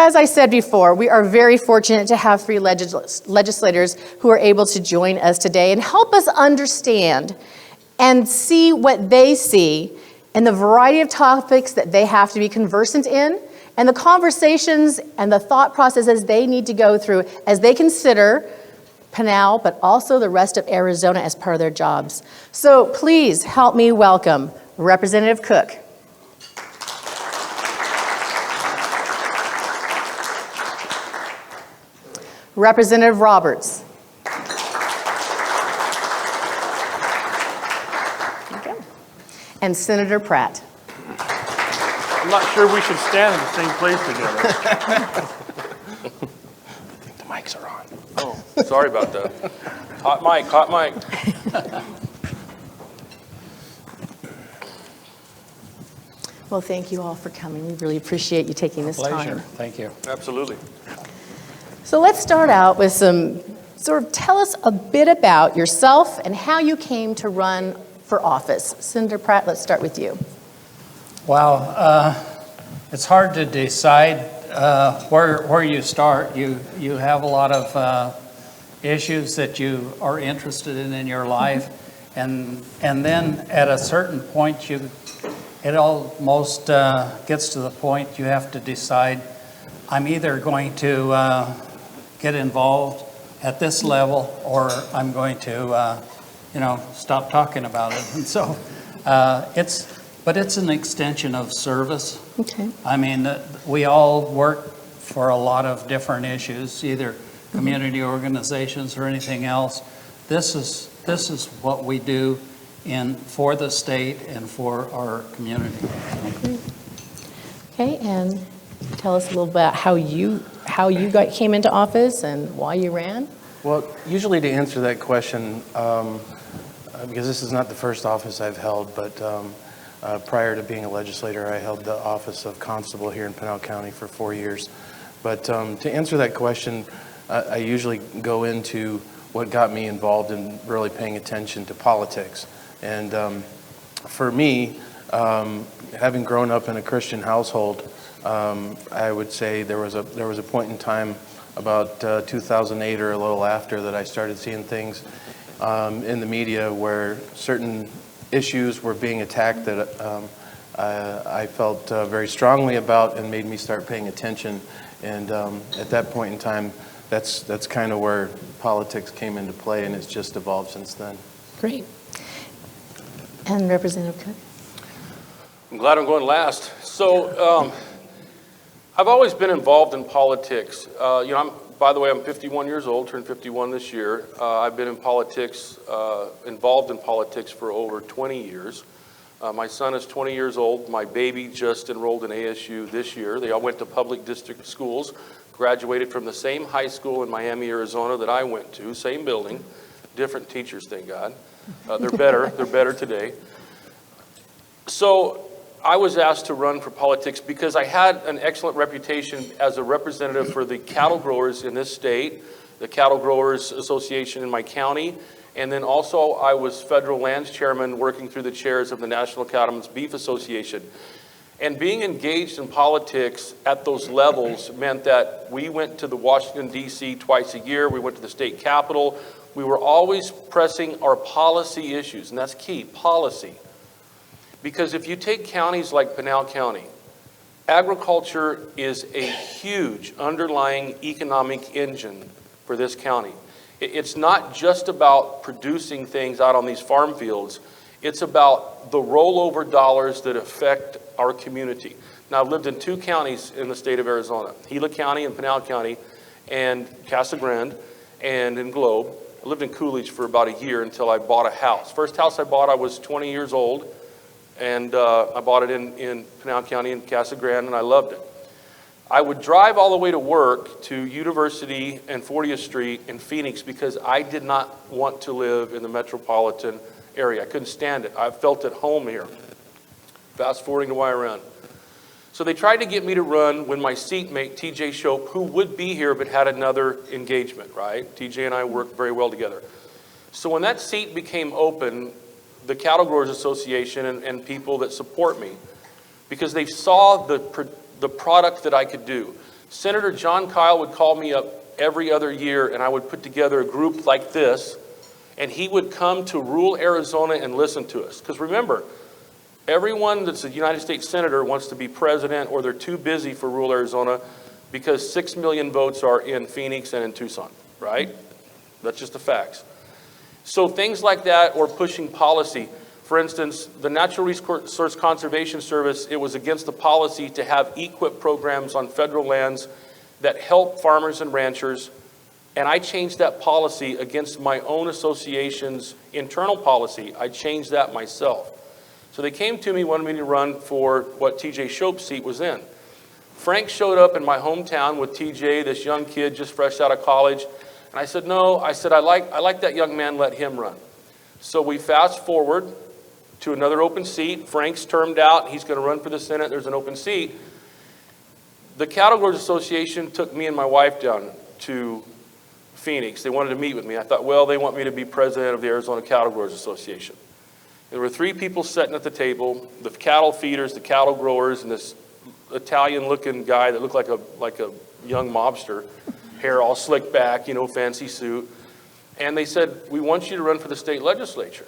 as I said before, we are very fortunate to have three legislators who are able to join us today and help us understand and see what they see in the variety of topics that they have to be conversant in, and the conversations and the thought processes they need to go through as they consider Pinal, but also the rest of Arizona as part of their jobs. So please help me welcome Representative Cook. Representative Roberts. Okay. And Senator Pratt. I'm not sure we should stand in the same place together. I think the mics are on. Oh, sorry about that. Hot mic, hot mic. Well, thank you all for coming. We really appreciate you taking this Pleasure. time. Thank you. Absolutely. So let's start out with tell us a bit about yourself and how you came to run for office. Senator Pratt, let's start with you. Wow, it's hard to decide where you start. You have a lot of issues that you are interested in your life, and then at a certain point, it almost gets to the point you have to decide, I'm either going to get involved at this level, or I'm going to, stop talking about it. And so it's an extension of service. Okay. I mean, we all work for a lot of different issues, either community organizations or anything else. This is what we do for the state and for our community. Okay, and tell us a little about how you came into office and why you ran. Well, usually to answer that question, because this is not the first office I've held, but prior to being a legislator, I held the office of constable here in Pinal County for 4 years. But to answer that question, I usually go into what got me involved in really paying attention to politics. And for me, having grown up in a Christian household, I would say there was a point in time about 2008 or a little after that I started seeing things in the media where certain issues were being attacked that I felt very strongly about, and made me start paying attention. And at that point in time, that's kind of where politics came into play, and it's just evolved since then. Great. And Representative Cook? I'm glad I'm going last. So I've always been involved in politics. By the way, I'm 51 years old, turned 51 this year. I've been in politics, involved in politics for over 20 years. My son is 20 years old. My baby just enrolled in ASU this year. They all went to public district schools, graduated from the same high school in Miami, Arizona that I went to, same building, different teachers, thank God. They're better today. So I was asked to run for politics because I had an excellent reputation as a representative for the cattle growers in this state, the Cattle Growers Association in my county, and then also I was federal lands chairman working through the chairs of the National Cattlemen's Beef Association. And being engaged in politics at those levels meant that we went to the Washington, D.C. twice a year. We went to the state capitol. We were always pressing our policy issues, and that's key, policy. Because if you take counties like Pinal County, agriculture is a huge underlying economic engine for this county. It's not just about producing things out on these farm fields. It's about the rollover dollars that affect our community. Now, I've lived in 2 counties in the state of Arizona, Gila County and Pinal County, and Casa Grande, and in Globe. I lived in Coolidge for about a year until I bought a house. First house I bought, I was 20 years old. And I bought it in Pinal County in Casa Grande, and I loved it. I would drive all the way to work to University and 40th Street in Phoenix because I did not want to live in the metropolitan area. I couldn't stand it. I felt at home here. Fast forwarding to why I ran. So they tried to get me to run when my seatmate, TJ Shope, who would be here but had another engagement, right? TJ and I worked very well together. So when that seat became open, the Cattle Growers Association and people that support me, because they saw the product that I could do. Senator John Kyle would call me up every other year, and I would put together a group like this, and he would come to rural Arizona and listen to us. Because remember, everyone that's a United States Senator wants to be president, or they're too busy for rural Arizona because 6 million votes are in Phoenix and in Tucson, right? That's just the facts. So things like that, or pushing policy. For instance, the Natural Resource Conservation Service, it was against the policy to have EQIP programs on federal lands that help farmers and ranchers, and I changed that policy against my own association's internal policy. I changed that myself. So they came to me, wanted me to run for what TJ Shope's seat was in. Frank showed up in my hometown with TJ, this young kid just fresh out of college, and I said, no, I said, I like that young man, let him run. So we fast forward to another open seat. Frank's termed out, he's gonna run for the Senate, there's an open seat. The Cattle Growers Association took me and my wife down to Phoenix. They wanted to meet with me. I thought, well, they want me to be president of the Arizona Cattle Growers Association. There were 3 people sitting at the table, the cattle feeders, the cattle growers, and this Italian-looking guy that looked like a young mobster, hair all slicked back, you know, fancy suit. And they said, we want you to run for the state legislature.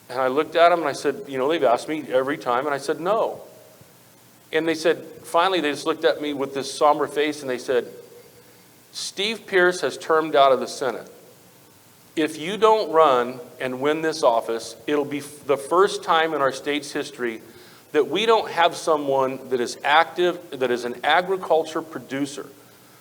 And I looked at them and I said, you know, they've asked me every time, and I said, no. And they said, finally, they just looked at me with this somber face and they said, Steve Pierce has termed out of the Senate. If you don't run and win this office, it'll be the first time in our state's history that we don't have someone that is active, that is an agriculture producer.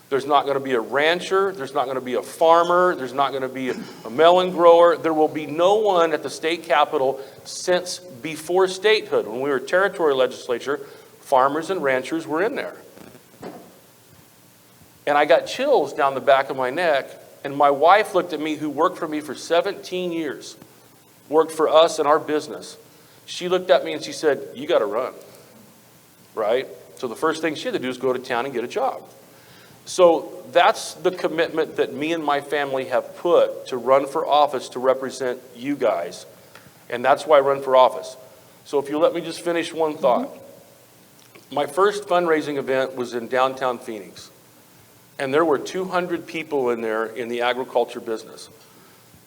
There's not going to be a rancher, there's not going to be a farmer, there's not going to be a melon grower. There will be no one at the state capitol since before statehood. When we were a territorial legislature, farmers and ranchers were in there. And I got chills down the back of my neck, and my wife looked at me, who worked for me for 17 years, worked for us and our business. She looked at me and she said, you got to run, right? So the first thing she had to do is go to town and get a job. So that's the commitment that me and my family have put to run for office to represent you guys. And that's why I run for office. So if you let me just finish one thought. My first fundraising event was in downtown Phoenix. And there were 200 people in there in the agriculture business.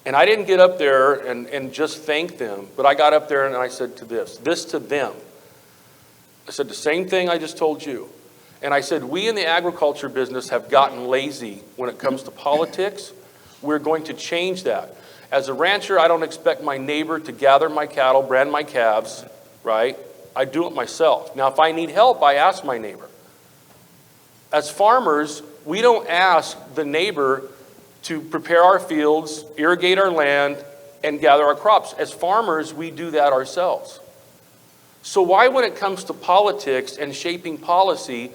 And I didn't get up there and just thank them, but I got up there and I said this to them. I said the same thing I just told you. And I said, we in the agriculture business have gotten lazy when it comes to politics. We're going to change that. As a rancher, I don't expect my neighbor to gather my cattle, brand my calves, right? I do it myself. Now, if I need help, I ask my neighbor. As farmers, we don't ask the neighbor to prepare our fields, irrigate our land, and gather our crops. As farmers, we do that ourselves. So why, when it comes to politics and shaping policy,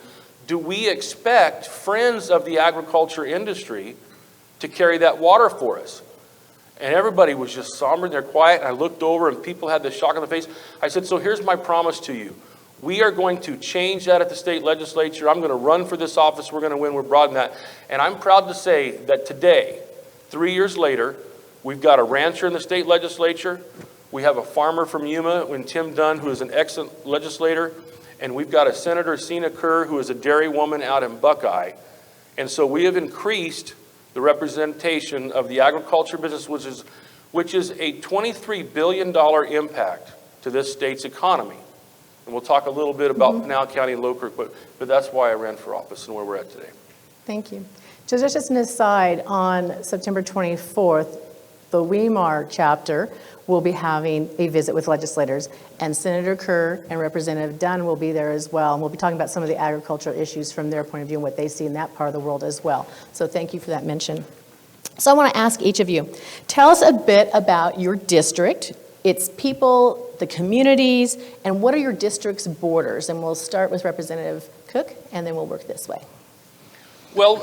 do we expect friends of the agriculture industry to carry that water for us? And everybody was just somber and they're quiet, and I looked over and people had this shock on the face. I said, so here's my promise to you. We are going to change that at the state legislature. I'm going to run for this office. We're going to win. We're broadening that. And I'm proud to say that today, 3 years later, we've got a rancher in the state legislature. We have a farmer from Yuma, Tim Dunn, who is an excellent legislator. And we've got a Senator, Sina Kerr, who is a dairy woman out in Buckeye. And so we have increased the representation of the agriculture business, which is a $23 billion impact to this state's economy. And we'll talk a little bit about Pinal County and Locust, but that's why I ran for office and where we're at today. Thank you. So just an aside, on September 24th, the WeMAR chapter will be having a visit with legislators, and Senator Kerr and Representative Dunn will be there as well. And we'll be talking about some of the agricultural issues from their point of view and what they see in that part of the world as well. So thank you for that mention. So I want to ask each of you, tell us a bit about your district, its people, the communities, and what are your district's borders? And we'll start with Representative Cook, and then we'll work this way. Well,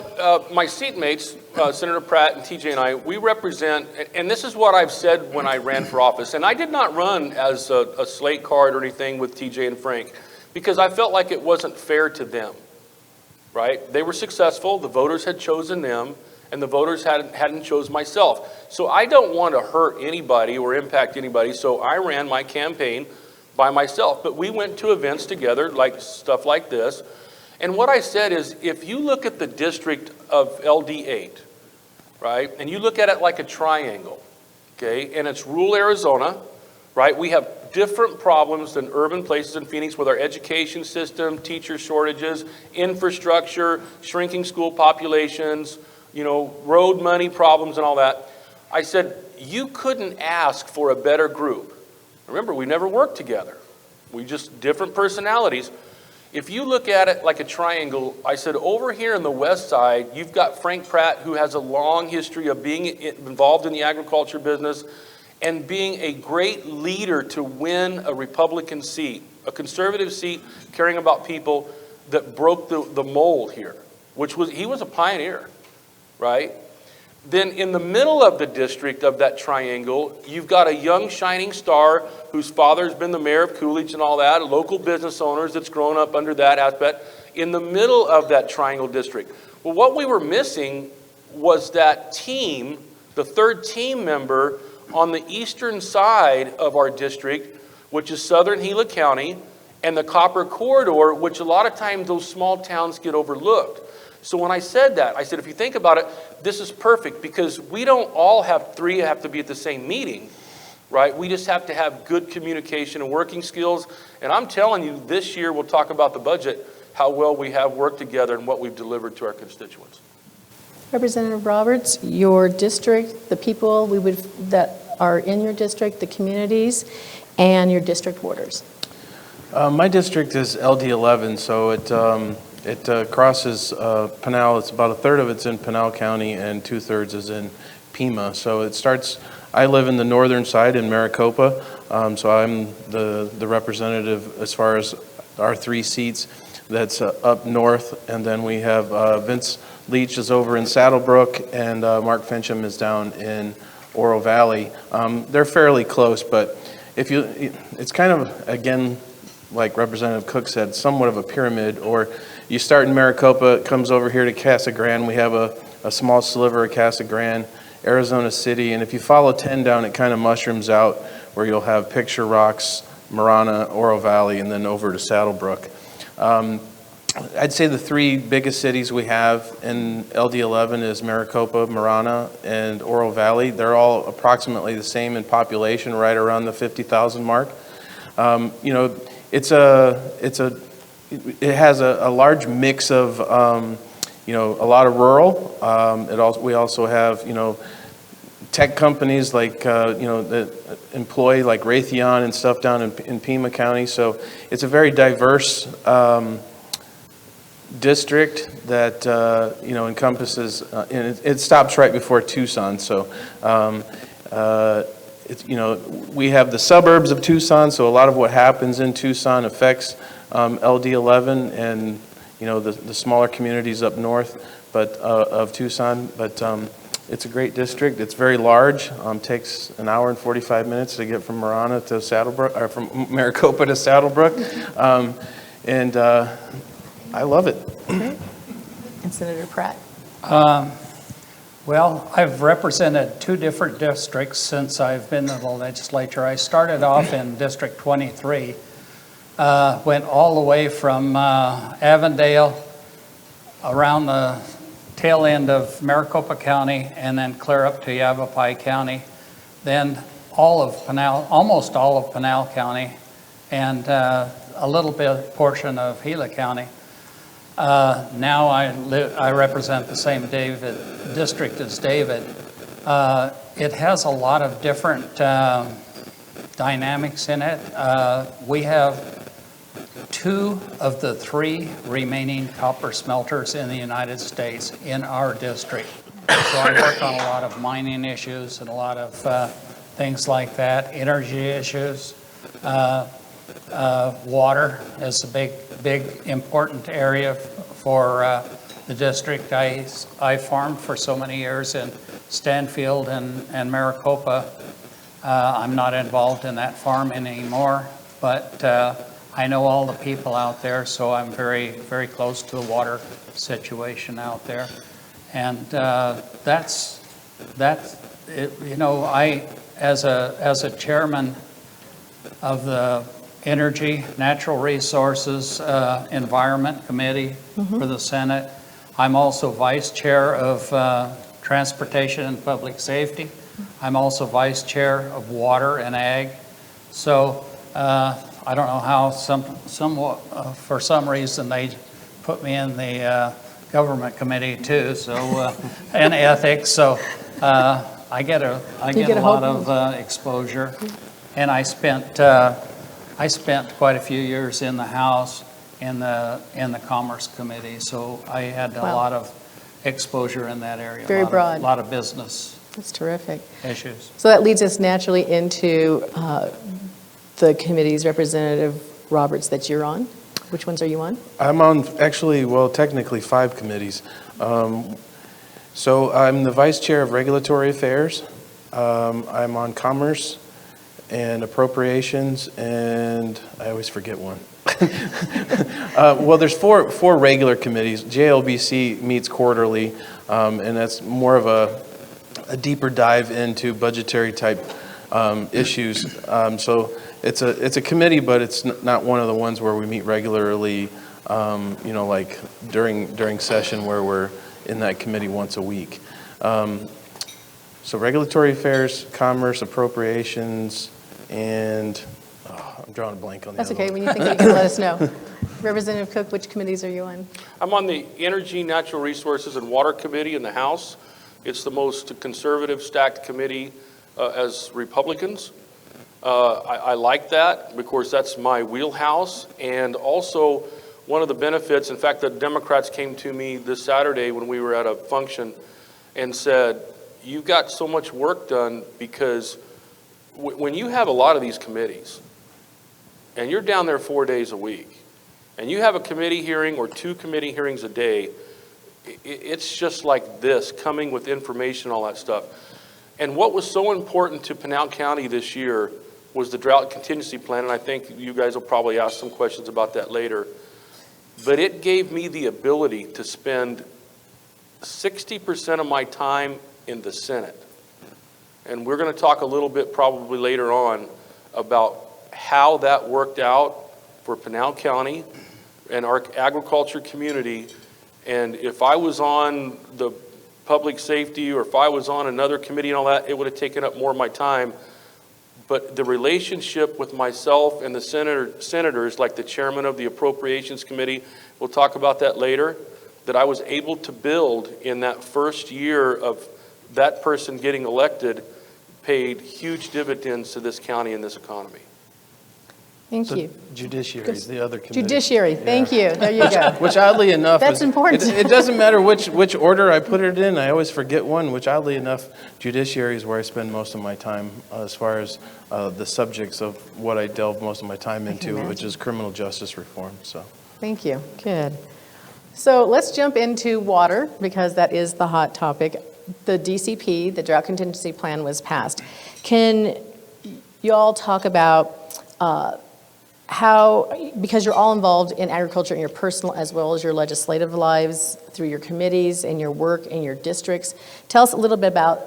my seatmates, Senator Pratt and TJ and I, we represent, and this is what I've said when I ran for office, and I did not run as a slate card or anything with TJ and Frank, because I felt like it wasn't fair to them, right? They were successful, the voters had chosen them, and the voters hadn't chose myself. So I don't want to hurt anybody or impact anybody, so I ran my campaign by myself. But we went to events together, like stuff like this, And what I said is, if you look at the district of LD8, right, and you look at it like a triangle, okay, and it's rural Arizona, right, we have different problems than urban places in Phoenix with our education system, teacher shortages, infrastructure, shrinking school populations, you know, road money problems and all that. I said, you couldn't ask for a better group. Remember, we never worked together. We just different personalities. If you look at it like a triangle, I said, over here on the west side, you've got Frank Pratt, who has a long history of being involved in the agriculture business and being a great leader to win a Republican seat, a conservative seat, caring about people that broke the mold here, which was, he was a pioneer, right? Then in the middle of the district of that triangle, you've got a young shining star whose father's been the mayor of Coolidge and all that, local business owners that's grown up under that aspect, in the middle of that triangle district. Well, what we were missing was that team, the third team member on the eastern side of our district, which is southern Gila County, and the Copper Corridor, which a lot of times those small towns get overlooked. So when I said that, I said, if you think about it, this is perfect because we don't all have to be at the same meeting, right? We just have to have good communication and working skills. And I'm telling you, this year we'll talk about the budget, how well we have worked together and what we've delivered to our constituents. Representative Roberts, your district, the people that are in your district, the communities, and your district borders. My district is LD11, so it crosses Pinal. It's about a third of it's in Pinal County and 2/3 is in Pima. So it starts, I live in the northern side in Maricopa, so I'm the representative as far as our 3 seats. That's up north, and then we have Vince Leach is over in Saddlebrook, and Mark Fincham is down in Oro Valley. They're fairly close, but it's kind of, again, like Representative Cook said, somewhat of a pyramid. Or you start in Maricopa, it comes over here to Casa Grande. We have a small sliver of Casa Grande, Arizona City, and if you follow 10 down, it kind of mushrooms out where you'll have Picture Rocks, Marana, Oro Valley, and then over to Saddlebrook. I'd say the 3 biggest cities we have in LD11 is Maricopa, Marana, and Oro Valley. They're all approximately the same in population, right around the 50,000 mark. You know, it has a large mix of, you know, a lot of rural. We also have, you know, tech companies like, you know, that employ like Raytheon and stuff down in Pima County. So it's a very diverse district that, you know, encompasses, and it stops right before Tucson. So, it's, you know, we have the suburbs of Tucson, so a lot of what happens in Tucson affects LD11 and, you know, the smaller communities up north of Tucson. But it's a great district. It's very large. Takes an hour and 45 minutes to get from Marana to Saddlebrook, or from Maricopa to Saddlebrook. And I love it. Okay. And Senator Pratt. Well, I've represented 2 different districts since I've been in the legislature. I started off in District 23, went all the way from Avondale around the tail end of Maricopa County and then clear up to Yavapai County, then almost all of Pinal County, and a little bit portion of Gila County. Now I represent the same district as David. It has a lot of different dynamics in it. We have 2 of the 3 remaining copper smelters in the United States in our district. So I work on a lot of mining issues and a lot of things like that, energy issues. Water is a big important area for the district. I farmed for so many years in Stanfield and Maricopa. I'm not involved in that farm anymore, but I know all the people out there, so I'm very, very close to the water situation out there. And that's it. You know, I as a chairman of the Energy, Natural Resources, Environment Committee for the Senate. I'm also Vice Chair of Transportation and Public Safety. I'm also Vice Chair of Water and Ag. So I don't know how for some reason they put me in the Government Committee too. So and Ethics. So I get a lot of exposure, and I spent quite a few years in the House in the Commerce Committee. So I had a lot of exposure in that area. Very broad. A lot of business. That's terrific. Issues. So that leads us naturally into the committees, Representative Roberts, that you're on. Which ones are you on? I'm on actually, well, technically 5 committees. So I'm the Vice Chair of Regulatory Affairs. I'm on Commerce and Appropriations, and I always forget one. Well, there's four regular committees. JLBC meets quarterly, and that's more of a deeper dive into budgetary type issues. So it's a committee, but it's not one of the ones where we meet regularly, like during session where we're in that committee once a week. So Regulatory Affairs, Commerce, Appropriations, and I'm drawing a blank on the That's other okay. one. When you think of it, you can let us know. Representative Cook, which committees are you on? I'm on the Energy, Natural Resources, and Water Committee in the House. It's the most conservative stacked committee as Republicans. I like that. Of course, that's my wheelhouse. And also, one of the benefits, in fact, the Democrats came to me this Saturday when we were at a function and said, you've got so much work done because when you have a lot of these committees and you're down there 4 days a week and you have a committee hearing or 2 committee hearings a day, it's just like this, coming with information, all that stuff. And what was so important to Pinal County this year was the drought contingency plan, and I think you guys will probably ask some questions about that later. But it gave me the ability to spend 60% of my time in the Senate. And we're going to talk a little bit probably later on about how that worked out for Pinal County and our agriculture community. And if I was on the public safety or if I was on another committee and all that, it would have taken up more of my time. But the relationship with myself and the senators, like the chairman of the Appropriations Committee, we'll talk about that later, that I was able to build in that first year of that person getting elected, paid huge dividends to this county and this economy. Thank you. Judiciary is the other committee. Judiciary, thank you. There you go. Which oddly enough, That's important. It doesn't matter which order I put it in. I always forget one. Which oddly enough, judiciary is where I spend most of my time as far as the subjects of what I delve most of my time into, which is criminal justice reform. So. Thank you. Good. So let's jump into water because that is the hot topic. The DCP, the Drought Contingency Plan, was passed. Can you all talk about how, because you're all involved in agriculture in your personal as well as your legislative lives through your committees and your work in your districts, tell us a little bit about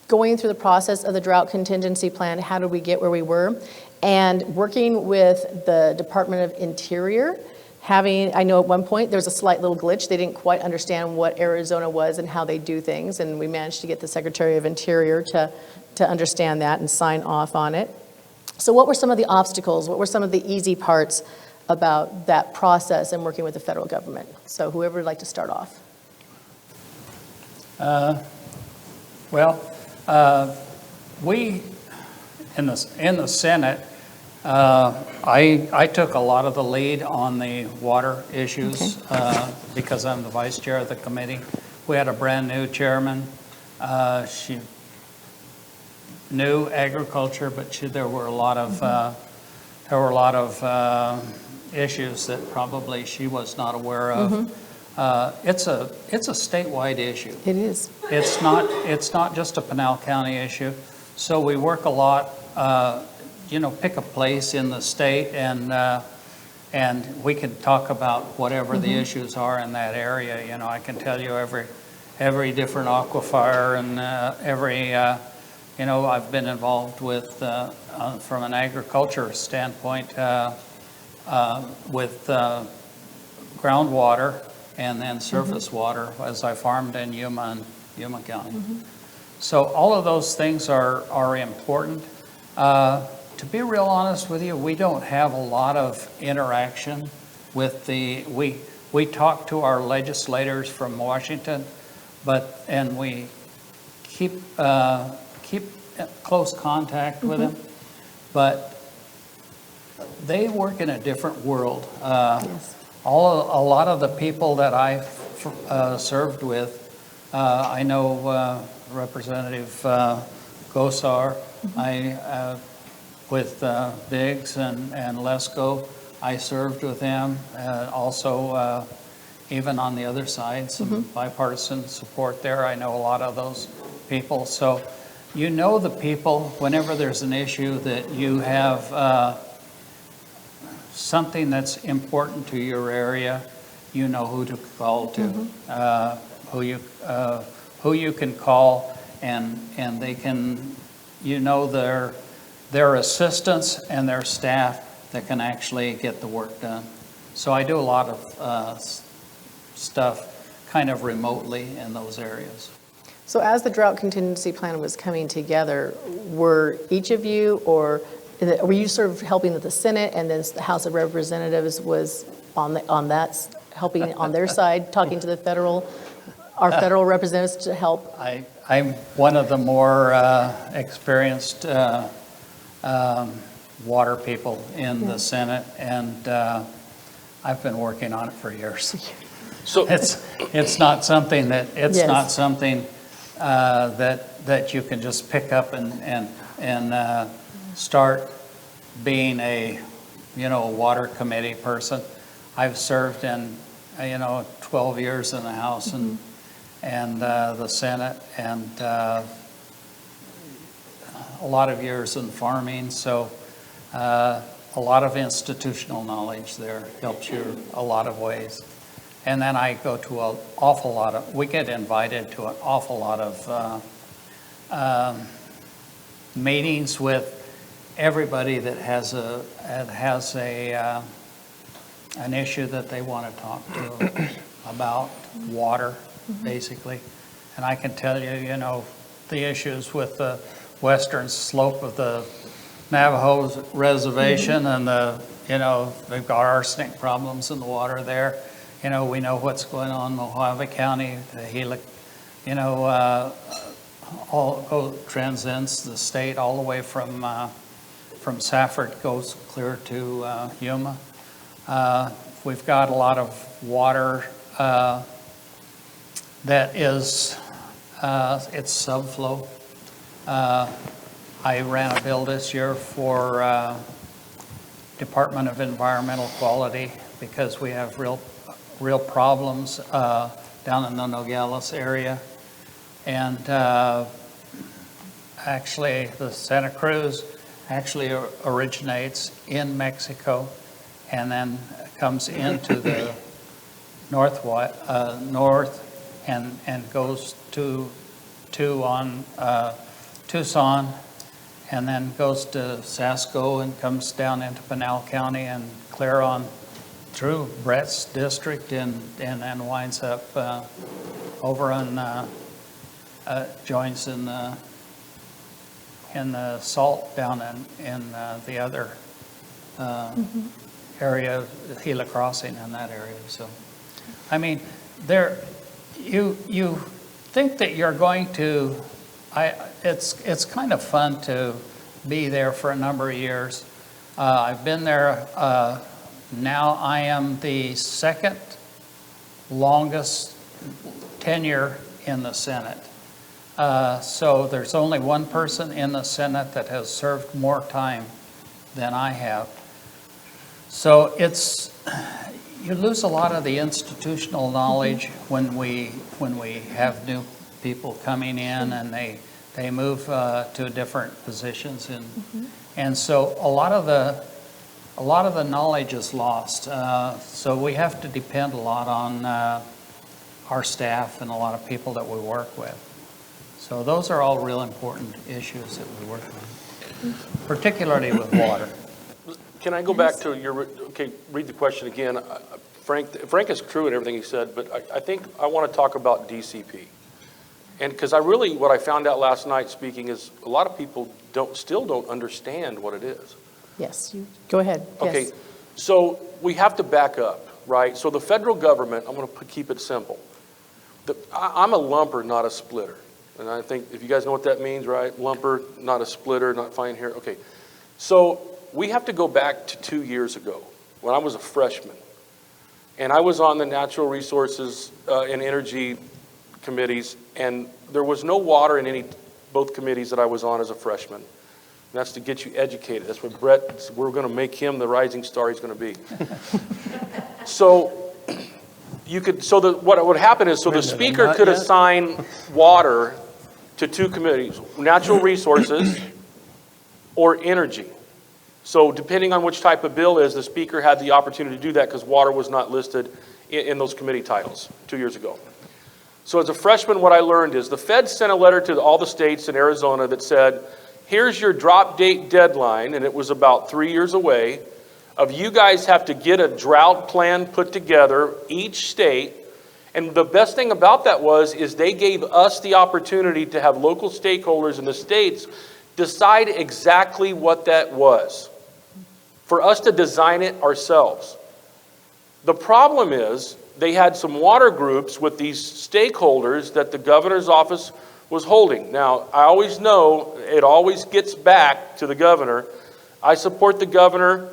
going through the process of the Drought Contingency Plan, how did we get where we were, and working with the Department of Interior, I know at one point there was a slight little glitch. They didn't quite understand what Arizona was and how they do things, and we managed to get the Secretary of Interior to understand that and sign off on it. So what were some of the obstacles? What were some of the easy parts about that process and working with the federal government? So whoever would like to start off. We, in the Senate, I took a lot of the lead on the water issues because I'm the vice chair of the committee. We had a brand new chairman. She knew agriculture, but there were a lot of issues that probably she was not aware of. It's a statewide issue. It is. It's not just a Pinal County issue. So we work a lot. Pick a place in the state, and we can talk about whatever the issues are in that area. I can tell you every different aquifer and I've been involved with, from an agriculture standpoint, with groundwater and then surface water as I farmed in Yuma and Yuma County. So all of those things are important. To be real honest with you, we don't have a lot of interaction with we talk to our legislators from Washington, and we keep close contact with them, but they work in a different world. Yes. A lot of the people that I've served with, I know Representative Gosar, with Biggs and Lesko, I served with them. Also, even on the other side, some bipartisan support there. I know a lot of those people. So the people, whenever there's an issue that you have something that's important to your area, you know who to call to, who you can call, and they can, their assistants and their staff that can actually get the work done. So I do a lot of stuff kind of remotely in those areas. So as the drought contingency plan was coming together, were each of you, or were you sort of helping with the Senate, and then the House of Representatives was on that, helping on their side, talking to our federal representatives to help? I'm one of the more experienced water people in the Senate, and I've been working on it for years. So it's not something that Yes. not something that you can just pick up and start being a water committee person. I've served in 12 years in the House and the Senate, and a lot of years in farming, so a lot of institutional knowledge there helps you a lot of ways. And then I go to we get invited to an awful lot of meetings with everybody that has an issue that they want to talk to about water, basically. And I can tell you, the issues with the western slope of the Navajo reservation, and they've got arsenic problems in the water there. We know what's going on in Mojave County, the Gila, transcends the state all the way from Safford, goes clear to Yuma. We've got a lot of water that is, it's subflow. I ran a bill this year for Department of Environmental Quality because we have real problems down in the Nogales area. And actually, the Santa Cruz actually originates in Mexico and then comes into the north and goes to on Tucson, and then goes to Sasco and comes down into Pinal County and clear on through Brett's district and then winds up over on joins in the salt down in the other area, Gila Crossing in that area. So, I mean, you think that you're going to. It's kind of fun to be there for a number of years. I've been there. Now I am the second longest tenure in the Senate. So there's only one person in the Senate that has served more time than I have. So you lose a lot of the institutional knowledge when we have new people coming in and they move to different positions, and so a lot of the knowledge is lost. So we have to depend a lot on our staff and a lot of people that we work with. So those are all real important issues that we work on, particularly with water. Can I go back to your, okay, read the question again. Frank is true in everything he said, but I think I want to talk about DCP. And because what I found out last night speaking is a lot of people still don't understand what it is. Yes, you go ahead. Okay, Yes. so we have to back up, right? So the federal government, I'm going to keep it simple. I'm a lumper, not a splitter. And I think if you guys know what that means, right? Lumper, not a splitter, not fine here. Okay, so we have to go back to 2 years ago when I was a freshman. And I was on the Natural Resources and Energy committees, and there was no water in both committees that I was on as a freshman. And that's to get you educated. That's what we're going to make him the rising star he's going to be. So what would happen is, the speaker could assign water to 2 committees, Natural Resources or Energy. So depending on which type of bill is, the speaker had the opportunity to do that because water was not listed in those committee titles 2 years ago. So as a freshman, what I learned is the Fed sent a letter to all the states in Arizona that said, here's your drop date deadline, and it was about 3 years away, of you guys have to get a drought plan put together, each state. And the best thing about that is they gave us the opportunity to have local stakeholders in the states decide exactly what that was, for us to design it ourselves. The problem is they had some water groups with these stakeholders that the governor's office was holding. Now, I always know it always gets back to the governor. I support the governor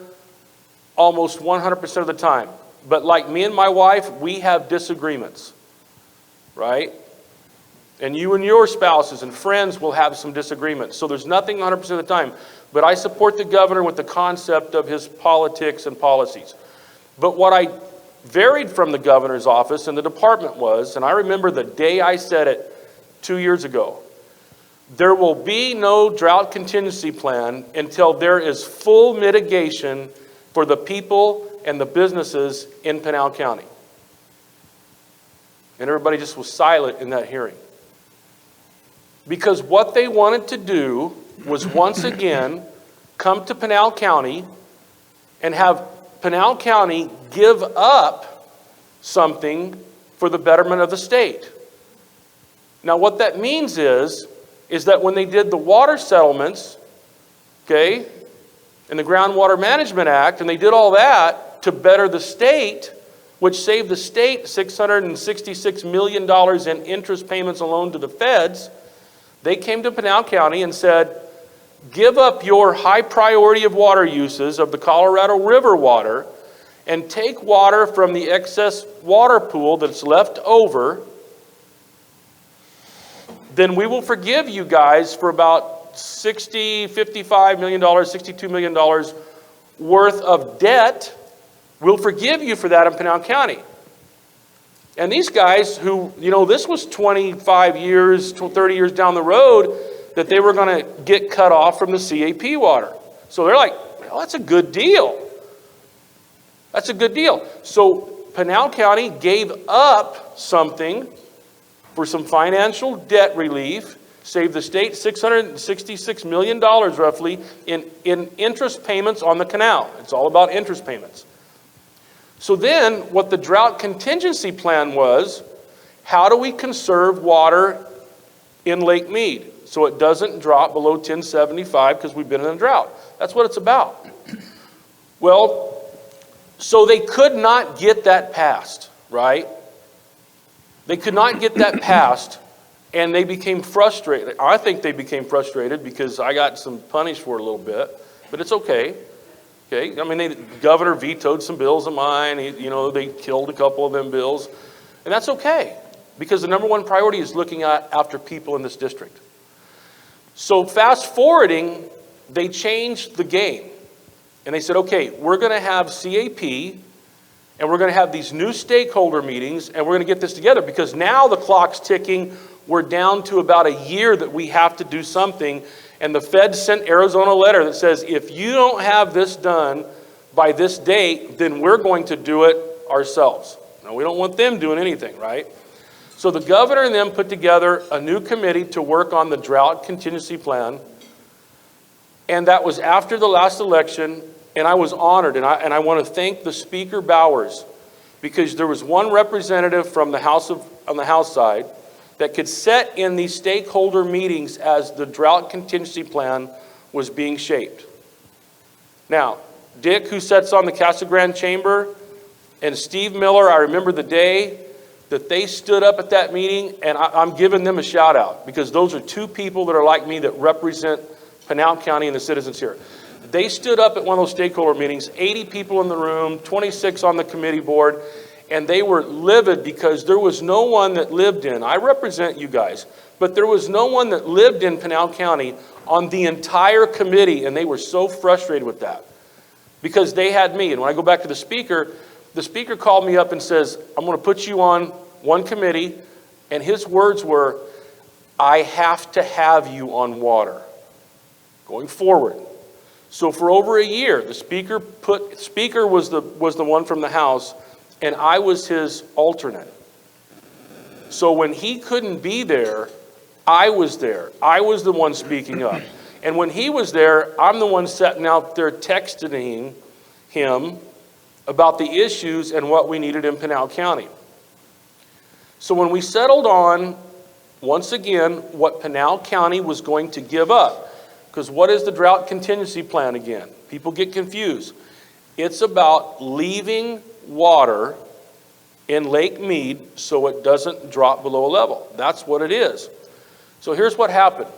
almost 100% of the time. But like me and my wife, we have disagreements, right? And you and your spouses and friends will have some disagreements. So there's nothing 100% of the time. But I support the governor with the concept of his politics and policies. But what I varied from the governor's office and the department was, and I remember the day I said it 2 years ago, there will be no drought contingency plan until there is full mitigation for the people and the businesses in Pinal County. And everybody just was silent in that hearing. Because what they wanted to do was once again come to Pinal County and have Pinal County give up something for the betterment of the state. Now what that means is that when they did the water settlements, okay, and the Groundwater Management Act, and they did all that to better the state, which saved the state $666 million in interest payments alone to the feds, they came to Pinal County and said, give up your high priority of water uses of the Colorado River water and take water from the excess water pool that's left over. Then we will forgive you guys for about $55 million, $62 million worth of debt. We'll forgive you for that in Pinal County. And these guys who, this was 25 years, 30 years down the road that they were going to get cut off from the CAP water. So they're like, well, that's a good deal. That's a good deal. So Pinal County gave up something for some financial debt relief, saved the state $666 million roughly in interest payments on the canal. It's all about interest payments. So then what the drought contingency plan was, how do we conserve water in Lake Mead so it doesn't drop below 1075 because we've been in a drought? That's what it's about. Well, so they could not get that passed, right? They could not get that passed, and they became frustrated. I think they became frustrated because I got some punished for it a little bit, but it's okay. Okay, I mean, the governor vetoed some bills of mine. They killed a couple of them bills. And that's okay, because the number one priority is looking after people in this district. So fast forwarding, they changed the game. And they said, okay, we're going to have CAP, and we're going to have these new stakeholder meetings, and we're going to get this together, because now the clock's ticking. We're down to about a year that we have to do something. And the Fed sent Arizona a letter that says, if you don't have this done by this date, then we're going to do it ourselves. Now, we don't want them doing anything, right? So the governor and them put together a new committee to work on the drought contingency plan. And that was after the last election, and I was honored. And I want to thank the Speaker Bowers, because there was one representative from the on the House side that could sit in these stakeholder meetings as the drought contingency plan was being shaped. Now, Dick, who sits on the Casa Grande chamber, and Steve Miller, I remember the day that they stood up at that meeting, and I'm giving them a shout out, because those are two people that are like me that represent Pinal County and the citizens here. They stood up at one of those stakeholder meetings, 80 people in the room, 26 on the committee board, and they were livid because there was no one that lived in, I represent you guys, but there was no one that lived in Pinal County on the entire committee, and they were so frustrated with that because they had me. And when I go back to the speaker called me up and says, I'm going to put you on one committee, and his words were, I have to have you on water going forward. So for over a year, the speaker was the one from the House, and I was his alternate. So when he couldn't be there, I was there. I was the one speaking up. And when he was there, I'm the one sitting out there texting him about the issues and what we needed in Pinal County. So when we settled on, once again, what Pinal County was going to give up, because what is the drought contingency plan again? People get confused. It's about leaving water in Lake Mead so it doesn't drop below a level. That's what it is. So here's what happened.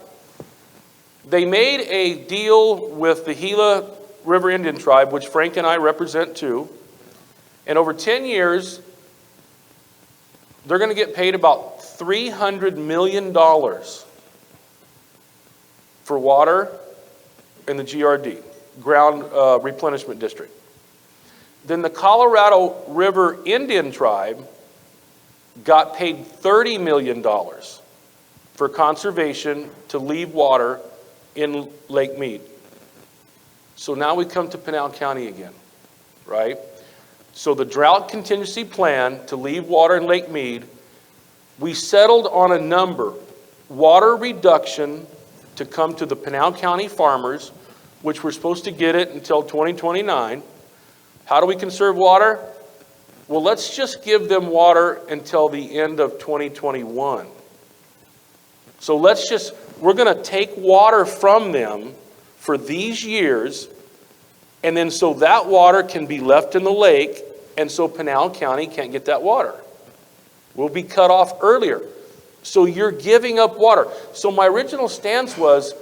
They made a deal with the Gila River Indian tribe, which Frank and I represent too. And over 10 years, they're going to get paid about $300 million for water in the GRD, Ground Replenishment District. Then the Colorado River Indian tribe got paid $30 million for conservation to leave water in Lake Mead. So now we come to Pinal County again, right? So the drought contingency plan to leave water in Lake Mead, we settled on a number, water reduction to come to the Pinal County farmers, which we're supposed to get it until 2029. How do we conserve water? Well, let's just give them water until the end of 2021. So we're going to take water from them for these years, and then so that water can be left in the lake, and so Pinal County can't get that water. We'll be cut off earlier. So you're giving up water. So my original stance was,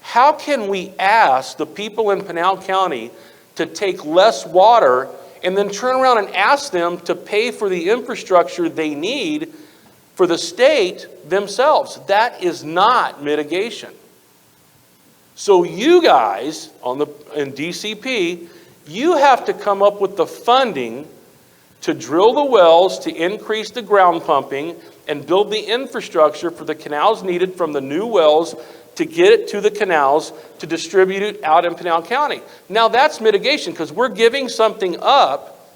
how can we ask the people in Pinal County to take less water and then turn around and ask them to pay for the infrastructure they need for the state themselves? That is not mitigation. So you guys in DCP, you have to come up with the funding to drill the wells, to increase the ground pumping, and build the infrastructure for the canals needed from the new wells to get it to the canals to distribute it out in Pinal County. Now that's mitigation, because we're giving something up,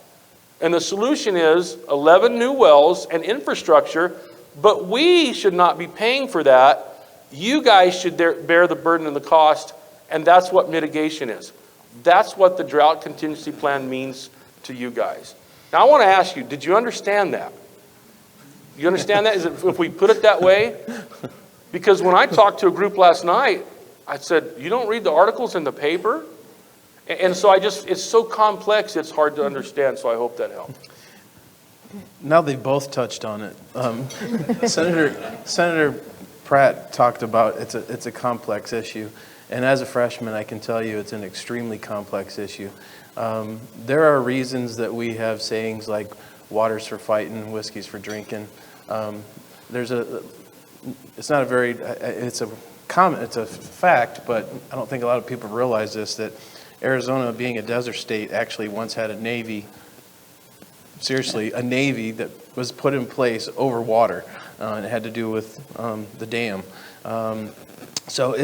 and the solution is 11 new wells and infrastructure, but we should not be paying for that. You guys should bear the burden and the cost, and that's what mitigation is. That's what the drought contingency plan means to you guys. Now I want to ask you, did you understand that? You understand that? Is it, if we put it that way? Because when I talked to a group last night, I said, you don't read the articles in the paper? And so it's so complex, it's hard to understand, so I hope that helped. Now they both touched on it. Senator Pratt talked about it's a complex issue. And as a freshman, I can tell you it's an extremely complex issue. There are reasons that we have sayings like water's for fighting, whiskey's for drinking. It's a fact, but I don't think a lot of people realize this, that Arizona, being a desert state, actually once had a navy that was put in place over water. And it had to do with the dam. So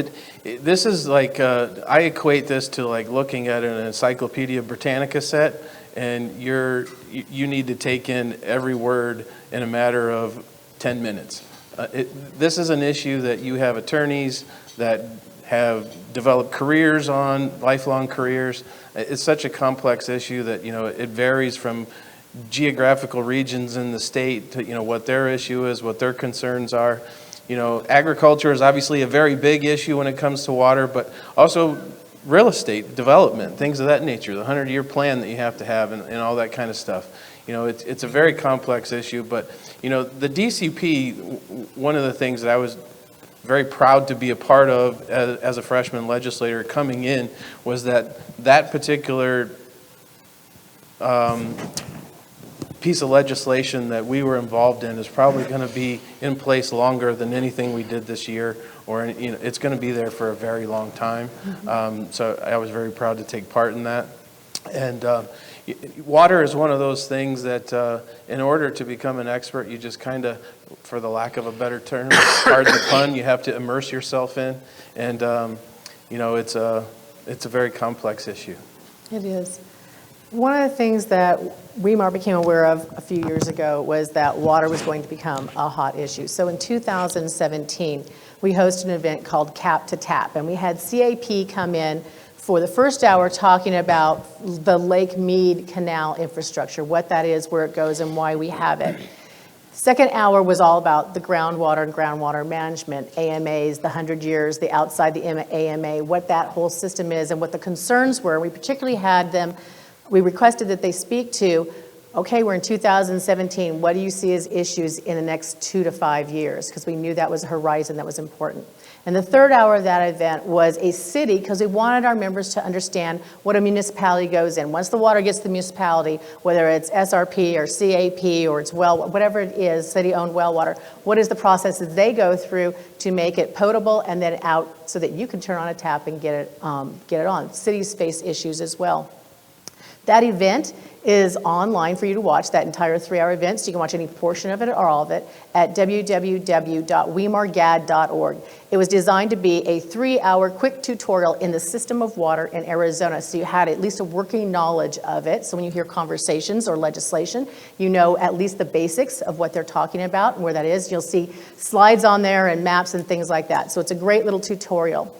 this is like, I equate this to like looking at an Encyclopedia Britannica set, and you need to take in every word in a matter of 10 minutes. This is an issue that you have attorneys that have developed careers on, lifelong careers. It's such a complex issue that, it varies from geographical regions in the state to, what their issue is, what their concerns are. Agriculture is obviously a very big issue when it comes to water, but also real estate development, things of that nature, the 100-year plan that you have to have and all that kind of stuff. It's a very complex issue, but, the DCP, one of the things that I was very proud to be a part of as a freshman legislator coming in was that particular piece of legislation that we were involved in is probably going to be in place longer than anything we did this year, or it's going to be there for a very long time. So I was very proud to take part in that. And water is one of those things that in order to become an expert, you just kind of, for the lack of a better term, pardon the pun, you have to immerse yourself in. And it's a very complex issue. It is. One of the things that WeMAR became aware of a few years ago was that water was going to become a hot issue. So in 2017, we hosted an event called Cap to Tap, and we had CAP come in for the first hour talking about the Lake Mead Canal infrastructure, what that is, where it goes, and why we have it. Second hour was all about the groundwater and groundwater management, AMAs, the 100 years, the outside the AMA, what that whole system is, and what the concerns were. We particularly had them. We requested that they speak to, okay, we're in 2017, what do you see as issues in the next 2 to 5 years? Because we knew that was a horizon that was important. And the third hour of that event was a city, because we wanted our members to understand what a municipality goes in. Once the water gets to the municipality, whether it's SRP or CAP or it's well, whatever it is, city-owned well water, what is the process that they go through to make it potable and then out so that you can turn on a tap and get it on. Cities face issues as well. That event is online for you to watch, that entire 3-hour event, so you can watch any portion of it or all of it at www.wemargad.org. It was designed to be a 3-hour quick tutorial in the system of water in Arizona, so you had at least a working knowledge of it. So when you hear conversations or legislation, you know at least the basics of what they're talking about and where that is. You'll see slides on there and maps and things like that. So it's a great little tutorial.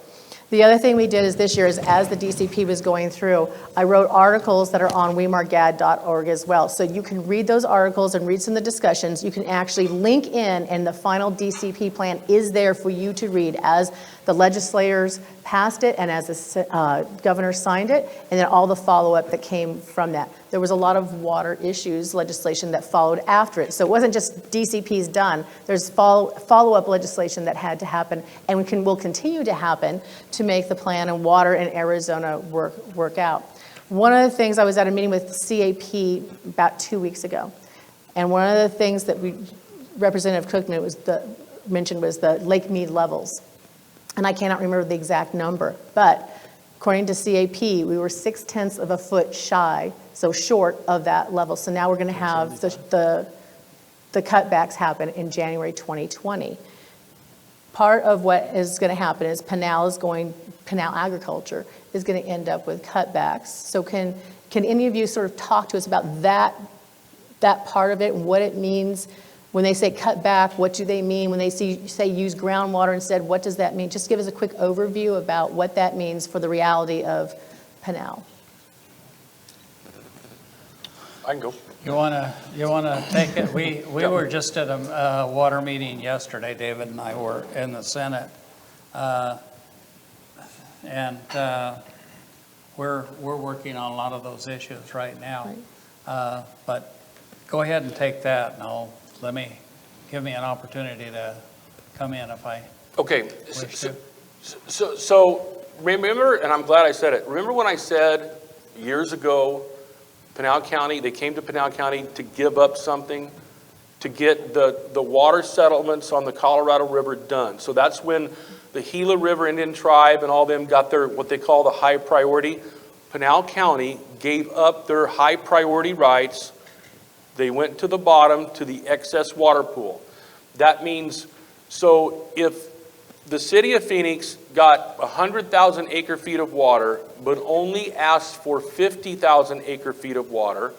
The other thing we did is this year is as the DCP was going through, I wrote articles that are on wemargad.org as well. So you can read those articles and read some of the discussions. You can actually link in, and the final DCP plan is there for you to read as the legislators passed it and as the governor signed it, and then all the follow-up that came from that. There was a lot of water issues legislation that followed after it. So it wasn't just DCP's done. There's follow-up legislation that had to happen and will continue to happen to make the plan and water in Arizona work out. One of the things, I was at a meeting with CAP about 2 weeks ago, and one of the things that Representative Cook mentioned was the Lake Mead levels. And I cannot remember the exact number, but according to CAP, we were 0.6 of a foot shy, so short of that level. So now we're going to have the cutbacks happen in January 2020. Part of what is going to happen is Pinal Agriculture is going to end up with cutbacks. So can any of you sort of talk to us about that part of it and what it means? When they say cut back, what do they mean? When they say use groundwater instead, what does that mean? Just give us a quick overview about what that means for the reality of Pinal. I can go. You wanna take it? We were just at a water meeting yesterday. David and I were in the Senate, and we're working on a lot of those issues right now. Right. But go ahead and take that, and give me an opportunity to come in if I Okay. wish to. So remember, and I'm glad I said it. Remember when I said years ago, Pinal County, they came to Pinal County to give up something to get the water settlements on the Colorado River done. So that's when the Gila River Indian Tribe and all them got their, what they call the high priority. Pinal County gave up their high priority rights. They went to the bottom to the excess water pool. That means, so if the city of Phoenix got 100,000 acre feet of water, but only asked for 50,000 acre feet of water,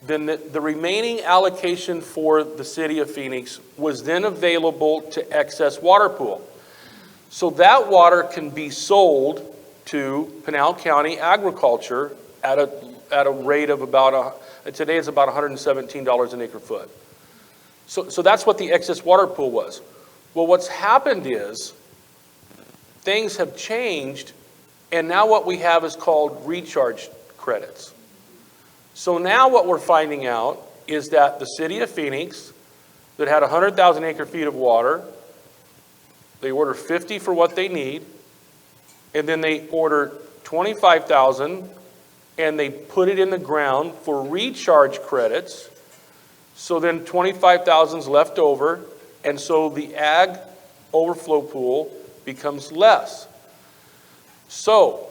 then the remaining allocation for the city of Phoenix was then available to excess water pool. So that water can be sold to Pinal County Agriculture at a rate of today it's about $117 an acre foot. So that's what the excess water pool was. Well, what's happened is things have changed, and now what we have is called recharge credits. So now what we're finding out is that the city of Phoenix that had 100,000 acre feet of water, they order 50 for what they need, and then they order 25,000 and they put it in the ground for recharge credits. So then 25,000 is left over, and so the ag overflow pool becomes less. So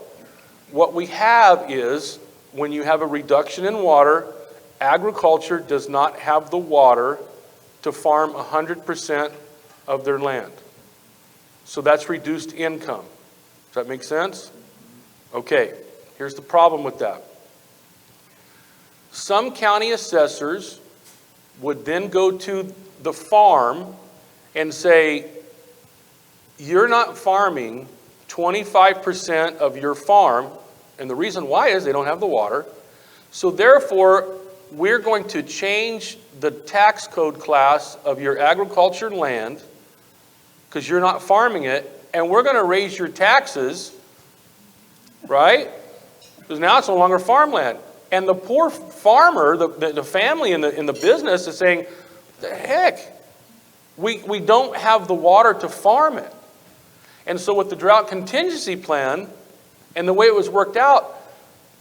what we have is, when you have a reduction in water, agriculture does not have the water to farm 100% of their land. So that's reduced income. Does that make sense? Okay, here's the problem with that. Some county assessors would then go to the farm and say, you're not farming 25% of your farm, and the reason why is they don't have the water. So therefore, we're going to change the tax code class of your agriculture land because you're not farming it, and we're going to raise your taxes, right? Because now it's no longer farmland. And the poor farmer, the family in the business is saying, the heck, we don't have the water to farm it. And so with the drought contingency plan and the way it was worked out,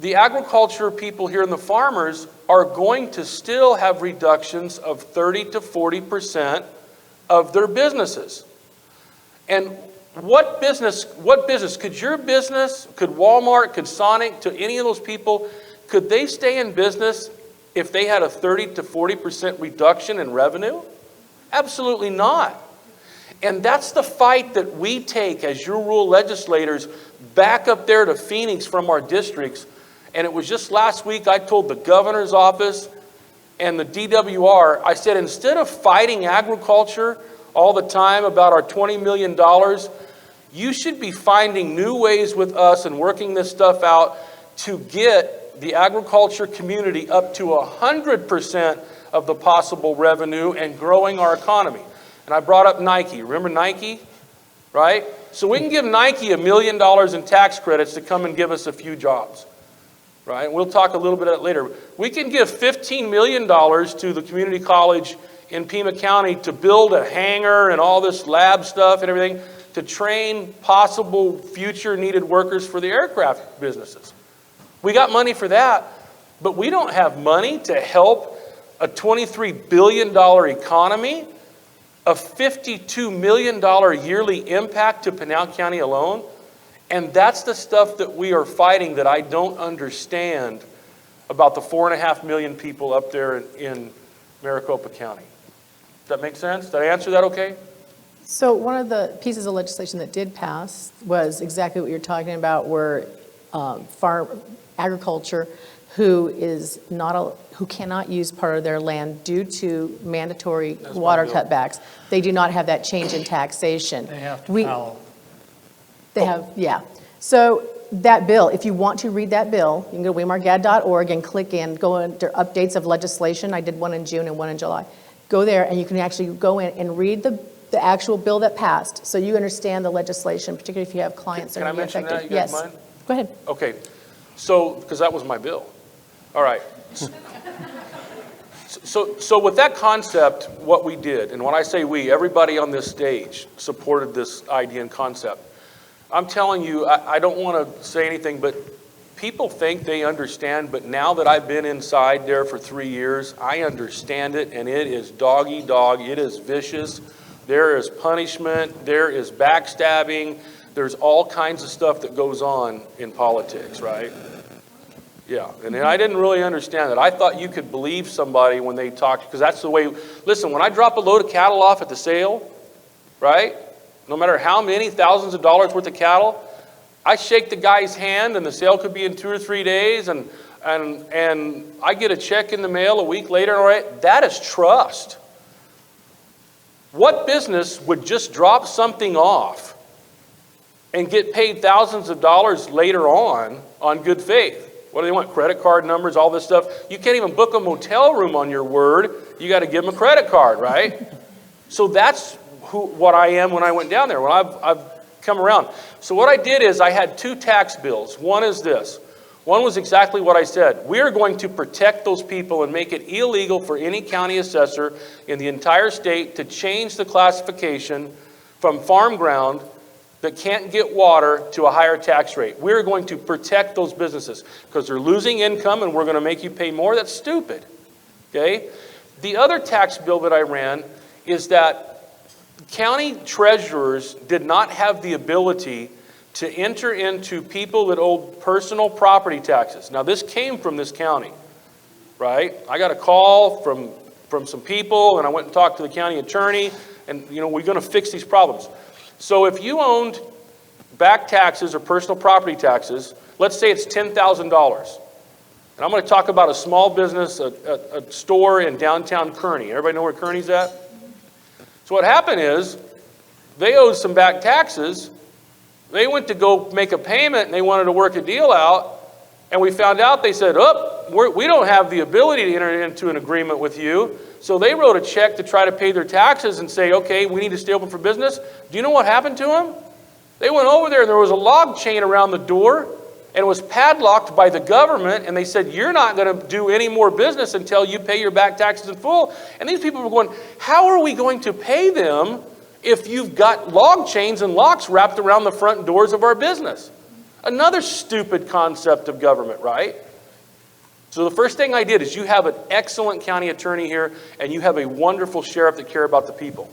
the agriculture people here and the farmers are going to still have reductions of 30 to 40% of their businesses. And what business, could your business, could Walmart, could Sonic, to any of those people, could they stay in business if they had a 30 to 40% reduction in revenue? Absolutely not. And that's the fight that we take as your rural legislators back up there to Phoenix from our districts. And it was just last week I told the governor's office and the DWR, I said, instead of fighting agriculture all the time about our $20 million, you should be finding new ways with us and working this stuff out to get the agriculture community up to 100% of the possible revenue and growing our economy. And I brought up Nike. Remember Nike? Right? So we can give Nike $1 million in tax credits to come and give us a few jobs. Right? And we'll talk a little bit about it later. We can give $15 million to the community college in Pima County to build a hangar and all this lab stuff and everything to train possible future needed workers for the aircraft businesses. We got money for that, but we don't have money to help a $23 billion economy, a $52 million yearly impact to Pinal County alone. And that's the stuff that we are fighting that I don't understand about the 4.5 million people up there in Maricopa County. Does that make sense? Did I answer that okay? So one of the pieces of legislation that did pass was exactly what you're talking about, where agriculture who cannot use part of their land due to mandatory water cutbacks, they do not have that change in taxation. They have to follow. They have, yeah. So that bill, if you want to read that bill, you can go to wemargad.org and click in, go under updates of legislation. I did one in June and one in July. Go there and you can actually go in and read the actual bill that passed, so you understand the legislation, particularly if you have clients that are going to be affected. Can I mention that? You guys mind? Go ahead. Okay. So, because that was my bill. All right. So with that concept, what we did, and when I say we, everybody on this stage supported this idea and concept. I'm telling you, I don't want to say anything, but people think they understand, but now that I've been inside there for 3 years, I understand it, and it is doggy dog. It is vicious. There is punishment. There is backstabbing. There's all kinds of stuff that goes on in politics, right? Yeah, and I didn't really understand that. I thought you could believe somebody when they talk, because that's the way. Listen, when I drop a load of cattle off at the sale, right, no matter how many thousands of dollars worth of cattle, I shake the guy's hand, and the sale could be in 2 or 3 days, and and I get a check in the mail a week later, all right, that is trust. What business would just drop something off and get paid thousands of dollars later on good faith? What do they want? Credit card numbers, all this stuff. You can't even book a motel room on your word. You got to give them a credit card, right? So that's what I am when I went down there. When I've come around. So what I did is I had 2 tax bills. One is this. One was exactly what I said. We are going to protect those people and make it illegal for any county assessor in the entire state to change the classification from farm ground that can't get water to a higher tax rate. We're going to protect those businesses because they're losing income and we're going to make you pay more. That's stupid. Okay? The other tax bill that I ran is that county treasurers did not have the ability to enter into people that owed personal property taxes. Now, this came from this county, right? I got a call from some people, and I went and talked to the county attorney, and, we're going to fix these problems. So if you owned back taxes or personal property taxes, let's say it's $10,000. And I'm going to talk about a small business, a store in downtown Kearney. Everybody know where Kearney's at? So what happened is they owed some back taxes. They went to go make a payment and they wanted to work a deal out. And we found out they said, we don't have the ability to enter into an agreement with you. So they wrote a check to try to pay their taxes and say, okay, we need to stay open for business. Do you know what happened to them? They went over there and there was a log chain around the door and it was padlocked by the government. And they said, you're not going to do any more business until you pay your back taxes in full. And these people were going, how are we going to pay them if you've got log chains and locks wrapped around the front doors of our business? Another stupid concept of government, right? So the first thing I did is you have an excellent county attorney here and you have a wonderful sheriff that care about the people.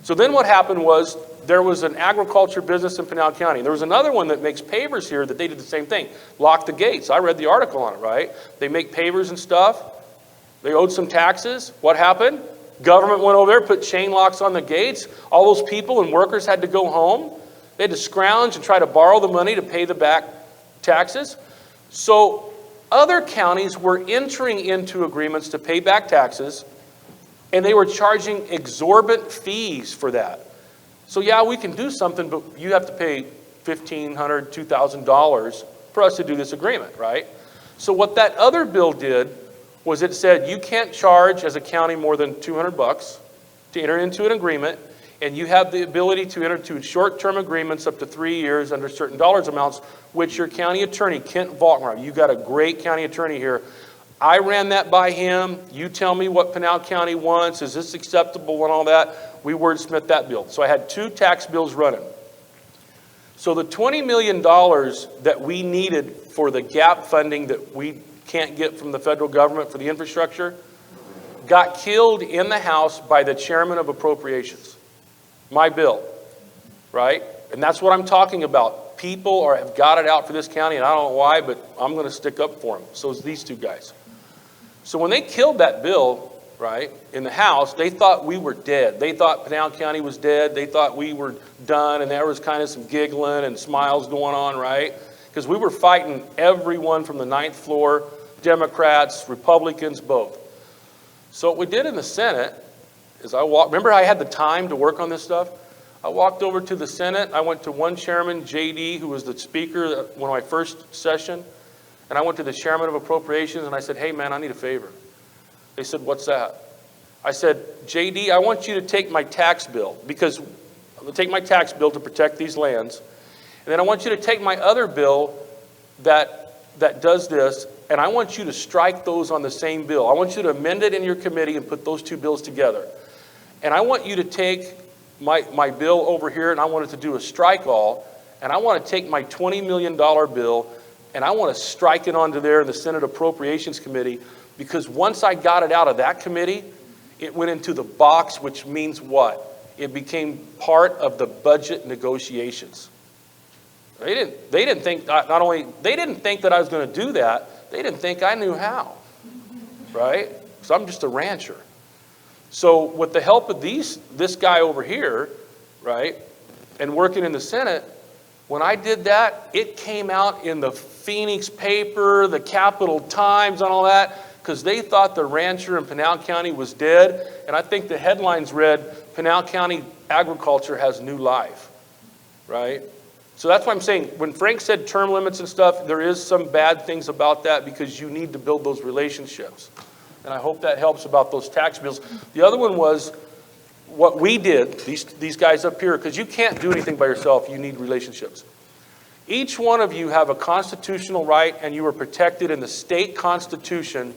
So then what happened was there was an agriculture business in Pinal County. There was another one that makes pavers here that they did the same thing. Lock the gates. I read the article on it, right? They make pavers and stuff. They owed some taxes. What happened? Government went over there, put chain locks on the gates. All those people and workers had to go home. They had to scrounge and try to borrow the money to pay the back taxes. So other counties were entering into agreements to pay back taxes, and they were charging exorbitant fees for that. So yeah, we can do something, but you have to pay $1,500, $2,000 for us to do this agreement, right? So what that other bill did was it said you can't charge as a county more than $200 to enter into an agreement, and you have the ability to enter into short-term agreements up to 3 years under certain dollars amounts, which your county attorney, Kent Vaultmar, you got a great county attorney here. I ran that by him. You tell me what Pinal County wants. Is this acceptable and all that? We wordsmith that bill. So I had 2 tax bills running. So the $20 million that we needed for the gap funding that we can't get from the federal government for the infrastructure got killed in the House by the chairman of appropriations. My bill, right? And that's what I'm talking about. People have got it out for this county, and I don't know why, but I'm going to stick up for them. So it's these 2 guys. So when they killed that bill, right, in the House, they thought we were dead. They thought Pinal County was dead. They thought we were done, and there was kind of some giggling and smiles going on, right? Because we were fighting everyone from the 9th floor, Democrats, Republicans, both. So what we did in the Senate is remember I had the time to work on this stuff? I walked over to the Senate. I went to one chairman, JD, who was the speaker at one of my first session. And I went to the chairman of appropriations and I said, hey man, I need a favor. They said, what's that? I said, JD, I want you to take my tax bill because I'll take my tax bill to protect these lands. And then I want you to take my other bill that does this, and I want you to strike those on the same bill. I want you to amend it in your committee and put those 2 bills together. And I want you to take my bill over here, and I want it to do a strike all, and I want to take my $20 million bill, and I want to strike it onto there in the Senate Appropriations Committee, because once I got it out of that committee, it went into the box, which means what? It became part of the budget negotiations. They didn't think that I was going to do that. They didn't think I knew how, right? So I'm just a rancher. So with the help of this guy over here, right, and working in the Senate, When I did that, it came out in the Phoenix paper, the Capital Times, and all that, because they thought the rancher in Pinal County was dead. And I think the headlines read, Pinal County agriculture has new life, right? So that's why I'm saying, when Frank said term limits and stuff, there is some bad things about that because you need to build those relationships. And I hope that helps about those tax bills. The other one was what we did, these guys up here, because you can't do anything by yourself, you need relationships. Each one of you have a constitutional right, and you are protected in the state constitution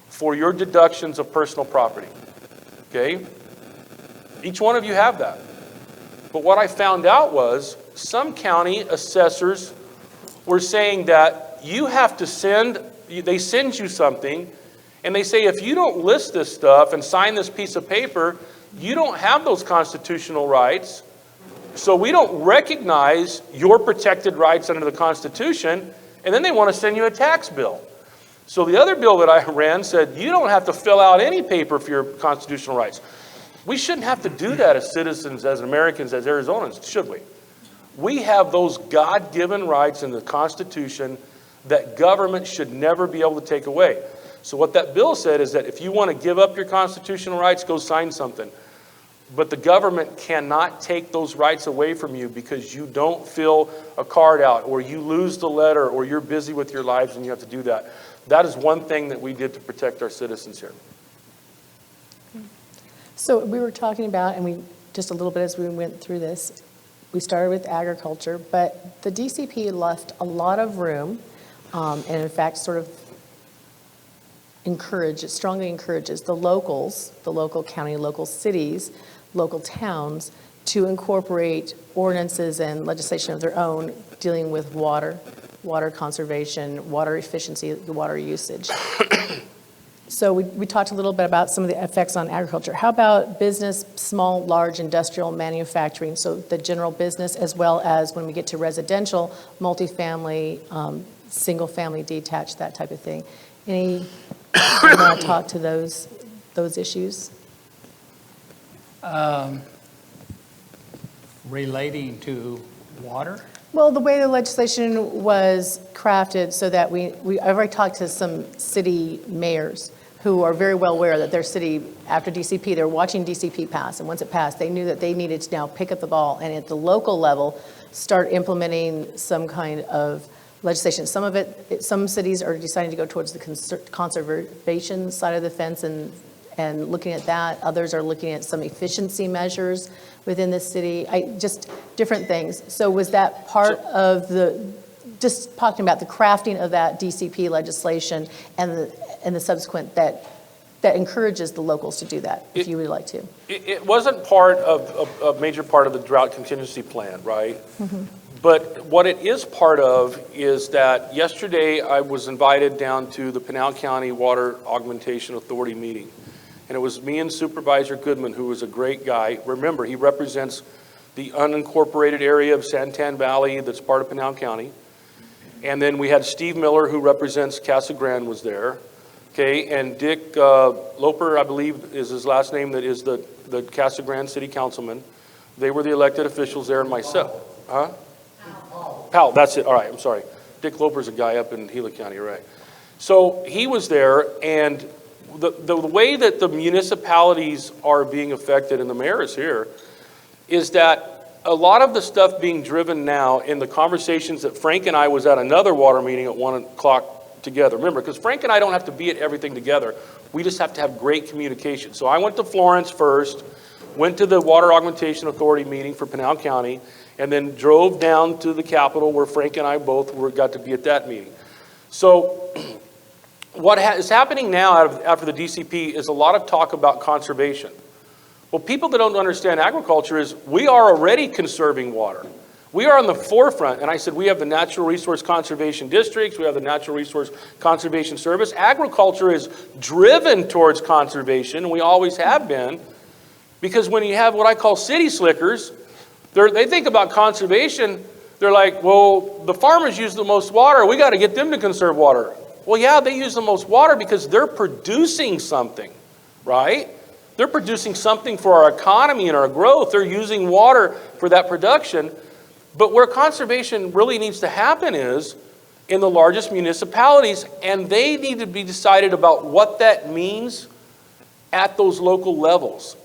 for your deductions of personal property, okay? Each one of you have that. But what I found out was some county assessors were saying that you have to they send you something, and they say if you don't list this stuff and sign this piece of paper, you don't have those constitutional rights, so we don't recognize your protected rights under the Constitution, and then they want to send you a tax bill. So the other bill that I ran said you don't have to fill out any paper for your constitutional rights. We shouldn't have to do that as citizens, as Americans, as Arizonans, should we? We have those God-given rights in the Constitution that government should never be able to take away. So what that bill said is that if you want to give up your constitutional rights, go sign something. But the government cannot take those rights away from you because you don't fill a card out, or you lose the letter, or you're busy with your lives and you have to do that. That is one thing that we did to protect our citizens here. So we were talking about, and we just a little bit as we went through this, we started with agriculture, but the DCP left a lot of room, and in fact sort of strongly encourages the locals, the local county, local cities, local towns to incorporate ordinances and legislation of their own dealing with water conservation, water efficiency, water usage. So we talked a little bit about some of the effects on agriculture. How about business, small, large, industrial, manufacturing? So the general business, as well as when we get to residential, multifamily, single family, detached, that type of thing. You want to talk to those issues? Relating to water? Well, the way the legislation was crafted so that I've already talked to some city mayors who are very well aware that their city, after DCP, they're watching DCP pass. And once it passed, they knew that they needed to now pick up the ball and at the local level, start implementing some kind of legislation. Some cities are deciding to go towards the conservation side of the fence and looking at that. Others are looking at some efficiency measures within the city, just different things. So was that part of just talking about the crafting of that DCP legislation and the subsequent that encourages the locals to do that, if you would like to? It wasn't part of a major part of the drought contingency plan, right? Mm-hmm. But what it is part of is that yesterday I was invited down to the Pinal County Water Augmentation Authority meeting. And it was me and Supervisor Goodman, who was a great guy. Remember, he represents the unincorporated area of Santan Valley that's part of Pinal County. And then we had Steve Miller, who represents Casa Grande, was there. Okay, and Dick Loper, I believe is his last name, that is the Casa Grande city councilman. They were the elected officials there, and myself. Huh? Powell, that's it. All right, I'm sorry. Dick Loper's a guy up in Gila County, right? So he was there, and the way that the municipalities are being affected, and the mayor is here, is that a lot of the stuff being driven now in the conversations that Frank and I was at another water meeting at 1 o'clock together. Remember, because Frank and I don't have to be at everything together. We just have to have great communication. So I went to Florence first, went to the Water Augmentation Authority meeting for Pinal County, and then drove down to the Capitol where Frank and I both got to be at that meeting. So what is happening now after the DCP is a lot of talk about conservation. Well, people that don't understand agriculture is we are already conserving water. We are on the forefront, and I said we have the Natural Resource Conservation Districts, we have the Natural Resource Conservation Service. Agriculture is driven towards conservation, and we always have been, because when you have what I call city slickers, they think about conservation, they're like, well, the farmers use the most water, we got to get them to conserve water. Well, yeah, they use the most water because they're producing something, right? They're producing something for our economy and our growth. They're using water for that production. But where conservation really needs to happen is in the largest municipalities, and they need to be decided about what that means at those local levels.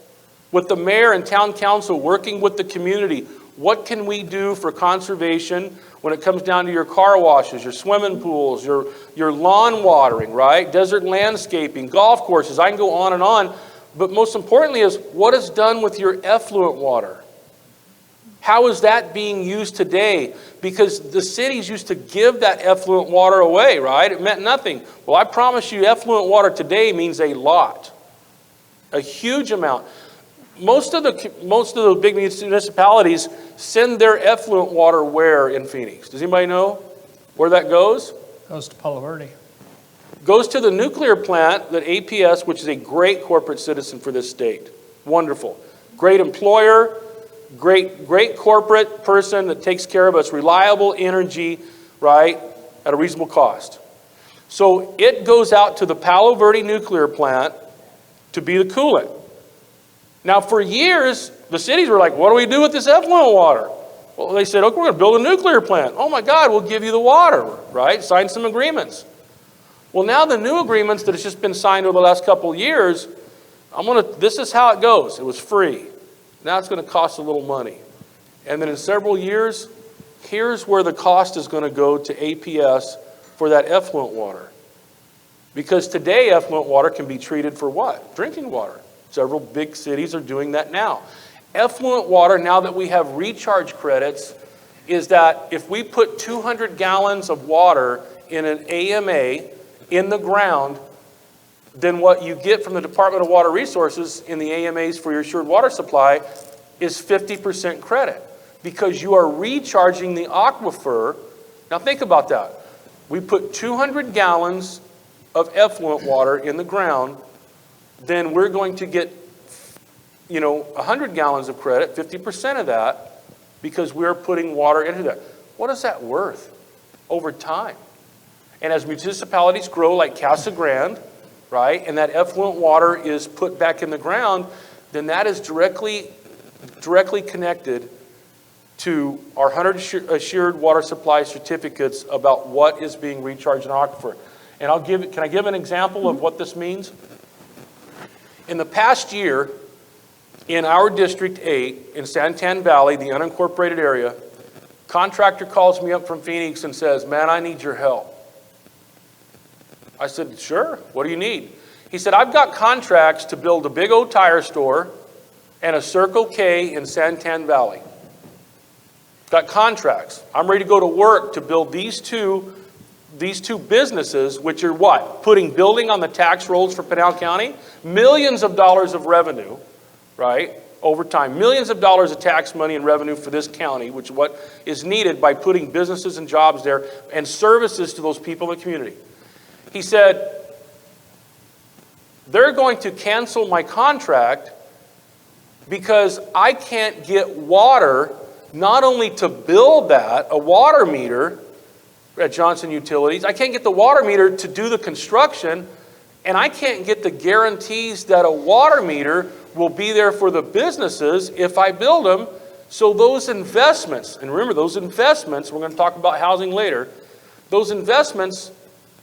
With the mayor and town council working with the community, what can we do for conservation when it comes down to your car washes, your swimming pools, your lawn watering, right? Desert landscaping, golf courses, I can go on and on. But most importantly is what is done with your effluent water? How is that being used today? Because the cities used to give that effluent water away, right? It meant nothing. Well, I promise you, effluent water today means a lot. A huge amount. Most of the big municipalities send their effluent water where in Phoenix? Does anybody know where that goes? Goes to Palo Verde. Goes to the nuclear plant that APS, which is a great corporate citizen for this state. Wonderful. Great employer, great corporate person that takes care of us, reliable energy, right, at a reasonable cost. So it goes out to the Palo Verde nuclear plant to be the coolant. Now for years, the cities were like, what do we do with this effluent water? Well, they said, okay, we're going to build a nuclear plant. Oh my God, we'll give you the water, right? Sign some agreements. Well, now the new agreements that has just been signed over the last couple of years, this is how it goes. It was free. Now it's going to cost a little money. And then in several years, here's where the cost is going to go to APS for that effluent water. Because today effluent water can be treated for what? Drinking water. Several big cities are doing that now. Effluent water, now that we have recharge credits, is that if we put 200 gallons of water in an AMA in the ground, then what you get from the Department of Water Resources in the AMAs for your assured water supply is 50% credit because you are recharging the aquifer. Now think about that. We put 200 gallons of effluent water in the ground, then we're going to get 100 gallons of credit, 50% of that, because we're putting water into that. What is that worth over time? And as municipalities grow like Casa Grande, right, and that effluent water is put back in the ground, then that is directly connected to our 100 assured water supply certificates about what is being recharged in aquifer. And can I give an example of what this means? In the past year, in our District 8, in Santan Valley, the unincorporated area, contractor calls me up from Phoenix and says, man, I need your help. I said, sure, what do you need? He said, I've got contracts to build a big old tire store and a Circle K in Santan Valley. Got contracts. I'm ready to go to work to build these two businesses, which are what? Putting building on the tax rolls for Pinal County. Millions of dollars of revenue, right? Over time. Millions of dollars of tax money and revenue for this county, which is what is needed by putting businesses and jobs there and services to those people in the community. He said, they're going to cancel my contract because I can't get water, not only to build that, a water meter at Johnson Utilities, I can't get the water meter to do the construction, and I can't get the guarantees that a water meter will be there for the businesses if I build them. So those investments, and remember those investments, we're going to talk about housing later, those investments,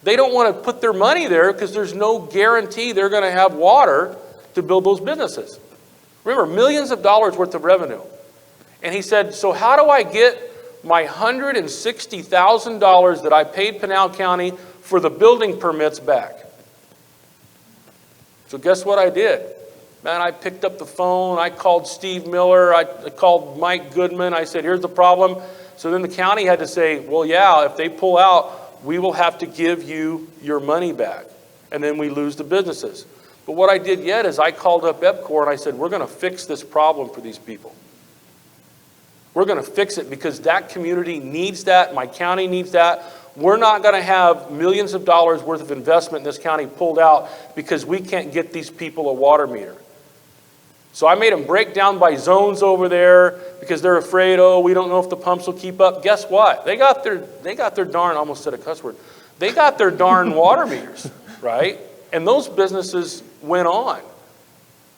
they don't want to put their money there because there's no guarantee they're going to have water to build those businesses. Remember, millions of dollars worth of revenue. And he said, so how do I get my $160,000 that I paid Pinal County for the building permits back? So guess what I did? Man, I picked up the phone, I called Steve Miller, I called Mike Goodman, I said, here's the problem. So then the county had to say, well, yeah, if they pull out, we will have to give you your money back. And then we lose the businesses. But what I did yet is I called up EPCOR and I said, we're going to fix this problem for these people. We're going to fix it because that community needs that. My county needs that. We're not going to have millions of dollars worth of investment in this county pulled out because we can't get these people a water meter. So I made them break down by zones over there because they're afraid, oh, we don't know if the pumps will keep up. Guess what? They got their darn, almost said a cuss word. They got their darn water meters, right? And those businesses went on.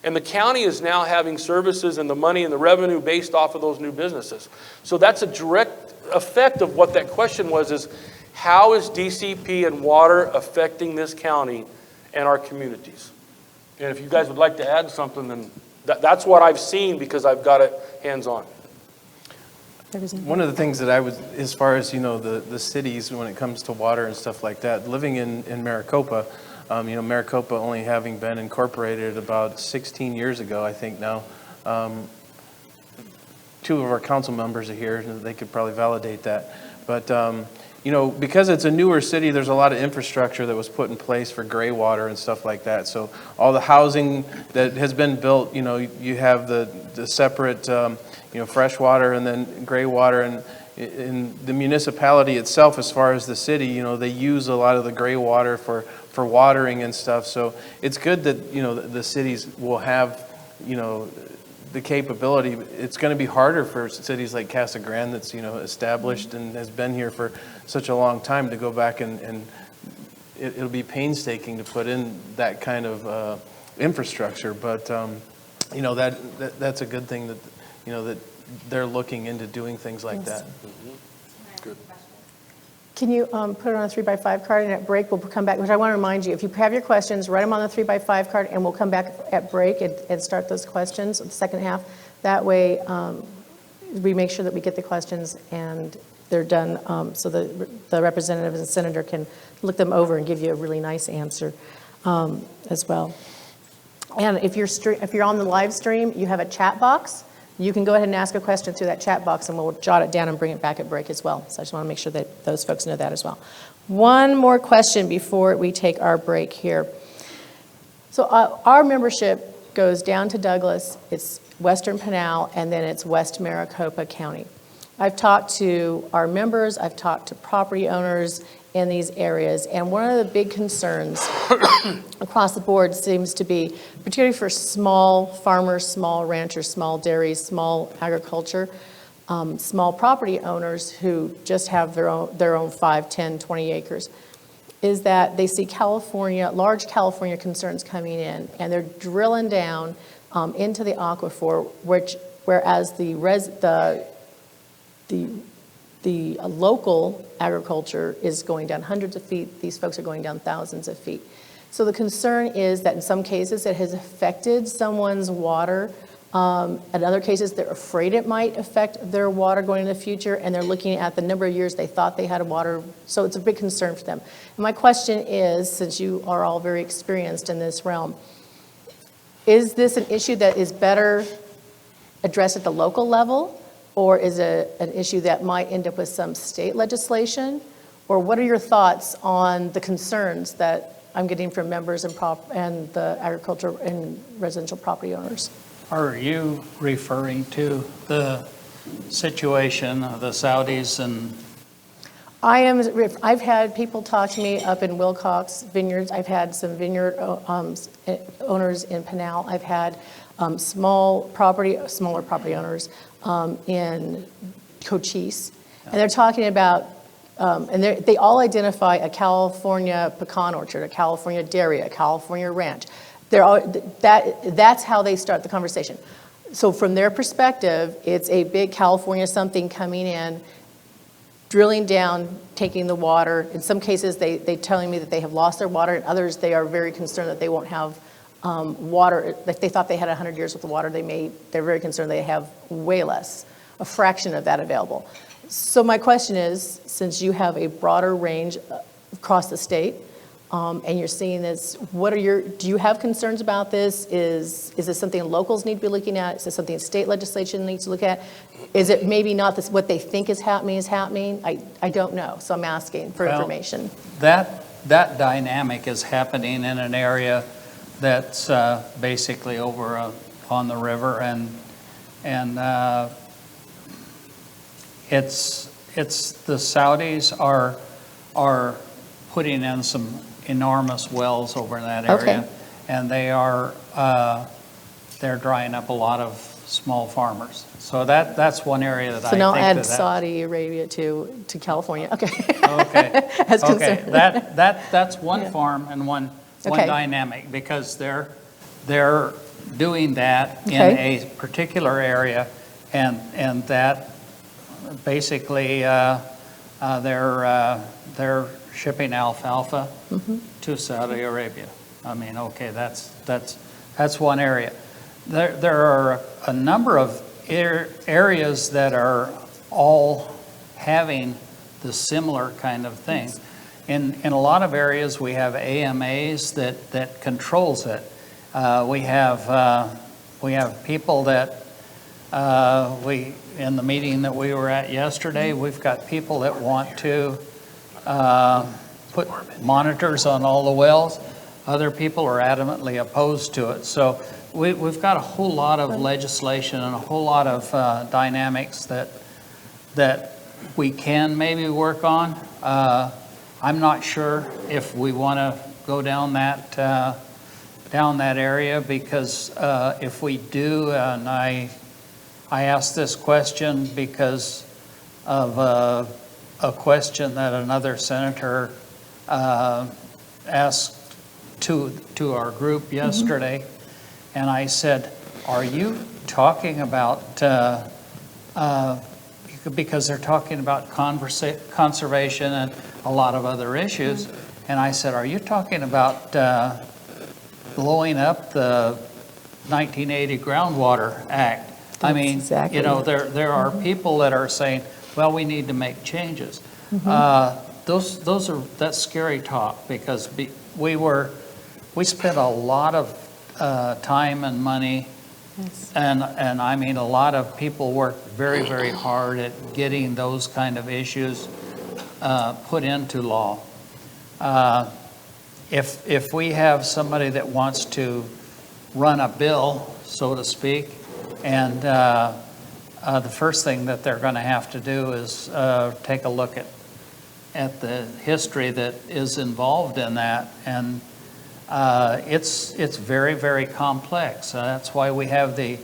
And the county is now having services and the money and the revenue based off of those new businesses. So that's a direct effect of what that question was, is how is DCP and water affecting this county and our communities? And if you guys would like to add something, then that's what I've seen because I've got it hands-on. One of the things that I was, as far as, the cities when it comes to water and stuff like that, living in Maricopa, Maricopa only having been incorporated about 16 years ago, I think now. Two of our council members are here, and they could probably validate that. But, because it's a newer city, there's a lot of infrastructure that was put in place for gray water and stuff like that. So all the housing that has been built, you have the separate, fresh water and then gray water. And in the municipality itself, as far as the city, they use a lot of the gray water for watering and stuff. So it's good that, the cities will have, the capability. It's going to be harder for cities like Casa Grande that's, established and has been here for such a long time to go back and it'll be painstaking to put in that kind of infrastructure. But, that's a good thing that, that they're looking into doing things like that. Good. Can you put it on a 3x5 card, and at break we'll come back, which I want to remind you, if you have your questions, write them on the 3x5 card, and we'll come back at break and start those questions, the second half. That way we make sure that we get the questions and they're done, so the representative and the senator can look them over and give you a really nice answer as well. And if you're on the live stream, you have a chat box. You can go ahead and ask a question through that chat box, and we'll jot it down and bring it back at break as well. So I just want to make sure that those folks know that as well. One more question before we take our break here. So our membership goes down to Douglas, it's Western Pinal, and then it's West Maricopa County. I've talked to our members, I've talked to property owners in these areas, and one of the big concerns across the board seems to be, particularly for small farmers, small ranchers, small dairies, small agriculture, small property owners who just have their own 5, 10, 20 acres, is that they see large California concerns coming in, and they're drilling down into the aquifer, whereas the local agriculture is going down hundreds of feet. These folks are going down thousands of feet. So the concern is that in some cases it has affected someone's water. In other cases, they're afraid it might affect their water going in the future, and they're looking at the number of years they thought they had water. So it's a big concern for them. And my question is, since you are all very experienced in this realm, is this an issue that is better addressed at the local level? Or is it an issue that might end up with some state legislation? Or what are your thoughts on the concerns that I'm getting from members and the agriculture and residential property owners? Are you referring to the situation of the Saudis and? I've had people talk to me up in Wilcox Vineyards. I've had some vineyard owners in Pinal. I've had smaller property owners in Cochise, and they're talking about, and they all identify a California pecan orchard, a California dairy, a California ranch. That's how they start the conversation. So from their perspective, it's a big California something coming in, drilling down, taking the water. In some cases, they're telling me that they have lost their water. In others, they are very concerned that they won't have water. Like they thought they had 100 years worth of water. They're very concerned they have way less, a fraction of that available. So my question is, since you have a broader range across the state, and you're seeing this, do you have concerns about this? Is this something locals need to be looking at? Is this something state legislation needs to look at? Is it maybe not what they think is happening? I don't know, so I'm asking for information. That dynamic is happening in an area that's basically over on the river, and it's the Saudis are putting in some enormous wells over in that area, Okay. and they're drying up a lot of small farmers. So that's one area that I think So now add that Saudi Arabia to California. Okay. Okay. As Okay. concerned. That's one Yeah. farm and one Okay. dynamic, because they're doing that in Okay. a particular area, and that basically they're shipping alfalfa to Saudi Arabia. I mean, okay, that's one area. There are a number of areas that are all having the similar kind of thing. In a lot of areas, we have AMAs that controls it. We have people that in the meeting that we were at yesterday, we've got people that want to put monitors on all the wells. Other people are adamantly opposed to it. So we've got a whole lot of legislation and a whole lot of dynamics that we can maybe work on. I'm not sure if we want to go down that area, because if we do, and I asked this question because of a question that another senator asked to our group yesterday, and I said, "Are you talking about?" Because they're talking about conservation and a lot of other issues, and I said, "Are you talking about blowing up the 1980 Groundwater Act?" I mean, exactly. you know, there are people that are saying, "Well, we need to make changes." That's scary talk, because we spent a lot of time and money. Yes. And I mean, a lot of people work very, very hard at getting those kind of issues put into law. If we have somebody that wants to run a bill, so to speak, and the first thing that they're going to have to do is take a look at the history that is involved in that, and it's very, very complex. That's why we have a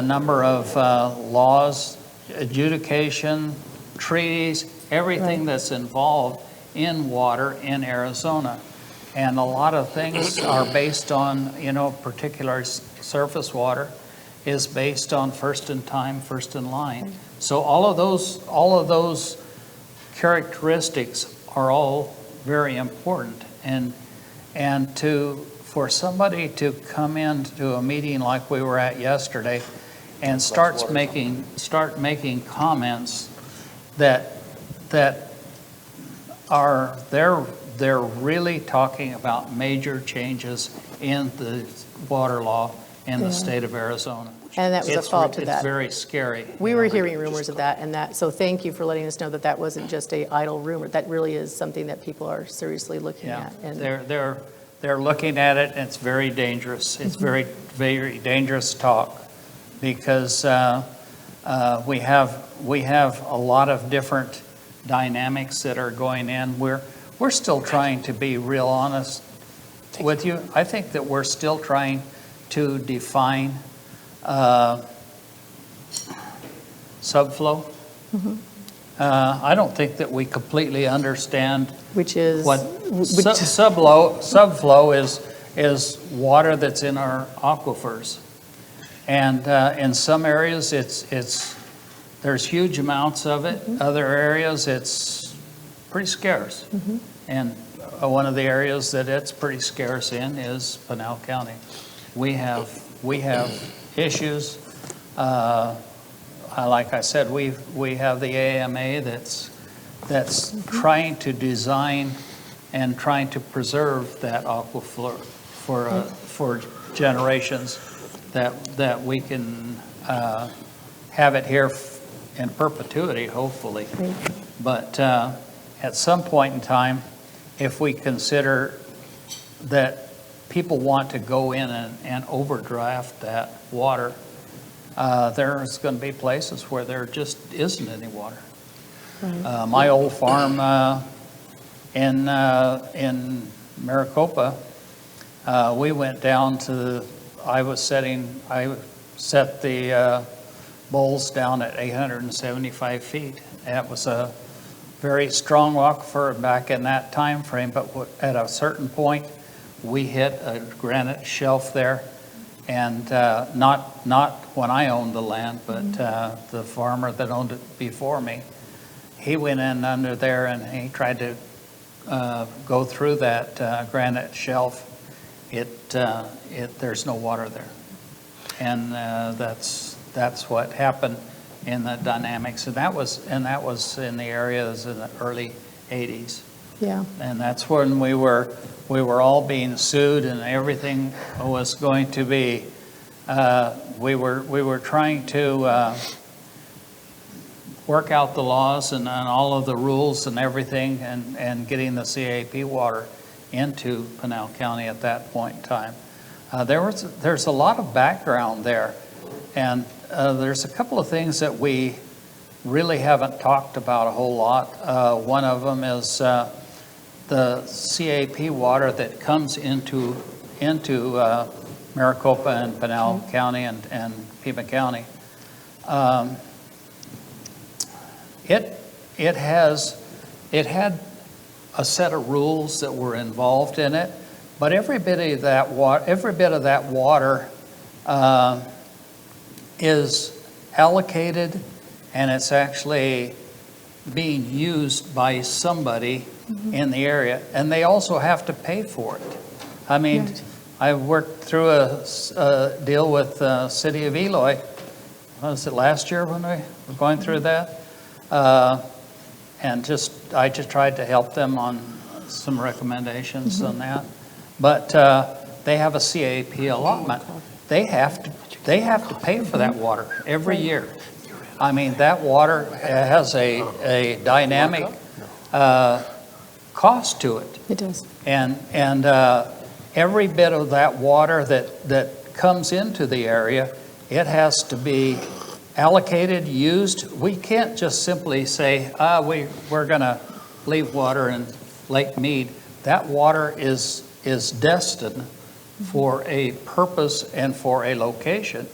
number of laws, adjudication, treaties, everything that's involved in water in Arizona. And a lot of things are based on, particular surface water is based on first in time, first in line. So all of those characteristics are all very important. And for somebody to come into a meeting like we were at yesterday and start making comments that are they're really talking about major changes in the water law in the state of Arizona. And that was a fault to that. It's very scary. We were hearing rumors of that, so thank you for letting us know that wasn't just a idle rumor. That really is something that people are seriously looking at. And They're looking at it, and it's very dangerous. It's very, very dangerous talk, because we have a lot of different dynamics that are going in. We're still trying to be real honest with you. I think that we're still trying to define subflow. I don't think that we completely understand which is what subflow is water that's in our aquifers, and in some areas there's huge amounts of it. Other areas it's pretty scarce, and one of the areas that it's pretty scarce in is Pinal County. We have issues. Like I said, we have the AMA that's trying to design and trying to preserve that aquifer for generations, that we can have it here in perpetuity, hopefully. But at some point in time, if we consider that people want to go in and overdraft that water, there's going to be places where there just isn't any water. My old farm in Maricopa, we went down to, I set the bowls down at 875 feet. That was a very strong aquifer back in that time frame, but at a certain point, we hit a granite shelf there, And not when I owned the land, but the farmer that owned it before me. He went in under there and he tried to go through that granite shelf. There's no water there, and that's what happened in the dynamics. And that was in the areas in the early '80s. Yeah. And that's when we were all being sued, and everything was going to be. We were trying to work out the laws and all of the rules and everything, and getting the CAP water into Pinal County at that point in time. There's a lot of background there, and there's a couple of things that we really haven't talked about a whole lot. One of them is the CAP water that comes into Maricopa and Pinal County and Pima County. It had a set of rules that were involved in it, but every bit of that water is allocated, and it's actually being used by somebody in the area, and they also have to pay for it. I mean, Right. I worked through a deal with the city of Eloy. Was it last year when we were going through that? And I just tried to help them on some recommendations on that. But they have a CAP allotment. They have to pay for that water every year. I mean, that water has a dynamic cost to it. It does. And every bit of that water that comes into the area, it has to be allocated, used. We can't just simply say, we're going to leave water in Lake Mead. That water is destined for a purpose and for a location.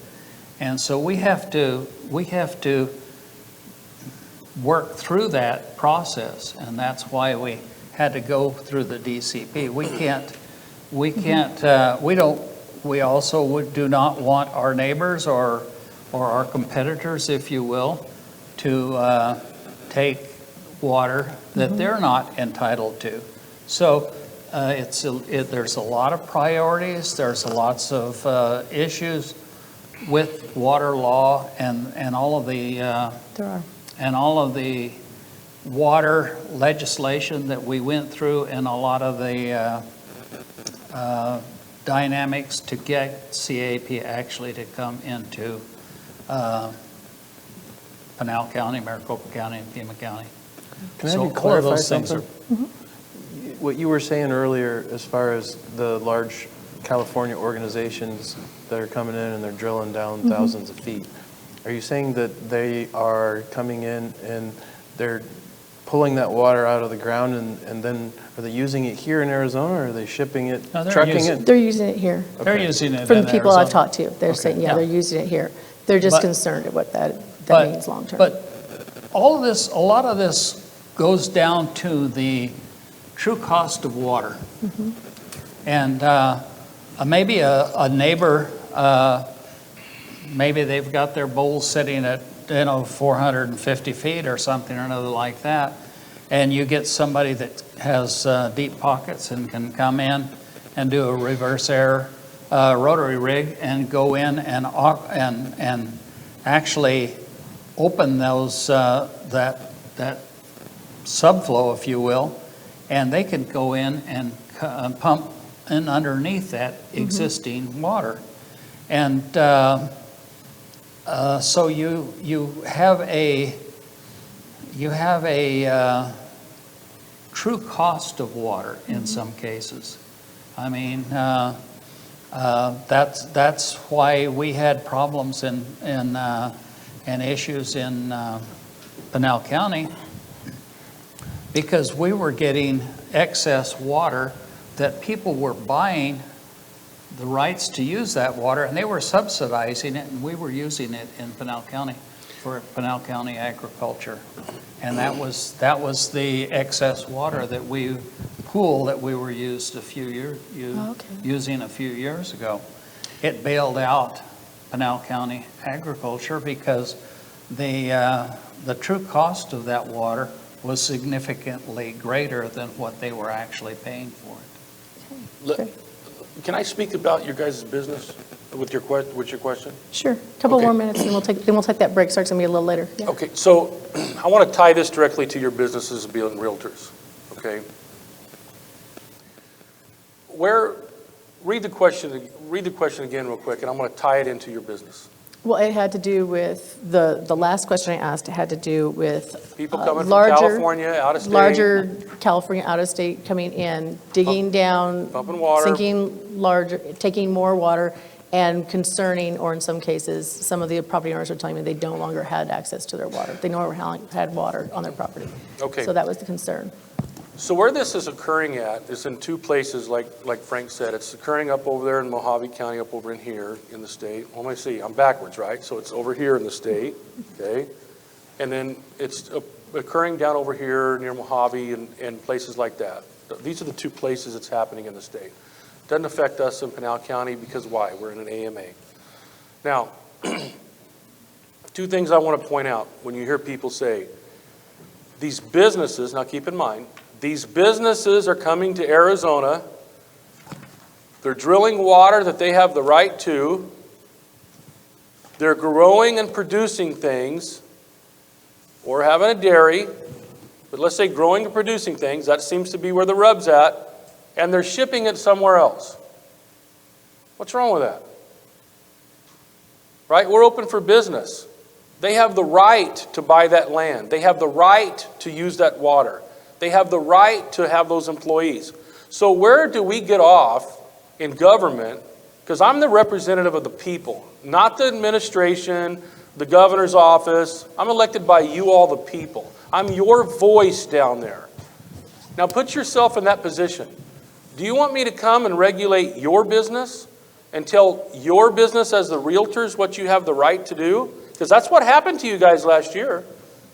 And so we have to work through that process, and that's why we had to go through the DCP. We also do not want our neighbors or our competitors, if you will, to take water that they're not entitled to. So there's a lot of priorities. There's lots of issues with water law and all of the There are. and all of the water legislation that we went through, and a lot of the dynamics to get CAP actually to come into Pinal County, Maricopa County, and Pima County. Can I So have you all of clarify those things something? What you were saying earlier, as far as the large California organizations that are coming in and they're drilling down thousands of feet, are you saying that they are coming in and they're pulling that water out of the ground, and then are they using it here in Arizona, or are they shipping it, No, they're trucking using- it? They're using it here. They're using it From in the people I've Arizona. talked to, they're saying, yeah, Yeah. they're using it here. They're just But- concerned at what that means long-term. But all of this, a lot of this goes down to the true cost of water. And maybe a neighbor, maybe they've got their bowls sitting at 450 feet or something or another like that, and you get somebody that has deep pockets and can come in and do a reverse air rotary rig and go in and actually open those that subflow, if you will, and they can go in and pump in underneath that existing water. And so you have a true cost of water in some cases. I mean, that's why we had problems and issues in Pinal County, because we were getting excess water that people were buying the rights to use that water, and they were subsidizing it, and we were using it in Pinal County for Pinal County agriculture. And that was the excess water that we were using a few years ago. it bailed out Pinal County agriculture because the true cost of that water was significantly greater than what they were actually paying for it. Can I speak about your guys' business with your question? Sure. A couple Okay. more minutes, and we'll take that break. So it's going to be a little later. Yeah. Okay, so I want to tie this directly to your businesses being realtors, okay? Read the question again real quick, and I'm going to tie it into your business. Well, it had to do with the last question I asked. It had to do with People coming from larger, California, out of state. larger California out of state coming in, digging down, pumping water. sinking larger, taking more water, and concerning, or in some cases, some of the property owners are telling me they no longer had access to their water. They no longer had water on their property. Okay. So that was the concern. So where this is occurring at is in two places, like Frank said. It's occurring up over there in Mojave County, up over in here in the state. Well, let me see, I'm backwards, right? So it's over here in the state, okay? And then it's occurring down over here near Mojave and places like that. These are the two places it's happening in the state. Doesn't affect us in Pinal County because why? We're in an AMA. Now, two things I want to point out when you hear people say, these businesses, now keep in mind, these businesses are coming to Arizona. They're drilling water that they have the right to. They're growing and producing things, or having a dairy, but let's say growing and producing things. That seems to be where the rub's at. And they're shipping it somewhere else. What's wrong with that? Right? We're open for business. They have the right to buy that land. They have the right to use that water. They have the right to have those employees. So where do we get off in government? Because I'm the representative of the people, not the administration, the governor's office. I'm elected by you all, the people. I'm your voice down there. Now put yourself in that position. Do you want me to come and regulate your business and tell your business as the realtors what you have the right to do? Because that's what happened to you guys last year.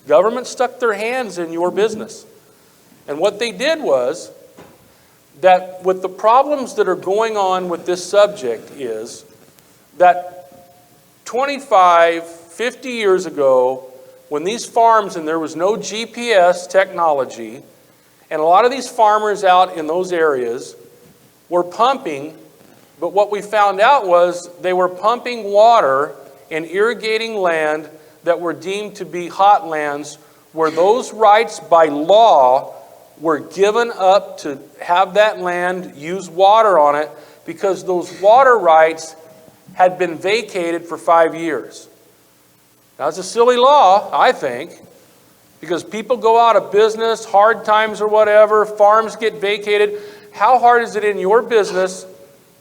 Government stuck their hands in your business. And what they did was that with the problems that are going on with this subject is that 25, 50 years ago, when these farms, and there was no GPS technology, and a lot of these farmers out in those areas were pumping, but what we found out was they were pumping water and irrigating land that were deemed to be hot lands, where those rights by law were given up to have that land use water on it because those water rights had been vacated for 5 years. Now, it's a silly law, I think, because people go out of business, hard times or whatever, farms get vacated. How hard is it in your business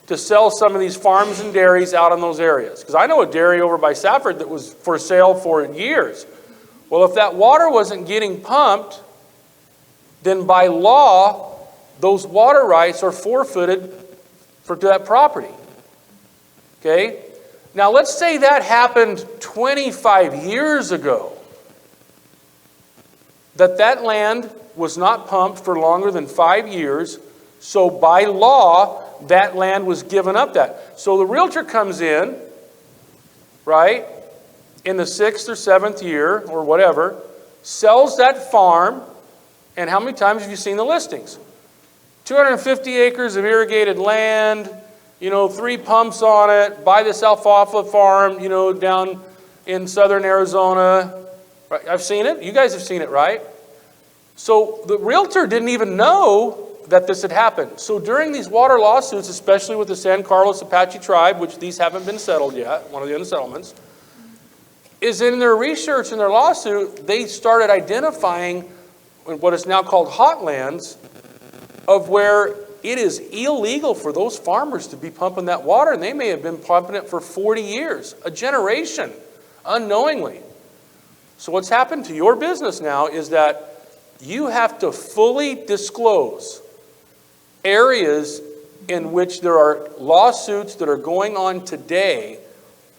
to sell some of these farms and dairies out in those areas? Because I know a dairy over by Safford that was for sale for years. Well, if that water wasn't getting pumped, then by law, those water rights are forfeited to that property. Okay? Now, let's say that happened 25 years ago. That land was not pumped for longer than 5 years. So by law, that land was given up that. So the realtor comes in, right, in the 6th or 7th year or whatever, sells that farm, and how many times have you seen the listings? 250 acres of irrigated land, 3 pumps on it, buy this alfalfa farm, down in southern Arizona. Right? I've seen it. You guys have seen it, right? So the realtor didn't even know that this had happened. So during these water lawsuits, especially with the San Carlos Apache tribe, which these haven't been settled yet, one of the unsettlements, is in their research in their lawsuit, they started identifying what is now called hot lands, of where it is illegal for those farmers to be pumping that water, and they may have been pumping it for 40 years, a generation, unknowingly. So what's happened to your business now is that you have to fully disclose areas in which there are lawsuits that are going on today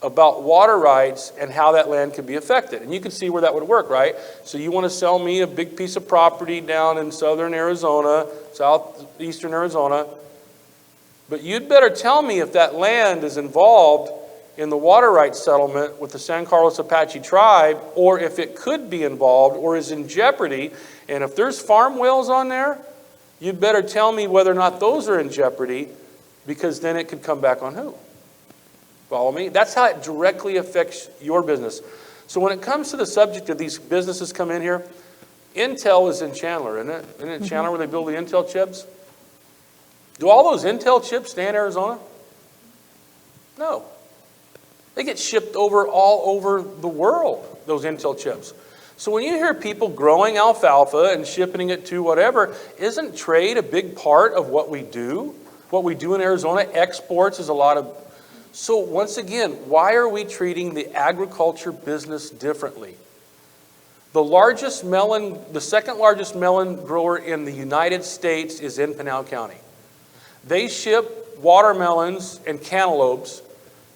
about water rights and how that land can be affected. And you can see where that would work, right? So you want to sell me a big piece of property down in southern Arizona, southeastern Arizona. But you'd better tell me if that land is involved in the water rights settlement with the San Carlos Apache tribe, or if it could be involved or is in jeopardy. And if there's farm wells on there, you'd better tell me whether or not those are in jeopardy, because then it could come back on who? Follow me? That's how it directly affects your business. So when it comes to the subject of these businesses come in here, Intel is in Chandler, isn't it? Isn't it Chandler where they build the Intel chips? Do all those Intel chips stay in Arizona? No. They get shipped all over the world, those Intel chips. So when you hear people growing alfalfa and shipping it to whatever, isn't trade a big part of what we do? What we do in Arizona, exports is a lot of... So once again, why are we treating the agriculture business differently? The second largest melon grower in the United States is in Pinal County. They ship watermelons and cantaloupes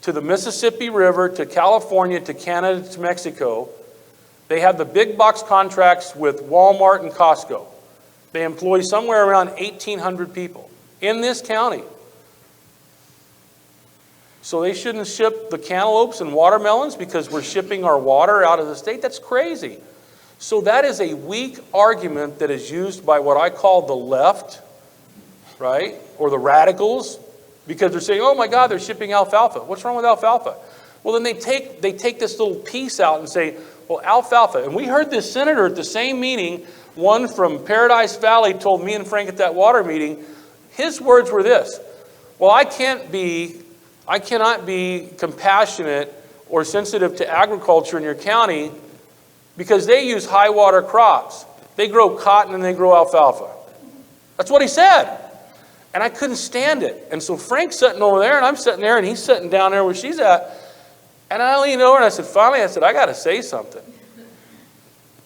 to the Mississippi River, to California, to Canada, to Mexico. They have the big box contracts with Walmart and Costco. They employ somewhere around 1,800 people in this county. So they shouldn't ship the cantaloupes and watermelons because we're shipping our water out of the state? That's crazy. So that is a weak argument that is used by what I call the left, right? Or the radicals, because they're saying, oh my God, they're shipping alfalfa. What's wrong with alfalfa? Well, then they take this little piece out and say, well, alfalfa. And we heard this senator at the same meeting, one from Paradise Valley told me and Frank at that water meeting, his words were this: well, I cannot be compassionate or sensitive to agriculture in your county because they use high water crops. They grow cotton and they grow alfalfa. That's what he said. And I couldn't stand it. And so Frank's sitting over there and I'm sitting there and he's sitting down there where she's at. And I leaned over and I said, finally, I got to say something.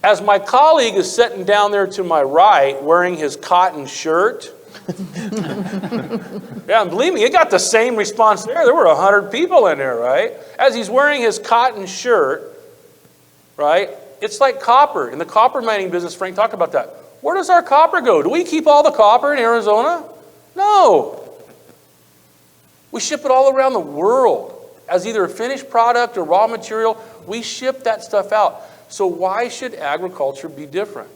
As my colleague is sitting down there to my right wearing his cotton shirt. Yeah, and believe me, it got the same response there. There were 100 people in there, right? As he's wearing his cotton shirt, right? It's like copper. In the copper mining business, Frank talked about that. Where does our copper go? Do we keep all the copper in Arizona? No. We ship it all around the world as either a finished product or raw material. We ship that stuff out. So why should agriculture be different?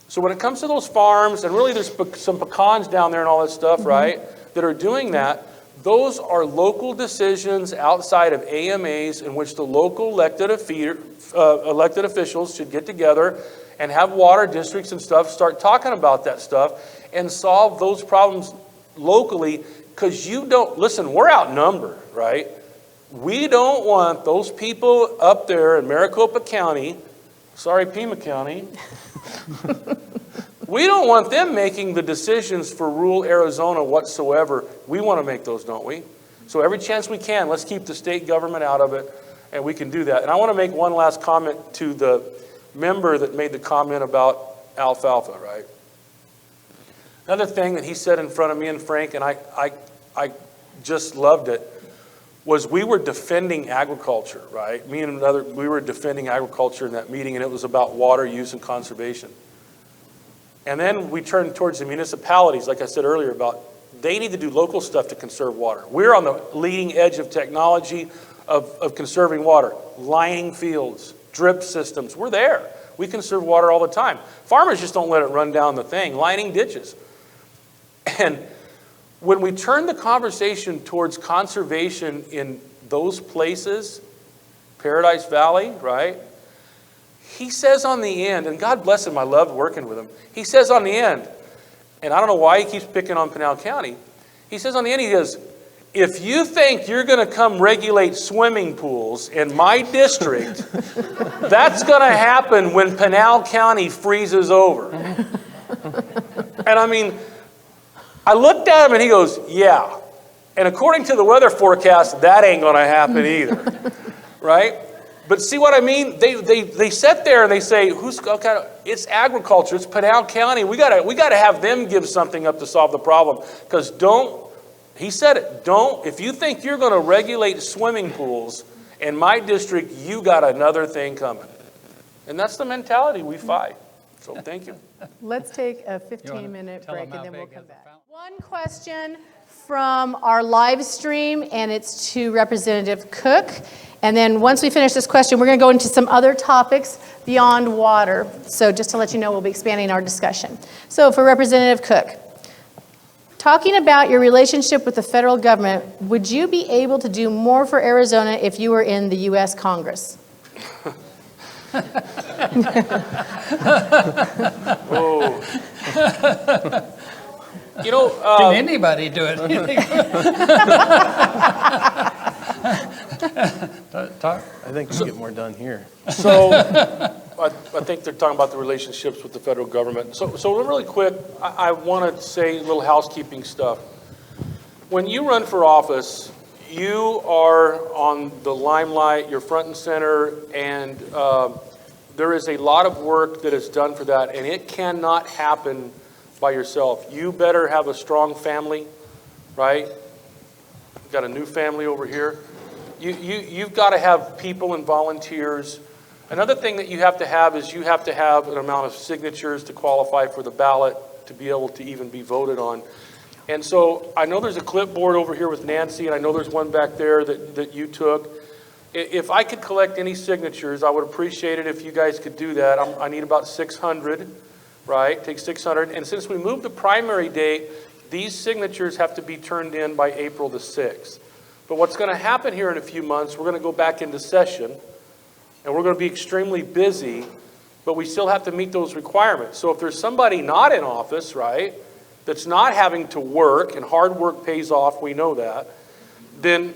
So when it comes to those farms, and really there's some pecans down there and all that stuff, right, that are doing that, those are local decisions outside of AMAs in which the local elected officials should get together and have water districts and stuff, start talking about that stuff and solve those problems locally, because you don't, listen, we're outnumbered, right? We don't want those people up there in Maricopa County, sorry, Pima County, we don't want them making the decisions for rural Arizona whatsoever. We want to make those, don't we? So every chance we can, let's keep the state government out of it, and we can do that. And I want to make one last comment to the member that made the comment about alfalfa, right? Another thing that he said in front of me and Frank, and I just loved it, was we were defending agriculture, right? Me and another, we were defending agriculture in that meeting, and it was about water use and conservation. And then we turned towards the municipalities, like I said earlier, about they need to do local stuff to conserve water. We're on the leading edge of technology of conserving water. Lining fields, drip systems, we're there. We conserve water all the time. Farmers just don't let it run down the thing. Lining ditches. And when we turn the conversation towards conservation in those places, Paradise Valley, right? He says on the end, and God bless him, I loved working with him. He says on the end, and I don't know why he keeps picking on Pinal County. He says on the end, he goes, if you think you're going to come regulate swimming pools in my district, that's going to happen when Pinal County freezes over. And I mean, I looked at him and he goes, yeah. And according to the weather forecast, that ain't going to happen either, right? But see what I mean? They sit there and they say, it's agriculture, it's Pinal County. We gotta have them give something up to solve the problem. Because he said it, if you think you're going to regulate swimming pools in my district, you got another thing coming. And that's the mentality we fight. So thank you. Let's take a 15-minute break and then we'll come back. One question from our live stream, and it's to Representative Cook. And then once we finish this question, we're going to go into some other topics beyond water. So just to let you know, we'll be expanding our discussion. So for Representative Cook, talking about your relationship with the federal government, would you be able to do more for Arizona if you were in the U.S. Congress? Oh. You know, Can anybody do it? Talk. I think you get more done here. so I think they're talking about the relationships with the federal government. So really quick, I want to say a little housekeeping stuff. When you run for office, you are on the limelight, you're front and center, and there is a lot of work that is done for that, and it cannot happen by yourself. You better have a strong family, right? We've got a new family over here. You've got to have people and volunteers. Another thing that you have to have is you have to have an amount of signatures to qualify for the ballot to be able to even be voted on. And so I know there's a clipboard over here with Nancy, and I know there's one back there that you took. If I could collect any signatures, I would appreciate it if you guys could do that. I need about 600, right? Take 600. And since we moved the primary date, these signatures have to be turned in by April the 6th. But what's going to happen here in a few months, we're going to go back into session, and we're going to be extremely busy, but we still have to meet those requirements. So if there's somebody not in office, right, that's not having to work, and hard work pays off, we know that, then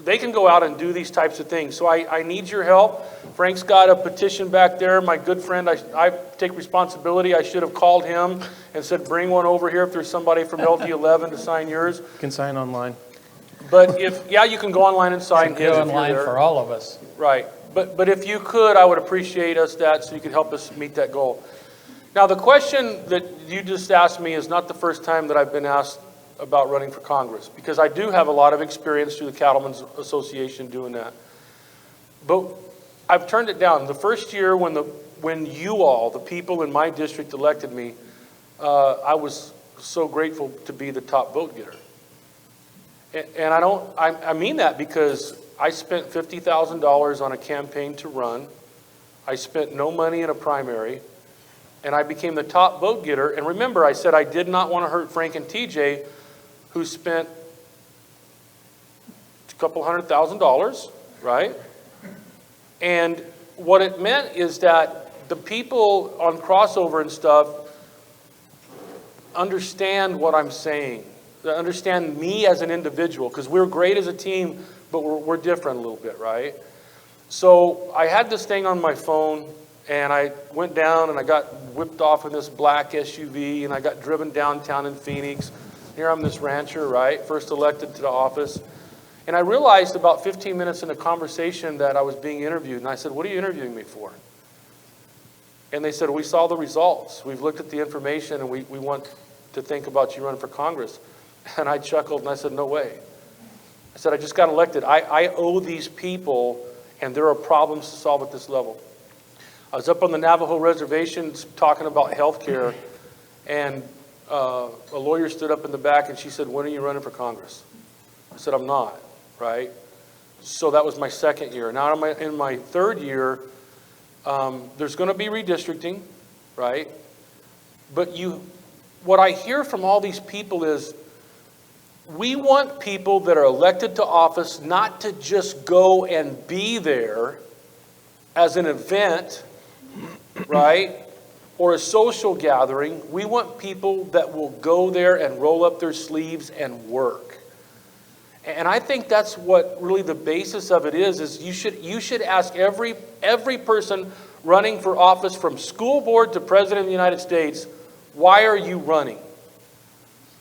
they can go out and do these types of things. So I need your help. Frank's got a petition back there. My good friend, I take responsibility. I should have called him and said, bring one over here if there's somebody from LD 11 to sign yours. You can sign online. But you can go online and sign his if Go you're online there. for all of us. Right. But if you could, I would appreciate that so you could help us meet that goal. Now, the question that you just asked me is not the first time that I've been asked about running for Congress, because I do have a lot of experience through the Cattlemen's Association doing that. But I've turned it down. The first year when you all, the people in my district, elected me, I was so grateful to be the top vote getter. And I mean that because I spent $50,000 on a campaign to run. I spent no money in a primary, and I became the top vote getter. And remember, I said I did not want to hurt Frank and TJ, who spent a couple $100,000, right? And what it meant is that the people on crossover and stuff understand what I'm saying. They understand me as an individual, because we're great as a team, but we're different a little bit, right? So I had this thing on my phone, and I went down and I got whipped off in this black SUV, and I got driven downtown in Phoenix. Here I'm this rancher, right? First elected to the office. And I realized about 15 minutes in the conversation that I was being interviewed. And I said, what are you interviewing me for? And they said, we saw the results. We've looked at the information, and we want to think about you running for Congress. And I chuckled and I said, no way. I said, I just got elected. I owe these people, and there are problems to solve at this level. I was up on the Navajo reservation talking about health care, and a lawyer stood up in the back and she said, when are you running for Congress? I said, I'm not, right? So that was my second year. Now in my third year, there's going to be redistricting, right? But what I hear from all these people is, we want people that are elected to office not to just go and be there as an event, right? Or a social gathering. We want people that will go there and roll up their sleeves and work. And I think that's what really the basis of it is you should ask every person running for office, from school board to president of the United States, why are you running?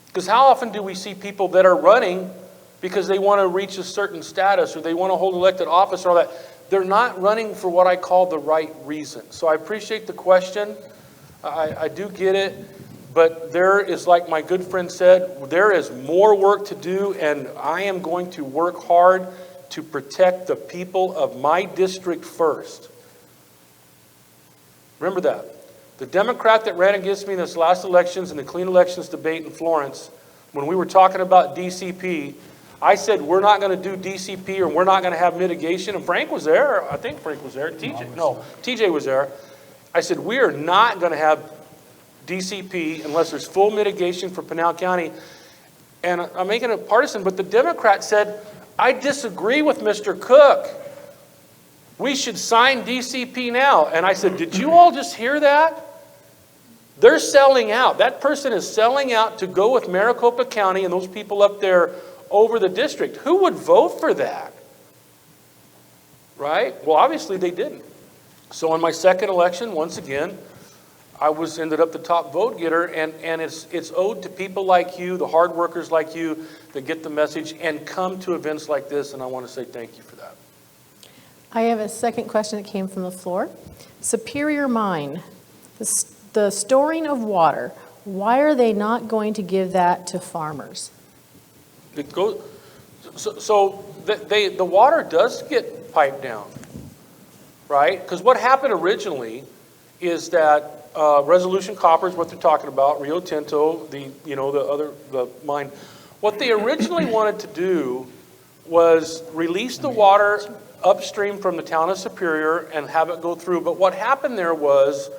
Because how often do we see people that are running because they want to reach a certain status or they want to hold elected office or all that? They're not running for what I call the right reason. So I appreciate the question. I do get it. But there is, like my good friend said, there is more work to do, and I am going to work hard to protect the people of my district first. Remember that. The Democrat that ran against me in this last elections and the clean elections debate in Florence when we were talking about DCP, I said, we're not going to do DCP or we're not going to have mitigation. And Frank was there. I think Frank was there. TJ was there. I said, we are not going to have DCP unless there's full mitigation for Pinal County. And I'm making it partisan, but the Democrat said, I disagree with Mr. Cook. We should sign DCP now. And I said, did you all just hear that? They're selling out. That person is selling out to go with Maricopa County and those people up there over the district. Who would vote for that? Right? Well, obviously they didn't. So in my second election, once again, I ended up the top vote getter, and it's owed to people like you, the hard workers like you, that get the message and come to events like this, and I want to say thank you for that. I have a second question that came from the floor. Superior Mine, the storing of water, why are they not going to give that to farmers? The water does get piped down, right? Because what happened originally is that Resolution Copper is what they're talking about, Rio Tinto, the mine. What they originally wanted to do was release the water upstream from the town of Superior and have it go through. But what happened there was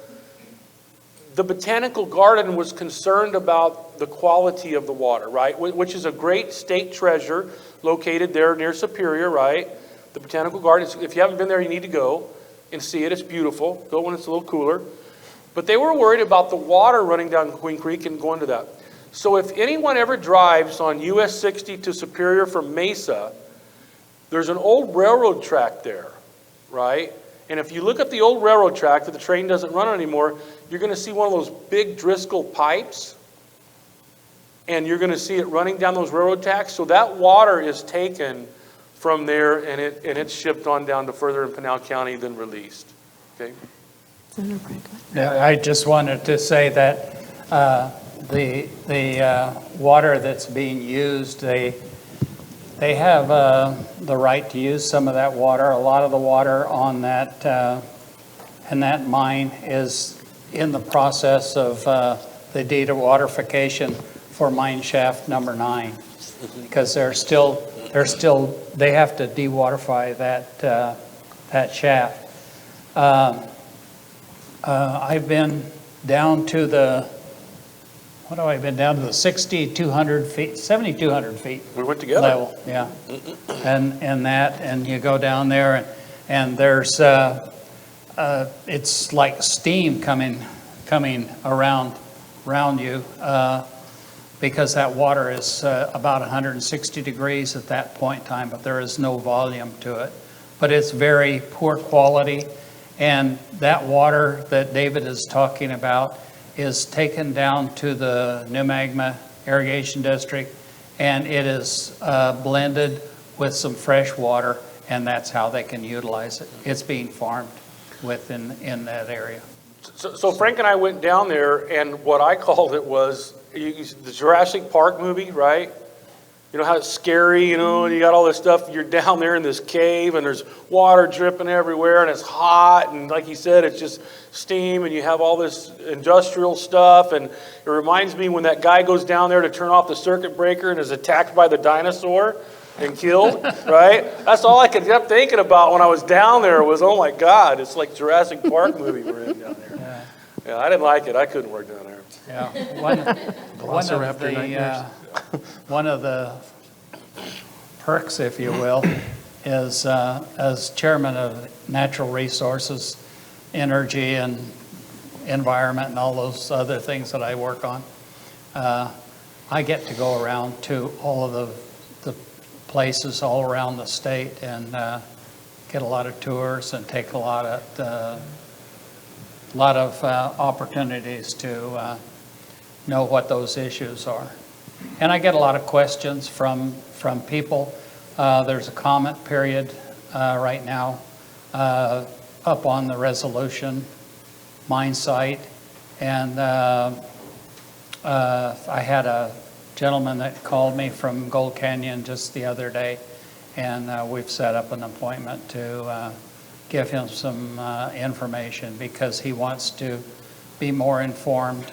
the botanical garden was concerned about the quality of the water, right? Which is a great state treasure located there near Superior, right? The botanical garden, if you haven't been there, you need to go and see it. It's beautiful. Go when it's a little cooler. But they were worried about the water running down Queen Creek and going to that. So if anyone ever drives on US 60 to Superior from Mesa, there's an old railroad track there, right? And if you look at the old railroad track that the train doesn't run on anymore, you're going to see one of those big Driscoll pipes, and you're going to see it running down those railroad tracks. So that water is taken from there, and it's shipped on down to further in Pinal County, then released. Okay. Yeah, I just wanted to say that the water that's being used, they have the right to use some of that water. A lot of the water on that in that mine is in the process of the dewaterification for mine shaft number 9, because they have to dewaterify that shaft. I've been down to the 6,200 feet, 7,200 feet. We went together. Level, yeah. And you go down there and there's, it's like steam coming around you, because that water is about 160 degrees at that point in time, but there is no volume to it. But it's very poor quality. And that water that David is talking about is taken down to the New Magma Irrigation District, and it is blended with some fresh water, and that's how they can utilize it. It's being farmed in that area. So Frank and I went down there, and what I called it was the Jurassic Park movie, right? You know how it's scary, and you got all this stuff. You're down there in this cave, and there's water dripping everywhere, and it's hot, and like he said, it's just steam, and you have all this industrial stuff, and it reminds me when that guy goes down there to turn off the circuit breaker and is attacked by the dinosaur and killed, right? That's all I kept thinking about when I was down there was, oh my God, it's like Jurassic Park movie we're in down there. Yeah, I didn't like it. I couldn't work down there. Yeah, one of the perks, if you will, is as chairman of Natural Resources, Energy, and Environment, and all those other things that I work on, I get to go around to all of the places all around the state and get a lot of tours and take a lot of opportunities to know what those issues are. And I get a lot of questions from people. There's a comment period right now up on the Resolution mine site. And I had a gentleman that called me from Gold Canyon just the other day, and we've set up an appointment to give him some information because he wants to be more informed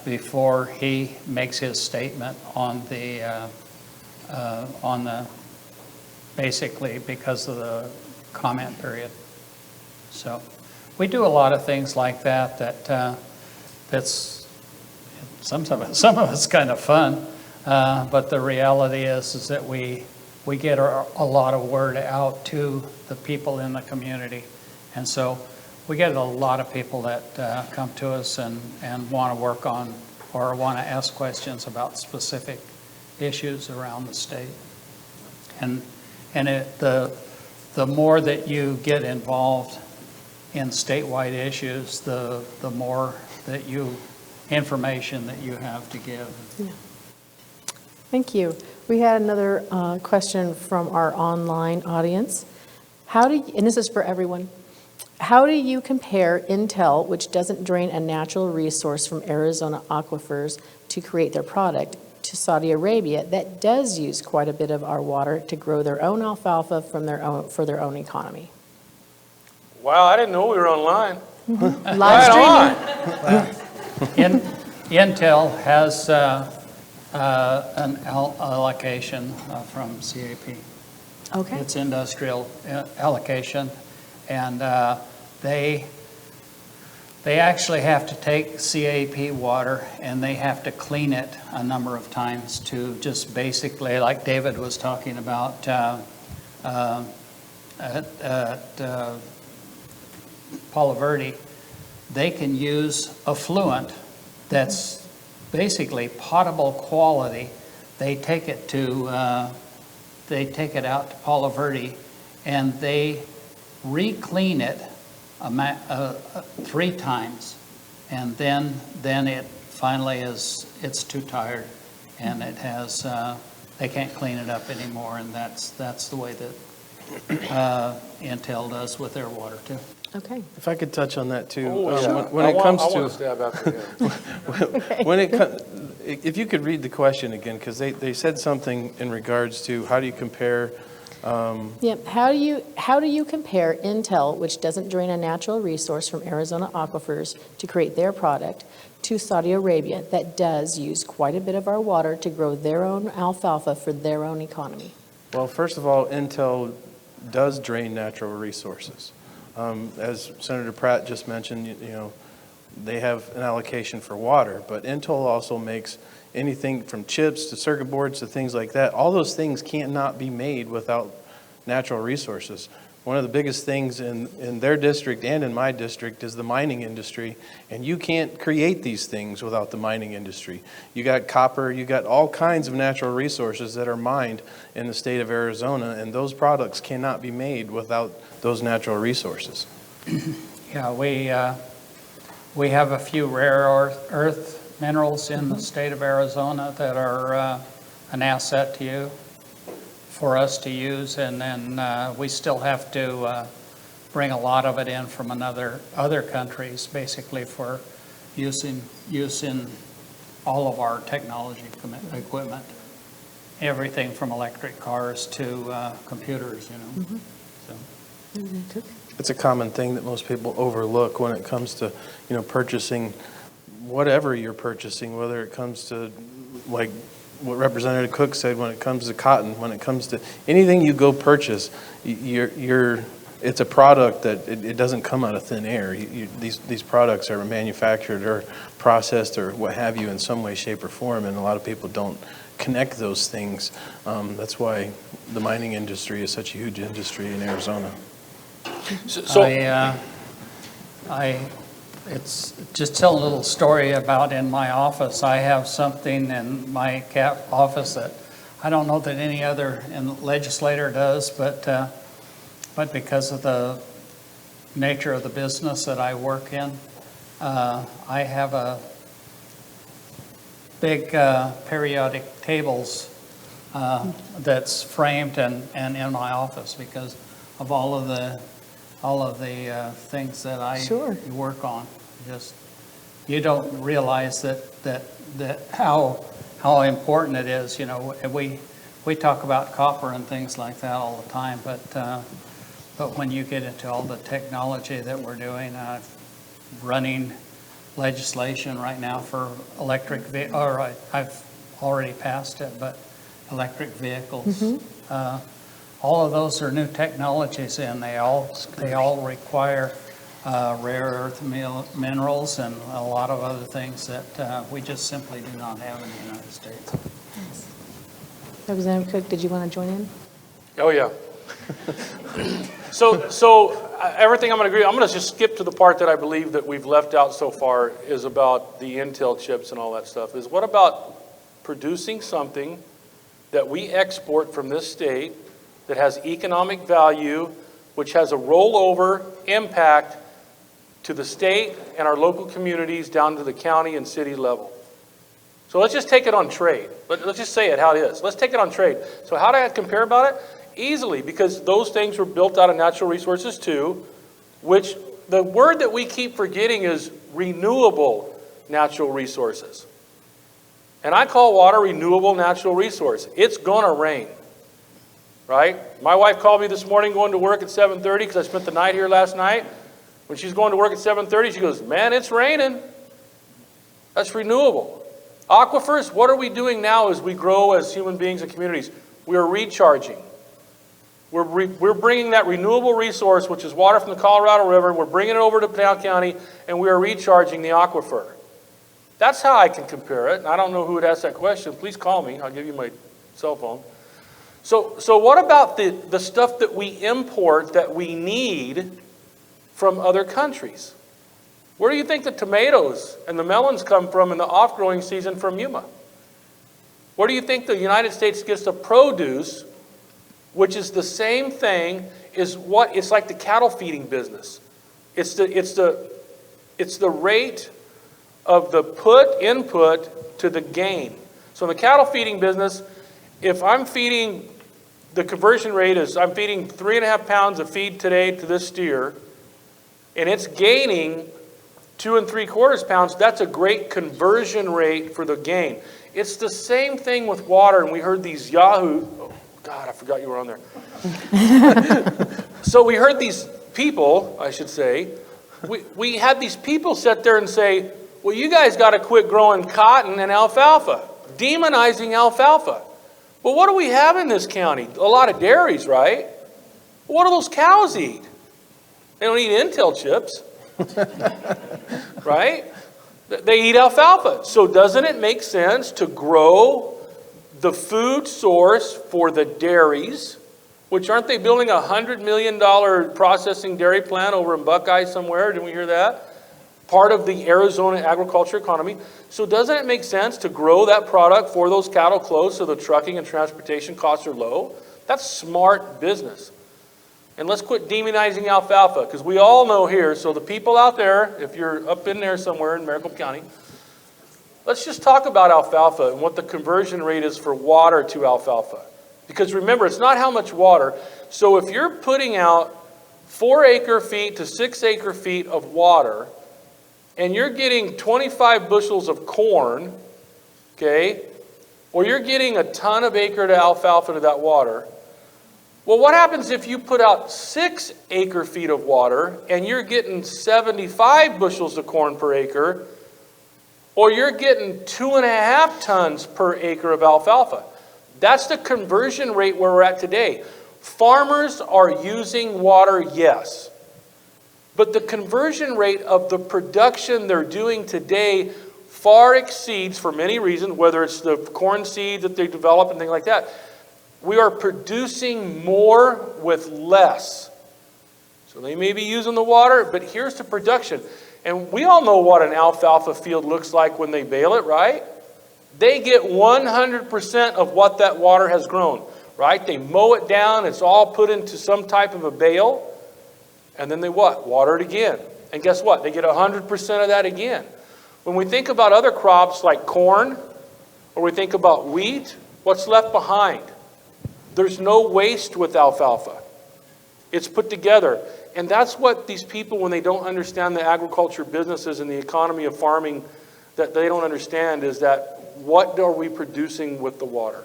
before he makes his statement on the, basically because of the comment period. So we do a lot of things like that, that's, some of it's kind of fun, but the reality is that we get a lot of word out to the people in the community. And so we get a lot of people that come to us and want to work on or want to ask questions about specific issues around the state. And the more that you get involved in statewide issues, the more that information that you have to give. Yeah. Thank you. We had another question from our online audience. And this is for everyone, how do you compare Intel, which doesn't drain a natural resource from Arizona aquifers to create their product, to Saudi Arabia that does use quite a bit of our water to grow their own alfalfa for their own economy? Wow, I didn't know we were online. Live streaming. Intel has an allocation from CAP. Okay. It's industrial allocation, and they actually have to take CAP water and they have to clean it a number of times to just basically, like David was talking about at Palo Verde, they can use effluent that's basically potable quality. They take it out to Palo Verde and they re-clean it 3 times, and then it finally it's too tired, and it has they can't clean it up anymore, and that's the way that Intel does with their water too. Okay. If I could touch on that too. When it comes to, I want to stab after him. If you could read the question again, because they said something in regards to how do you compare. Yep. How do you compare Intel, which doesn't drain a natural resource from Arizona aquifers to create their product, to Saudi Arabia that does use quite a bit of our water to grow their own alfalfa for their own economy? Well, first of all, Intel does drain natural resources. As Senator Pratt just mentioned, they have an allocation for water, but Intel also makes anything from chips to circuit boards to things like that. All those things cannot be made without natural resources. One of the biggest things in their district and in my district is the mining industry, and you can't create these things without the mining industry. You got copper, you got all kinds of natural resources that are mined in the state of Arizona, and those products cannot be made without those natural resources. Yeah, we have a few rare earth minerals in the state of Arizona that are an asset to you, for us to use, and then we still have to bring a lot of it in from other countries, basically for use in all of our technology equipment, everything from electric cars to computers, Mm-hmm. So. It's a common thing that most people overlook when it comes to, purchasing whatever you're purchasing, whether it comes to, like what Representative Cook said, when it comes to cotton, when it comes to anything you go purchase, it's a product that it doesn't come out of thin air. These products are manufactured or processed or what have you in some way, shape, or form, and a lot of people don't connect those things. That's why the mining industry is such a huge industry in Arizona. It's just tell a little story about in my office. I have something in my office that I don't know that any other legislator does, but because of the nature of the business that I work in, I have a big periodic tables that's framed and in my office because of all of the things that I work on. Just you don't realize that how important it is. We talk about copper and things like that all the time, but when you get into all the technology that we're doing, running legislation right now for electric, I've already passed it, but electric vehicles. All of those are new technologies, and they all require rare earth minerals and a lot of other things that we just simply do not have in the United States. Representative Cook, did you want to join in? Oh, yeah. So everything I'm going to agree, I'm going to just skip to the part that I believe that we've left out so far is about the Intel chips and all that stuff. Is what about producing something that we export from this state that has economic value, which has a rollover impact to the state and our local communities down to the county and city level. So let's just take it on trade. Let's just say it how it is. Let's take it on trade. So how do I compare about it? Easily, because those things were built out of natural resources too, which the word that we keep forgetting is renewable natural resources. And I call water a renewable natural resource. It's gonna rain, right? My wife called me this morning going to work at 7:30 because I spent the night here last night. When she's going to work at 7:30, she goes, man, it's raining. That's renewable. Aquifers, what are we doing now as we grow as human beings and communities? We are recharging. We're bringing that renewable resource, which is water from the Colorado River, we're bringing it over to Pinal County, and we are recharging the aquifer. That's how I can compare it. And I don't know who would ask that question. Please call me. I'll give you my cell phone. So what about the stuff that we import that we need from other countries? Where do you think the tomatoes and the melons come from in the off-growing season from Yuma? Where do you think the United States gets the produce, which is the same thing as what it's like the cattle feeding business? It's the rate of the input to the gain. So in the cattle feeding business, if I'm feeding, the conversion rate is I'm feeding 3.5 pounds of feed today to this steer, and it's gaining 2 3/4 pounds, that's a great conversion rate for the gain. It's the same thing with water, and we heard these Yahoo, oh God, I forgot you were on there. So we heard these people, I should say, we had these people sit there and say, well, you guys got to quit growing cotton and alfalfa, demonizing alfalfa. Well, what do we have in this county? A lot of dairies, right? What do those cows eat? They don't eat Intel chips. Right? They eat alfalfa. So doesn't it make sense to grow the food source for the dairies, which aren't they building a $100 million processing dairy plant over in Buckeye somewhere? Didn't we hear that? Part of the Arizona agriculture economy. So doesn't it make sense to grow that product for those cattle close so the trucking and transportation costs are low? That's smart business. And let's quit demonizing alfalfa, because we all know here, so the people out there, if you're up in there somewhere in Maricopa County, let's just talk about alfalfa and what the conversion rate is for water to alfalfa. Because remember, it's not how much water. So if you're putting out 4 acre-feet to 6 acre-feet of water, and you're getting 25 bushels of corn, okay, or you're getting a ton of acre to alfalfa to that water, well, what happens if you put out 6 acre-feet of water and you're getting 75 bushels of corn per acre, or you're getting 2.5 tons per acre of alfalfa? That's the conversion rate where we're at today. Farmers are using water, yes. But the conversion rate of the production they're doing today far exceeds, for many reasons, whether it's the corn seed that they develop and things like that. We are producing more with less. So they may be using the water, but here's the production. And we all know what an alfalfa field looks like when they bale it, right? They get 100% of what that water has grown, right? They mow it down, it's all put into some type of a bale, and then they what? Water it again. And guess what? They get 100% of that again. When we think about other crops like corn, or we think about wheat, what's left behind? There's no waste with alfalfa. It's put together. And that's what these people, when they don't understand the agriculture businesses and the economy of farming, that they don't understand is that what are we producing with the water?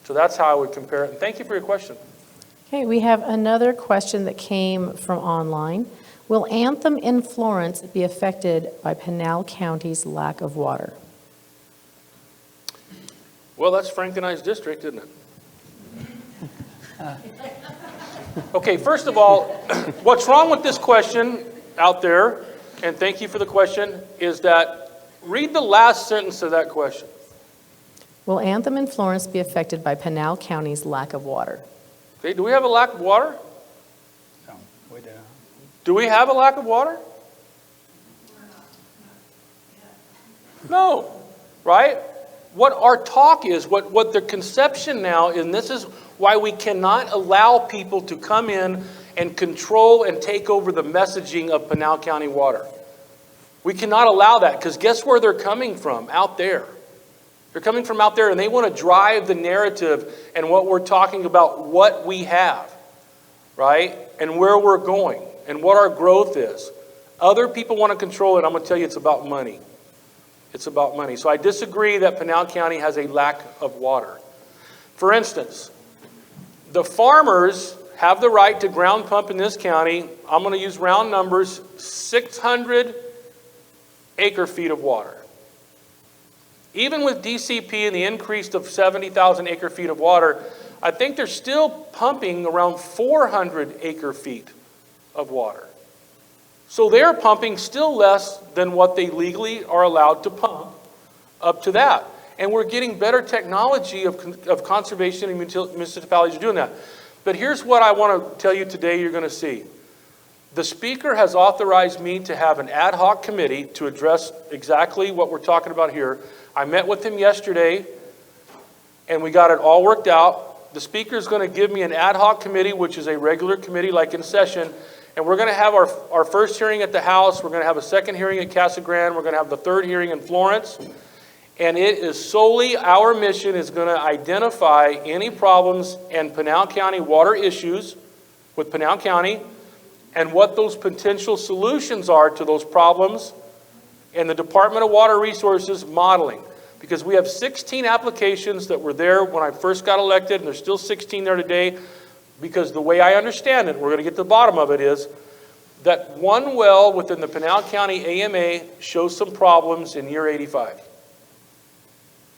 So that's how I would compare it. And thank you for your question. Okay, we have another question that came from online. Will Anthem in Florence be affected by Pinal County's lack of water? Well, that's Frank and I's district, isn't it? Okay, first of all, what's wrong with this question out there, and thank you for the question, is that read the last sentence of that question. Will Anthem in Florence be affected by Pinal County's lack of water? Okay, do we have a lack of water? No, we do. Do we have a lack of water? No, right? What our talk is, what the conception now, and this is why we cannot allow people to come in and control and take over the messaging of Pinal County water. We cannot allow that, because guess where they're coming from? Out there. They're coming from out there, and they want to drive the narrative and what we're talking about, what we have, right? And where we're going, and what our growth is. Other people want to control it. I'm going to tell you, it's about money. It's about money. So I disagree that Pinal County has a lack of water. For instance, the farmers have the right to ground pump in this county. I'm going to use round numbers, 600 acre feet of water. Even with DCP and the increase of 70,000 acre feet of water, I think they're still pumping around 400 acre feet of water. So they're pumping still less than what they legally are allowed to pump up to that. And we're getting better technology of conservation, and municipalities are doing that. But here's what I want to tell you today you're going to see. The Speaker has authorized me to have an ad hoc committee to address exactly what we're talking about here. I met with him yesterday, and we got it all worked out. The Speaker is going to give me an ad hoc committee, which is a regular committee like in session, and we're going to have our first hearing at the House. We're going to have a second hearing at Casa Grande. We're going to have the third hearing in Florence. And it is solely our mission is going to identify any problems in Pinal County water issues with Pinal County and what those potential solutions are to those problems, and the Department of Water Resources modeling. Because we have 16 applications that were there when I first got elected, and there's still 16 there today. Because the way I understand it, we're going to get to the bottom of it, is that one well within the Pinal County AMA shows some problems in year 85.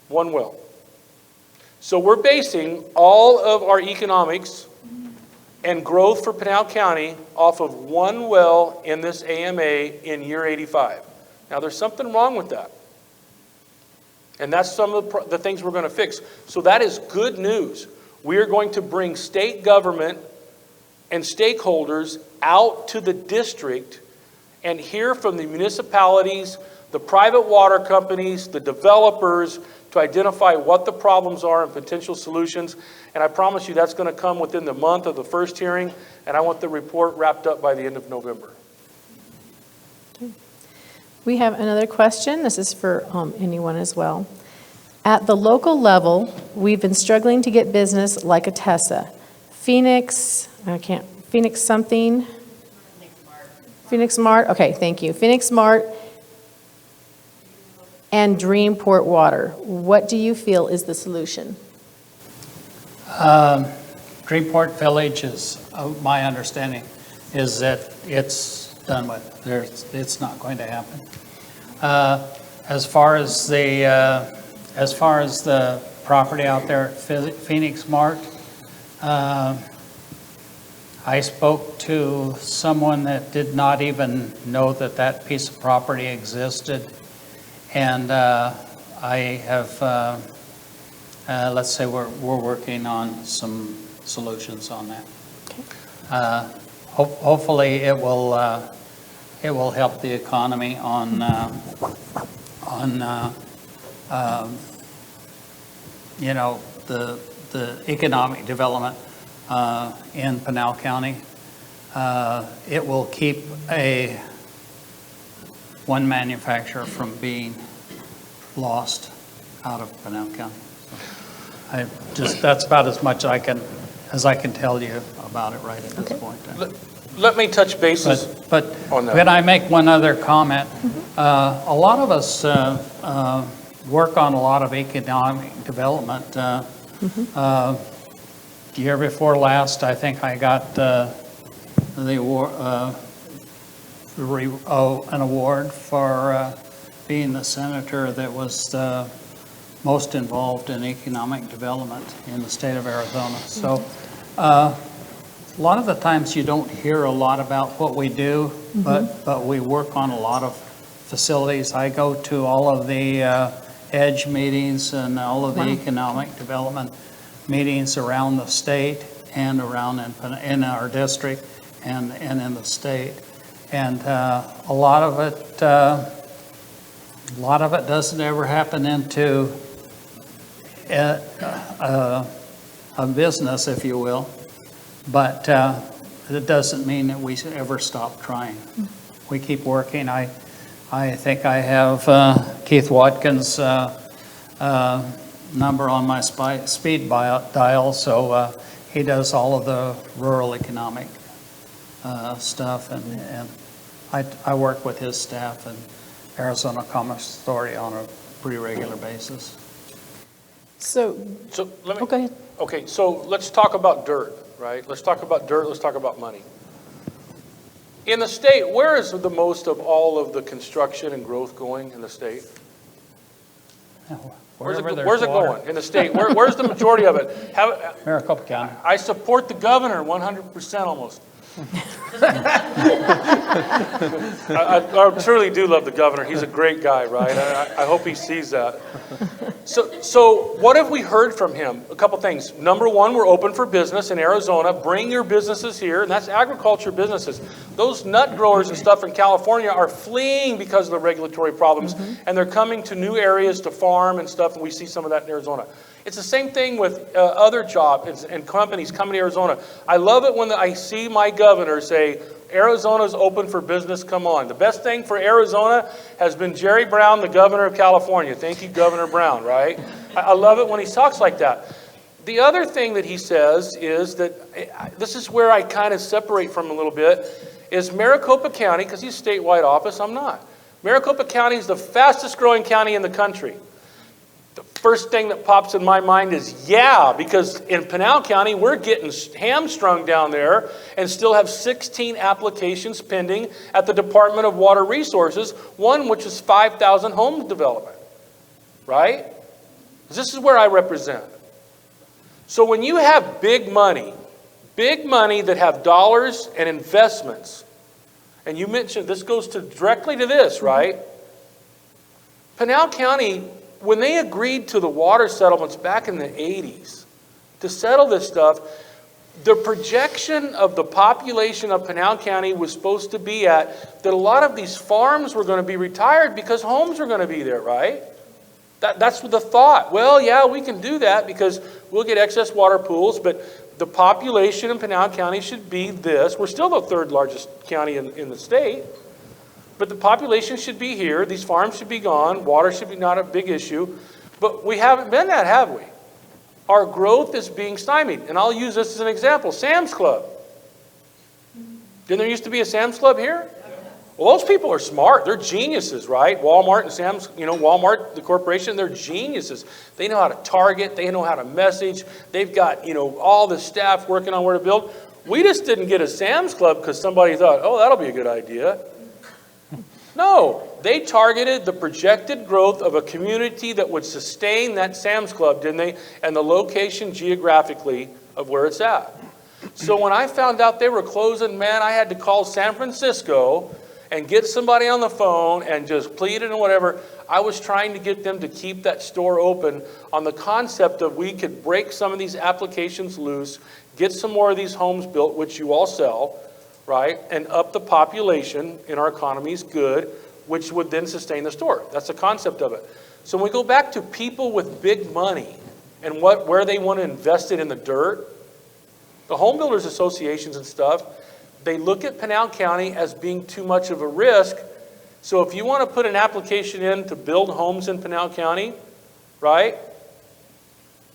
One well. So we're basing all of our economics and growth for Pinal County off of one well in this AMA in year 85. Now there's something wrong with that. And that's some of the things we're going to fix. So that is good news. We are going to bring state government and stakeholders out to the district and hear from the municipalities, the private water companies, the developers, to identify what the problems are and potential solutions. And I promise you that's going to come within the month of the first hearing, and I want the report wrapped up by the end of November. We have another question. This is for anyone as well. At the local level, we've been struggling to get business like a Tessa. Phoenix something? Phoenix Mart. Okay, thank you. Phoenix Mart and Dreamport Water. What do you feel is the solution? Dreamport Village is, my understanding, is that it's done with. It's not going to happen. As far as the property out there at Phoenix Mart, I spoke to someone that did not even know that that piece of property existed. And I have, let's say we're working on some solutions on that. Okay. Hopefully it will help the economy on you know, the economic development in Pinal County. It will keep one manufacturer from being lost out of Pinal County. So that's about as much as I can tell you about it right at this point. Let me touch bases But on that. when I make one other comment, a lot of us work on a lot of economic development. The year before last, I think I got the an award for being the senator that was most involved in economic development in the state of Arizona. So a lot of the times you don't hear a lot about what we do, but we work on a lot of facilities. I go to all of the EDGE meetings and all of the economic development meetings around the state and around in our district and in the state. And a lot of it doesn't ever happen into a business, if you will, but it doesn't mean that we ever stop trying. We keep working. I think I have Keith Watkins' number on my speed dial, so he does all of the rural economic stuff, and I work with his staff and Arizona Commerce Authority on a pretty regular basis. So let me. go ahead. Okay, so let's talk about dirt, right? Let's talk about dirt. Let's talk about money. In the state, where is the most of all of the construction and growth going in the state? Where's it going in the state? Where's the majority of it? Maricopa County. I support the governor 100% almost. I truly do love the governor. He's a great guy, right? I hope he sees that. So what have we heard from him? A couple things. Number one, we're open for business in Arizona. Bring your businesses here, and that's agriculture businesses. Those nut growers and stuff in California are fleeing because of the regulatory problems, and they're coming to new areas to farm and stuff, and we see some of that in Arizona. It's the same thing with other jobs and companies coming to Arizona. I love it when I see my governor say, Arizona's open for business, come on. The best thing for Arizona has been Jerry Brown, the governor of California. Thank you, Governor Brown, right? I love it when he talks like that. The other thing that he says is that, this is where I kind of separate from him a little bit, is Maricopa County, because he's statewide office, I'm not. Maricopa County is the fastest growing county in the country. The first thing that pops in my mind is, yeah, because in Pinal County, we're getting hamstrung down there and still have 16 applications pending at the Department of Water Resources, one which is 5,000 home development, right? This is where I represent. So when you have big money that have dollars and investments, and you mentioned, this goes directly to this, right? Pinal County, when they agreed to the water settlements back in the 80s to settle this stuff, the projection of the population of Pinal County was supposed to be at that a lot of these farms were going to be retired because homes were going to be there, right? That's the thought. Well, yeah, we can do that because we'll get excess water pools, but the population in Pinal County should be this. We're still the third largest county in the state. But the population should be here. These farms should be gone. Water should be not a big issue. But we haven't been that, have we? Our growth is being stymied. And I'll use this as an example. Sam's Club. Didn't there used to be a Sam's Club here? Well, those people are smart. They're geniuses, right? Walmart and Sam's, Walmart, the corporation, they're geniuses. They know how to target. They know how to message. They've got, all the staff working on where to build. We just didn't get a Sam's Club because somebody thought, oh, that'll be a good idea. No, they targeted the projected growth of a community that would sustain that Sam's Club, didn't they? And the location geographically of where it's at. So when I found out they were closing, man, I had to call San Francisco and get somebody on the phone and just plead it and whatever. I was trying to get them to keep that store open on the concept of we could break some of these applications loose, get some more of these homes built, which you all sell, right? And up the population in our economy is good, which would then sustain the store. That's the concept of it. So when we go back to people with big money and where they want to invest it in the dirt, the home builders associations and stuff, they look at Pinal County as being too much of a risk. So if you want to put an application in to build homes in Pinal County, right?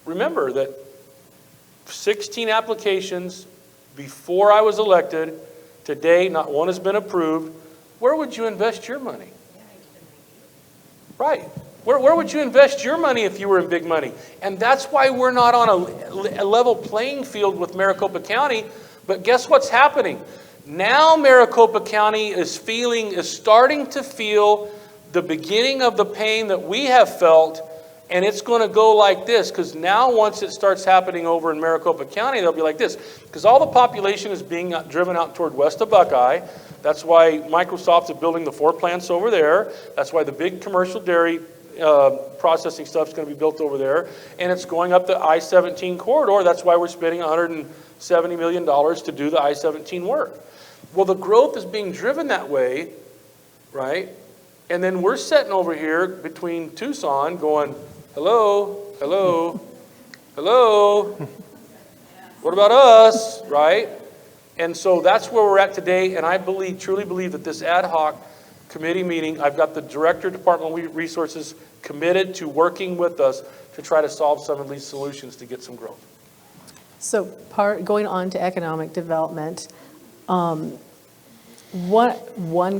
Remember that 16 applications before I was elected. Today, not one has been approved. Where would you invest your money? Right. Where would you invest your money if you were in big money? And that's why we're not on a level playing field with Maricopa County. But guess what's happening? Now Maricopa County is starting to feel the beginning of the pain that we have felt, and it's going to go like this, because now once it starts happening over in Maricopa County, they'll be like this, because all the population is being driven out toward west of Buckeye. That's why Microsoft is building the 4 plants over there. That's why the big commercial dairy processing stuff is going to be built over there, and it's going up the I-17 corridor. That's why we're spending $170 million to do the I-17 work. Well, the growth is being driven that way, right? And then we're sitting over here between Tucson going, hello, hello, hello, what about us, right? And so that's where we're at today, and I truly believe that this ad hoc committee meeting, I've got the Director of Department of Resources committed to working with us to try to solve some of these solutions to get some growth. So going on to economic development, one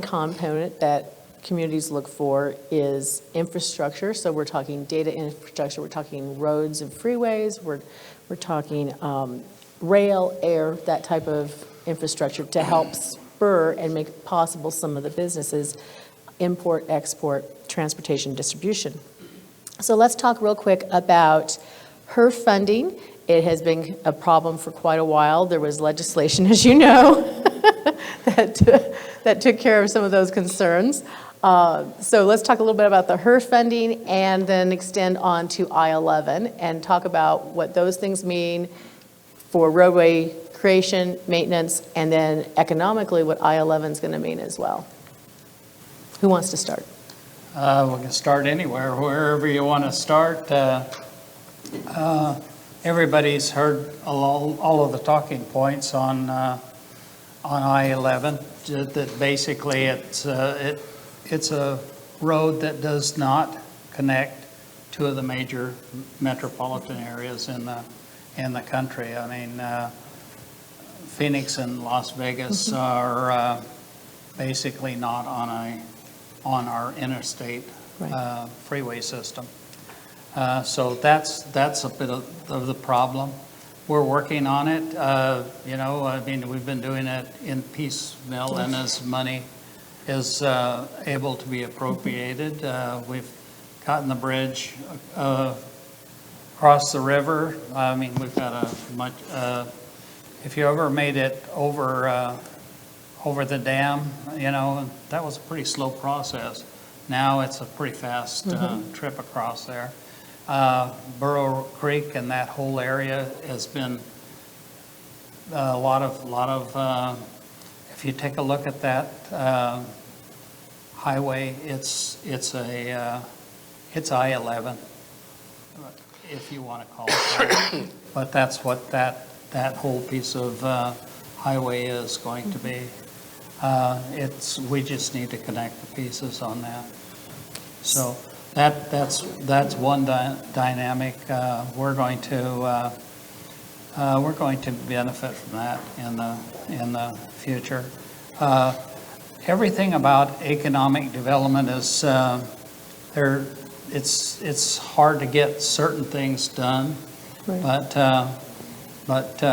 component that communities look for is infrastructure. So we're talking data infrastructure, we're talking roads and freeways, we're talking rail, air, that type of infrastructure to help spur and make possible some of the businesses, import, export, transportation, distribution. So let's talk real quick about HERF funding. It has been a problem for quite a while. There was legislation, as you know, that took care of some of those concerns. So let's talk a little bit about the HERF funding and then extend on to I-11 and talk about what those things mean for roadway creation, maintenance, and then economically what I-11 is going to mean as well. Who wants to start? We can start anywhere, wherever you want to start. Everybody's heard all of the talking points on I-11. That basically it's a road that does not connect two of the major metropolitan areas in the country. I mean, Phoenix and Las Vegas are basically not on our interstate freeway system. So that's a bit of the problem. We're working on it. I mean, we've been doing it in piecemeal, and as money is able to be appropriated, we've gotten the bridge across the river. I mean, we've got if you ever made it over the dam, that was a pretty slow process. Now it's a pretty fast trip across there. Burrow Creek and that whole area has been a lot of if you take a look at that highway, it's I-11, if you want to call it that. But that's what that whole piece of highway is going to be. We just need to connect the pieces on that. So that's one dynamic. We're going to benefit from that in the future. Everything about economic development is it's hard to get certain things done, right. but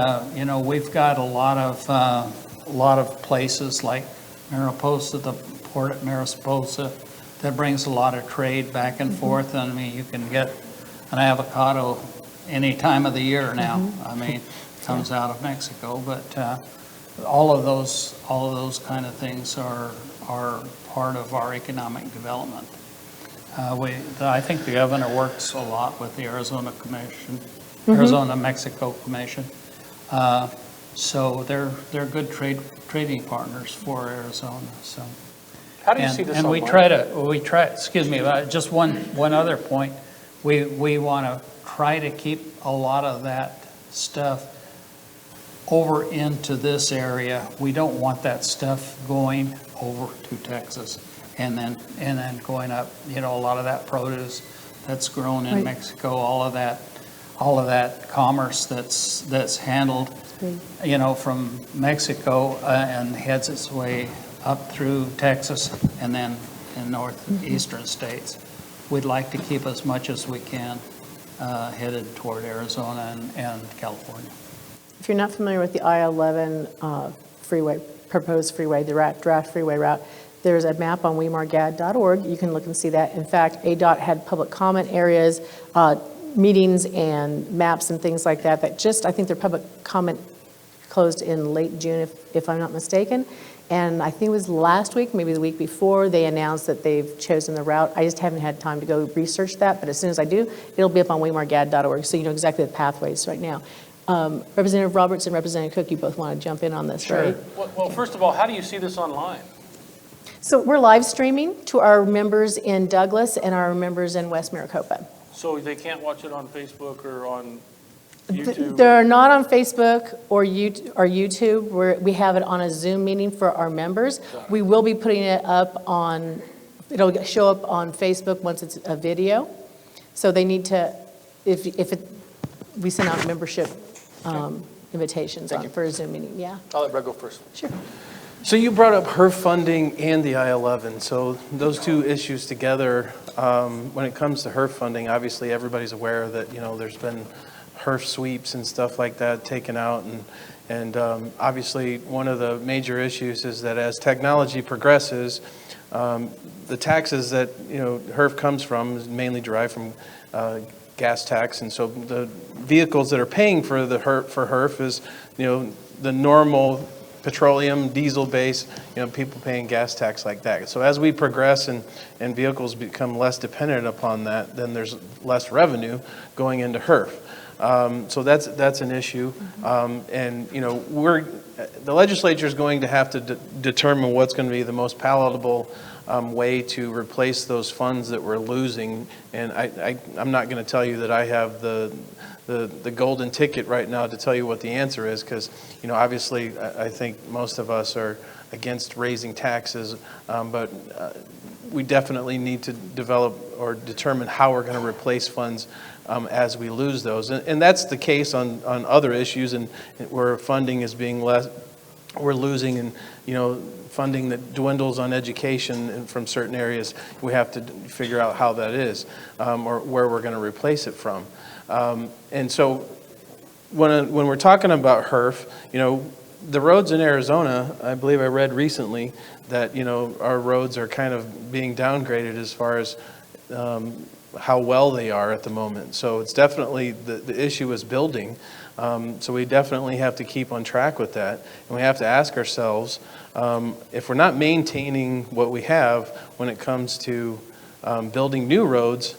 we've got a lot of places like Mariposa, the port at Mariposa, that brings a lot of trade back and forth. And I mean, you can get an avocado any time of the year now. I mean, it comes out of Mexico, but all of those kind of things are part of our economic development. I think the governor works a lot with the Arizona Commission, Arizona-Mexico Commission. So they're good trading partners for Arizona. So. How do you see this? And we try. Excuse me. Just one other point. We want to try to keep a lot of that stuff over into this area. We don't want that stuff going over to Texas and then going up. A lot of that produce that's grown in Mexico, all of that commerce that's handled, from Mexico and heads its way up through Texas and then in northeastern states. We'd like to keep as much as we can headed toward Arizona and California. If you're not familiar with the I-11 freeway, proposed freeway, the draft freeway route. There's a map on WeMARGAD.org. You can look and see that. In fact, ADOT had public comment areas, meetings and maps and things like that, I think their public comment closed in late June, if I'm not mistaken. And I think it was last week, maybe the week before, they announced that they've chosen the route. I just haven't had time to go research that, but as soon as I do, it'll be up on WeMARGAD.org, so you know exactly the pathways right now. Representative Roberts and Representative Cook, you both want to jump in on this, right? Well, first of all, how do you see this online? So we're live streaming to our members in Douglas and our members in West Maricopa. So they can't watch it on Facebook or on YouTube? They're not on Facebook or YouTube. We have it on a Zoom meeting for our members. We will be putting it up it'll show up on Facebook once it's a video. So they need to, we send out membership invitations for a Zoom meeting, yeah. I'll let Brett go first. Sure. So you brought up HERF funding and the I-11. So those two issues together, when it comes to HERF funding, obviously everybody's aware that, there's been HERF sweeps and stuff like that taken out. And obviously one of the major issues is that as technology progresses, the taxes that, HERF comes from is mainly derived from gas tax. And so the vehicles that are paying for HERF is, the normal petroleum, diesel base, people paying gas tax like that. So as we progress and vehicles become less dependent upon that, then there's less revenue going into HERF. So that's an issue. And, the legislature is going to have to determine what's going to be the most palatable way to replace those funds that we're losing. And I'm not going to tell you that I have the golden ticket right now to tell you what the answer is, because obviously I think most of us are against raising taxes, but we definitely need to develop or determine how we're going to replace funds as we lose those, and that's the case on other issues, and where funding is being less, we're losing, and funding that dwindles on education from certain areas. We have to figure out how that is, or where we're going to replace it from. And so when we're talking about HERF, the roads in Arizona, I believe I read recently that, our roads are kind of being downgraded as far as how well they are at the moment. So it's definitely, the issue is building. So we definitely have to keep on track with that. And we have to ask ourselves, if we're not maintaining what we have when it comes to building new roads,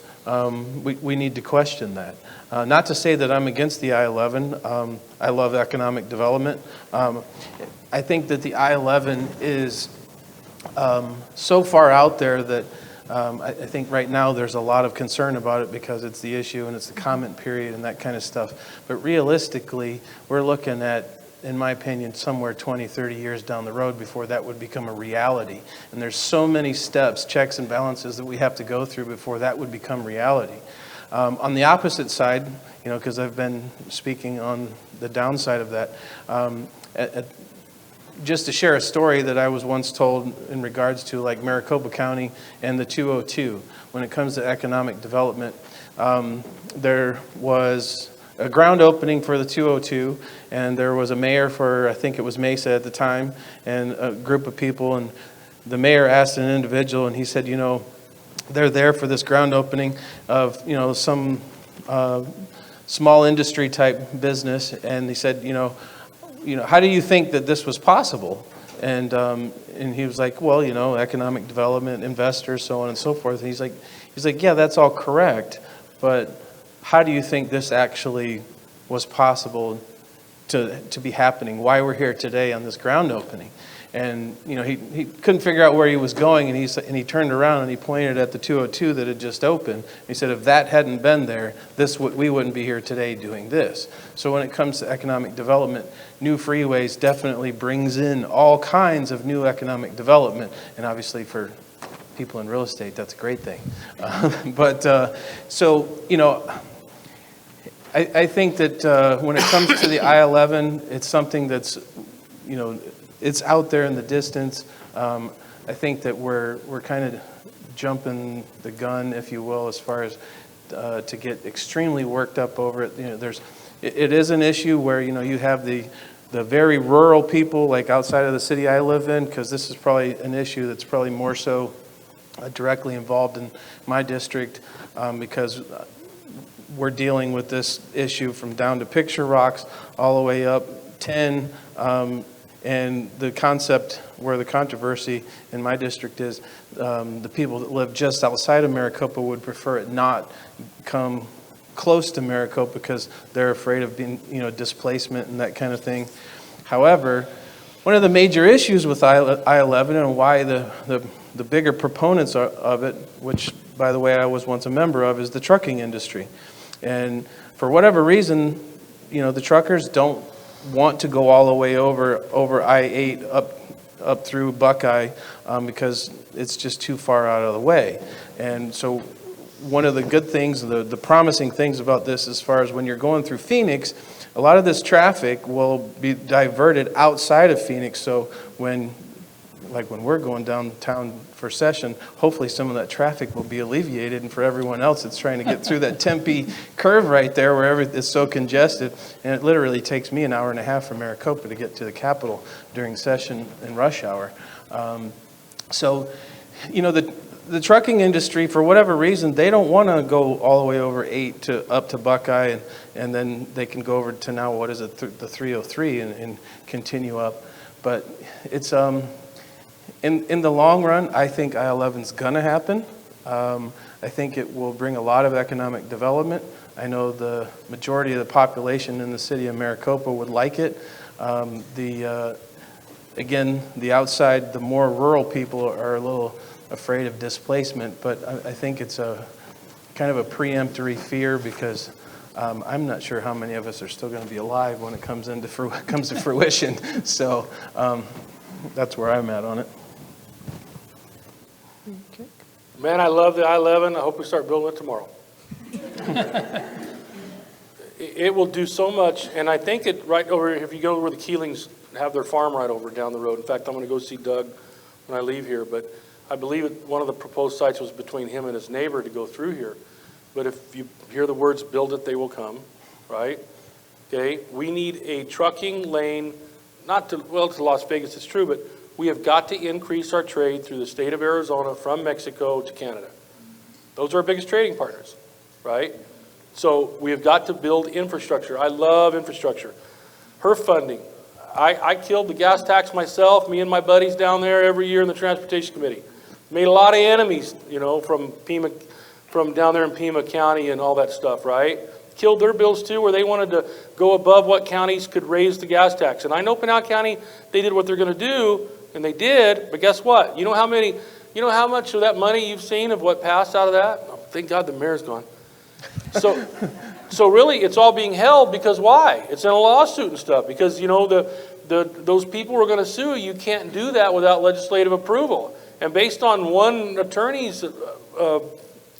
we need to question that. Not to say that I'm against the I-11. I love economic development. I think that the I-11 is so far out there that I think right now there's a lot of concern about it because it's the issue and it's the comment period and that kind of stuff. But realistically, we're looking at, in my opinion, somewhere 20, 30 years down the road before that would become a reality. And there's so many steps, checks and balances that we have to go through before that would become reality. On the opposite side, because I've been speaking on the downside of that, just to share a story that I was once told in regards to like Maricopa County and the 202. When it comes to economic development, there was a ground opening for the 202, and there was a mayor for, I think it was Mesa at the time, and a group of people, and the mayor asked an individual, and he said, they're there for this ground opening of, some small industry type business, and he said, how do you think that this was possible? And he was like, well, economic development, investors, so on and so forth. And he's like, yeah, that's all correct, but how do you think this actually was possible to be happening? Why we're here today on this ground opening? And he couldn't figure out where he was going, and he turned around and he pointed at the 202 that had just opened. He said, if that hadn't been there, we wouldn't be here today doing this. So when it comes to economic development, new freeways definitely brings in all kinds of new economic development, and obviously for people in real estate, that's a great thing. I think that when it comes to the I-11, it's something that's, it's out there in the distance. I think that we're kind of jumping the gun, if you will, as far as to get extremely worked up over it. It is an issue where you have the the very rural people, like outside of the city I live in, because this is probably an issue that's probably more so directly involved in my district, because we're dealing with this issue from down to Picture Rocks all the way up 10, and the concept where the controversy in my district is, the people that live just outside of Maricopa would prefer it not come close to Maricopa because they're afraid of being, displacement and that kind of thing. However, one of the major issues with I-11 and why the bigger proponents of it, which, by the way, I was once a member of, is the trucking industry. And for whatever reason, the truckers don't want to go all the way over I-8 up through Buckeye because it's just too far out of the way. And so one of the good things, the promising things about this, as far as when you're going through Phoenix, a lot of this traffic will be diverted outside of Phoenix. So when we're going downtown for session, hopefully some of that traffic will be alleviated. And for everyone else that's trying to get through that Tempe curve right there where it's so congested, and it literally takes me an hour and a half from Maricopa to get to the Capitol during session and rush hour. The trucking industry, for whatever reason, they don't want to go all the way over 8 up to Buckeye, and then they can go over to now, what is it, the 303 and continue up. But it's in the long run, I think I-11's going to happen. I think it will bring a lot of economic development. I know the majority of the population in the city of Maricopa would like it. Again, the outside, the more rural people are a little afraid of displacement, but I think it's a kind of a preemptory fear because I'm not sure how many of us are still going to be alive when it comes to fruition. So that's where I'm at on it. Okay. Man, I love the I-11. I hope we start building it tomorrow. It will do so much, and I think it right over, if you go where the Keelings have their farm right over down the road. In fact, I'm going to go see Doug when I leave here, but I believe one of the proposed sites was between him and his neighbor to go through here. But if you hear the words, build it, they will come, right? Okay, we need a trucking lane, to Las Vegas, it's true, but we have got to increase our trade through the state of Arizona from Mexico to Canada. Those are our biggest trading partners, right? So we have got to build infrastructure. I love infrastructure. Her funding. I killed the gas tax myself, me and my buddies down there every year in the Transportation Committee. Made a lot of enemies, from down there in Pima County and all that stuff, right? Killed their bills too, where they wanted to go above what counties could raise the gas tax. And I know Pinal County, they did what they're going to do, and they did, but guess what? You know how much of that money you've seen of what passed out of that? Oh, thank God the mayor's gone. So really, it's all being held because why? It's in a lawsuit and stuff. Because those people who are going to sue, you can't do that without legislative approval. And based on one attorney's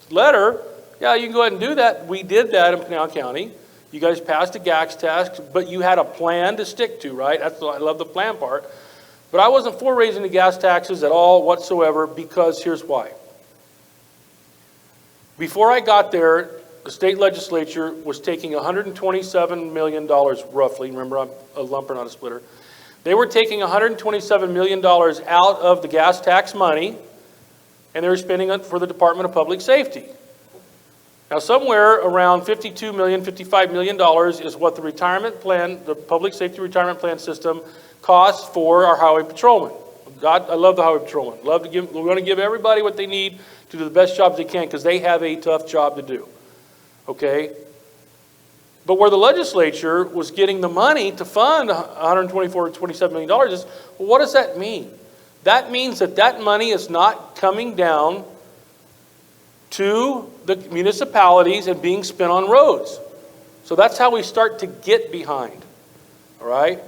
letter, yeah, you can go ahead and do that. We did that in Pinal County. You guys passed a gas tax, but you had a plan to stick to, right? I love the plan part. But I wasn't for raising the gas taxes at all whatsoever because here's why. Before I got there, the state legislature was taking $127 million roughly. Remember, I'm a lumper, not a splitter. They were taking $127 million out of the gas tax money, and they were spending it for the Department of Public Safety. Now, somewhere around $52 million, $55 million is what the retirement plan, the public safety retirement plan system costs for our highway patrolmen. God, I love the highway patrolmen. We want to give everybody what they need to do the best jobs they can because they have a tough job to do. Okay? But where the legislature was getting the money to fund $127 million is, well, what does that mean? That means that money is not coming down to the municipalities and being spent on roads. So that's how we start to get behind. All right?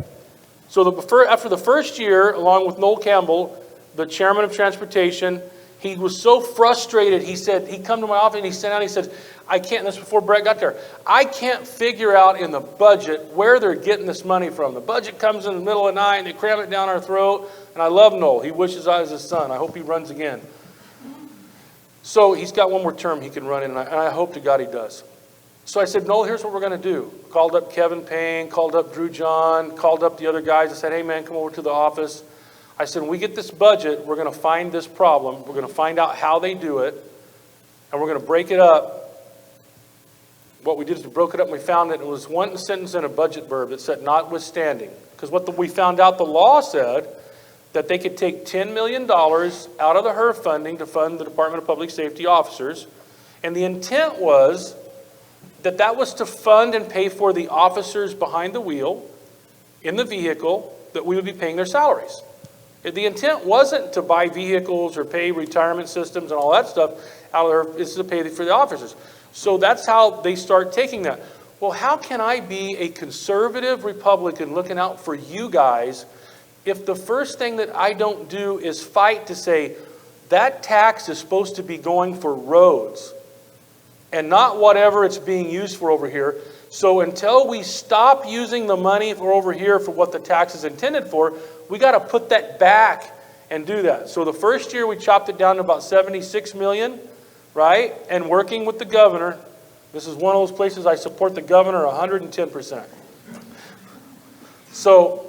So after the first year, along with Noel Campbell, the chairman of transportation, he was so frustrated. He said, he'd come to my office and he sat down and he said, I can't, this before Brett got there, I can't figure out in the budget where they're getting this money from. The budget comes in the middle of the night and they cram it down our throat. And I love Noel. He wishes I was his son. I hope he runs again. So he's got one more term he can run in, and I hope to God he does. So I said, no, here's what we're going to do. Called up Kevin Payne, called up Drew John, called up the other guys. I said, hey, man, come over to the office. I said, when we get this budget, we're going to find this problem. We're going to find out how they do it, and we're going to break it up. What we did is we broke it up and we found that it was one sentence in a budget verb that said notwithstanding. Because we found out, the law said that they could take $10 million out of the HERF funding to fund the Department of Public Safety officers. And the intent was that was to fund and pay for the officers behind the wheel in the vehicle, that we would be paying their salaries. The intent wasn't to buy vehicles or pay retirement systems and all that stuff out of there. It's to pay for the officers. So that's how they start taking that. Well, how can I be a conservative Republican looking out for you guys if the first thing that I don't do is fight to say that tax is supposed to be going for roads and not whatever it's being used for over here? So until we stop using the money for over here for what the tax is intended for, we got to put that back and do that. So the first year we chopped it down to about 76 million, right? And working with the governor, this is one of those places I support the governor 110%. So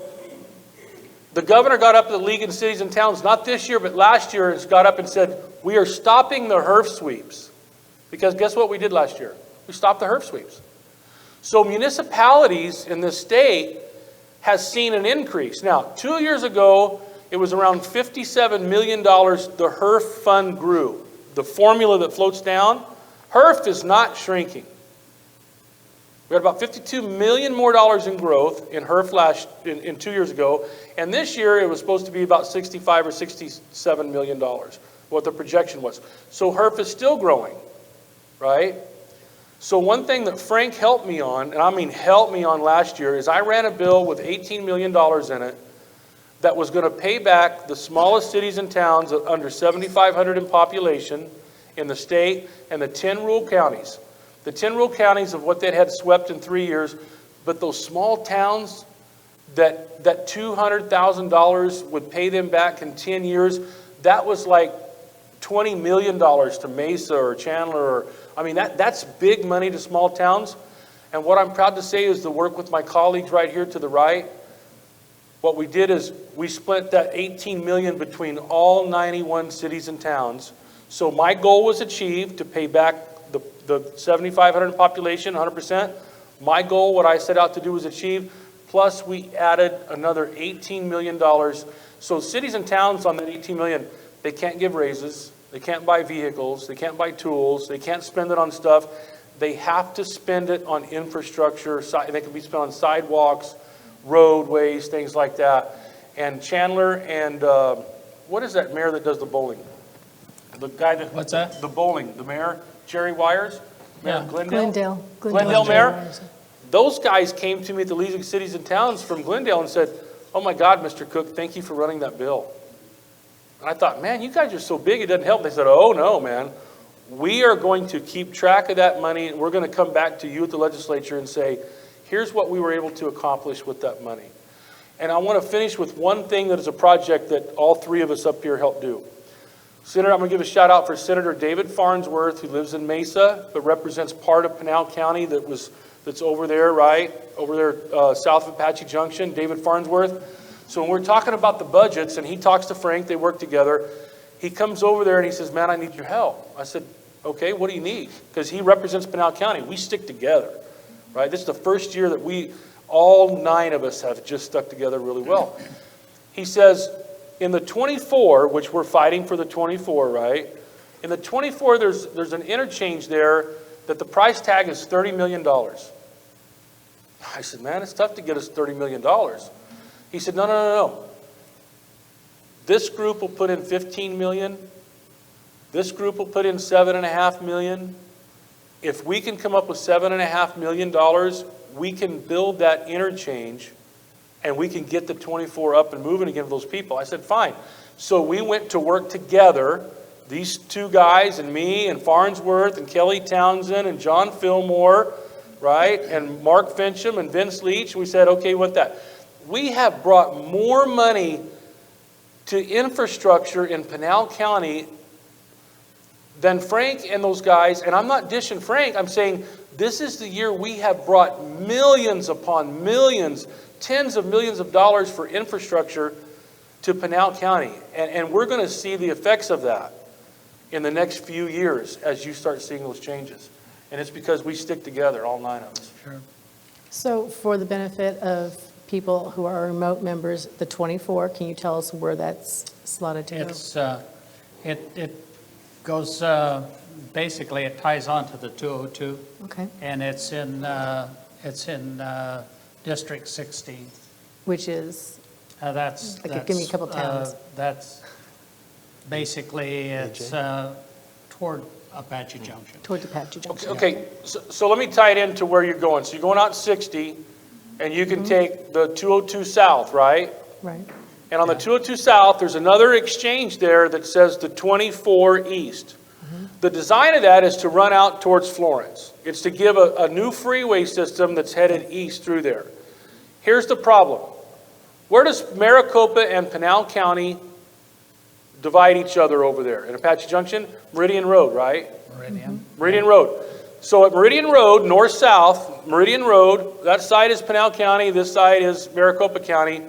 the governor got up to the League of Cities and Towns, not this year, but last year, and got up and said, we are stopping the HERF sweeps. Because guess what we did last year? We stopped the HERF sweeps. So municipalities in this state has seen an increase. Now, 2 years ago, it was around $57 million the HERF fund grew. The formula that floats down, HERF is not shrinking. We had about $52 million more in growth in HERF in 2 years ago, and this year it was supposed to be about $65 or $67 million, what the projection was. So HERF is still growing, right? So one thing that Frank helped me on, and I mean helped me on last year, is I ran a bill with $18 million in it that was going to pay back the smallest cities and towns under 7,500 in population in the state and the 10 rural counties. The 10 rural counties of what they had swept in 3 years, but those small towns that $200,000 would pay them back in 10 years, that was like $20 million to Mesa or Chandler. I mean, that's big money to small towns. And what I'm proud to say is the work with my colleagues right here to the right. What we did is we split that $18 million between all 91 cities and towns. So my goal was achieved to pay back the 7,500 population, 100%. My goal, what I set out to do, was achieved. Plus, we added another $18 million. So cities and towns on that $18 million, they can't give raises. They can't buy vehicles. They can't buy tools. They can't spend it on stuff. They have to spend it on infrastructure. They can be spent on sidewalks, roadways, things like that. And Chandler and what is that mayor that does the bowling? The guy that... What's that? The bowling. The mayor, Jerry Wires. Mayor Yeah. Glendale. Glendale Glendale mayor. Those guys came to me at the League of Cities and Towns from Glendale and said, oh my God, Mr. Cook, thank you for running that bill. And I thought, man, you guys are so big, it doesn't help. They said, oh no, man. We are going to keep track of that money, and we're going to come back to you at the legislature and say, here's what we were able to accomplish with that money. And I want to finish with one thing that is a project that all three of us up here helped do. Senator, I'm going to give a shout out for Senator David Farnsworth, who lives in Mesa, but represents part of Pinal County that's over there, right? Over there south of Apache Junction, David Farnsworth. So when we're talking about the budgets, and he talks to Frank, they work together, he comes over there and he says, man, I need your help. I said, okay, what do you need? Because he represents Pinal County. We stick together, right? This is the first year that all 9 of us have just stuck together really well. He says, in the 24, which we're fighting for the 24, right? In the 24, there's an interchange there that the price tag is $30 million. I said, man, it's tough to get us $30 million. He said, no. This group will put in $15 million. This group will put in $7.5 million. If we can come up with $7.5 million, we can build that interchange and we can get the 24 up and moving again for those people. I said, fine. So we went to work together, these 2 guys and me and Farnsworth and Kelly Townsend and John Fillmore, right? And Mark Fincham and Vince Leach. We said, okay, what that? We have brought more money to infrastructure in Pinal County then Frank and those guys, and I'm not dishing Frank, I'm saying this is the year we have brought millions upon millions, tens of millions of dollars for infrastructure to Pinal County. And we're going to see the effects of that in the next few years as you start seeing those changes. And it's because we stick together, all 9 of us. Sure. So for the benefit of people who are remote members, the 24, can you tell us where that's slotted to go? It's, it goes, basically it ties on to the 202. Okay, And it's in District 16. which is, That's. Okay, give me a couple towns. That's basically, it's toward Apache Junction. towards Apache Junction. Okay, so let me tie it into where you're going. So you're going out 60, and you can take the 202 south, right? Right, And on the 202 south, there's another exchange there that says the 24 east. The design of that is to run out towards Florence. It's to give a new freeway system that's headed east through there. Here's the problem. Where does Maricopa and Pinal County divide each other over there? In Apache Junction? Meridian Road, right? Meridian. Meridian Road. So at Meridian Road, north-south, Meridian Road, that side is Pinal County, this side is Maricopa County.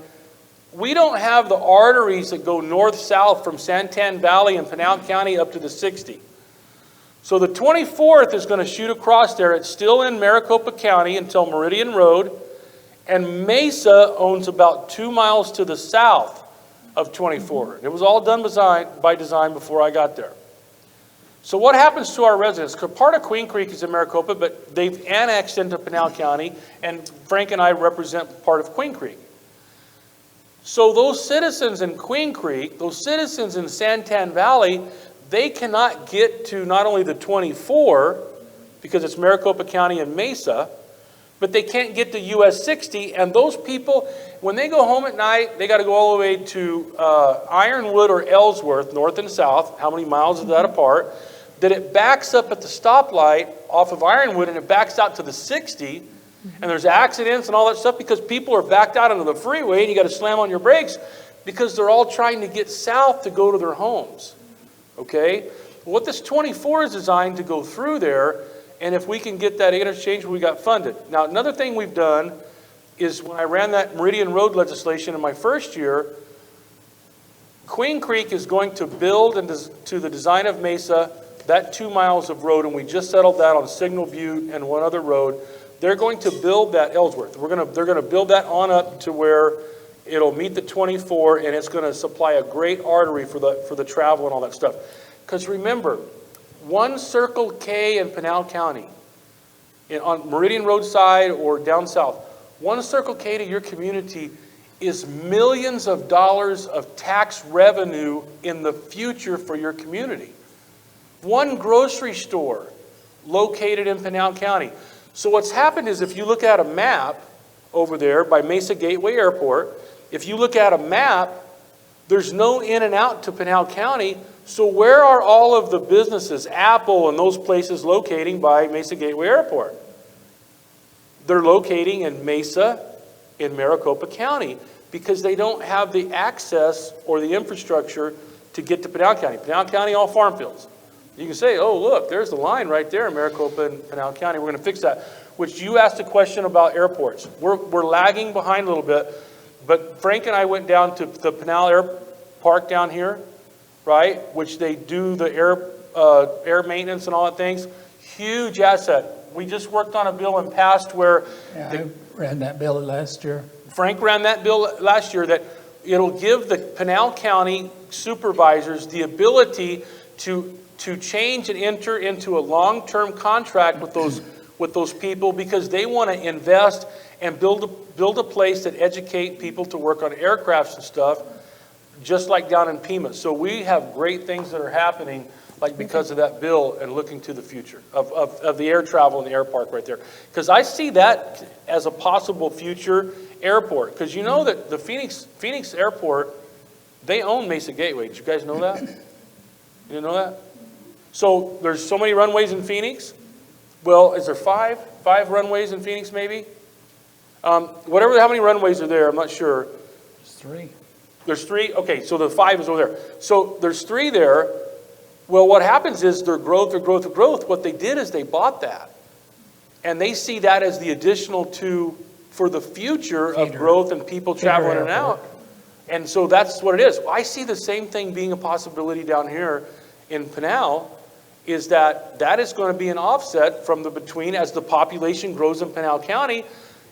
We don't have the arteries that go north-south from Santan Valley and Pinal County up to the 60. So the 24th is going to shoot across there. It's still in Maricopa County until Meridian Road. And Mesa owns about 2 miles to the south of 24. It was all done by design before I got there. So what happens to our residents? 'Cause part of Queen Creek is in Maricopa, but they've annexed into Pinal County, and Frank and I represent part of Queen Creek. So those citizens in Queen Creek, those citizens in Santan Valley, they cannot get to not only the 24, because it's Maricopa County and Mesa, but they can't get to US 60, and those people, when they go home at night, they got to go all the way to Ironwood or Ellsworth, north and south. How many miles is that apart? That it backs up at the stoplight off of Ironwood, and it backs out to the 60, and there's accidents and all that stuff because people are backed out onto the freeway, and you got to slam on your brakes because they're all trying to get south to go to their homes. Okay? What this 24 is designed to go through there, and if we can get that interchange, we got funded. Now, another thing we've done is when I ran that Meridian Road legislation in my first year, Queen Creek is going to build and to the design of Mesa that 2 miles of road, and we just settled that on Signal Butte and one other road. They're going to build that Ellsworth. They're going to build that on up to where it'll meet the 24, and it's going to supply a great artery for the travel and all that stuff. Because remember, one Circle K in Pinal County, on Meridian Road side or down south, one Circle K to your community is millions of dollars of tax revenue in the future for your community. One grocery store located in Pinal County. So what's happened is if you look at a map over there by Mesa Gateway Airport, if you look at a map, there's no in and out to Pinal County. So where are all of the businesses, Apple and those places locating by Mesa Gateway Airport? They're locating in Mesa, in Maricopa County, because they don't have the access or the infrastructure to get to Pinal County. Pinal County, all farm fields. You can say, oh, look, there's the line right there in Maricopa and Pinal County. We're going to fix that. Which you asked a question about airports. We're lagging behind a little bit, but Frank and I went down to the Pinal Air Park down here, right, which they do the air maintenance and all that things. Huge asset. We just worked on a bill and passed where... Yeah, I ran that bill last year. Frank ran that bill last year that it'll give the Pinal County supervisors the ability to change and enter into a long-term contract with those people because they want to invest and build a place that educate people to work on aircrafts and stuff, just like down in Pima. So we have great things that are happening like because of that bill and looking to the future of the air travel and the air park right there. Because I see that as a possible future airport. Because you know that the Phoenix Airport, they own Mesa Gateway. Did you guys know that? You didn't know that? So there's so many runways in Phoenix. Well, is there five runways in Phoenix maybe? How many runways are there, I'm not sure. There's 3. There's 3? Okay, so the 5 is over there. So there's 3 there. Well, what happens is their growth. What they did is they bought that. And they see that as the additional for the future of growth and people traveling in and out. And so that's what it is. I see the same thing being a possibility down here in Pinal, is that is going to be an offset from the between as the population grows in Pinal County.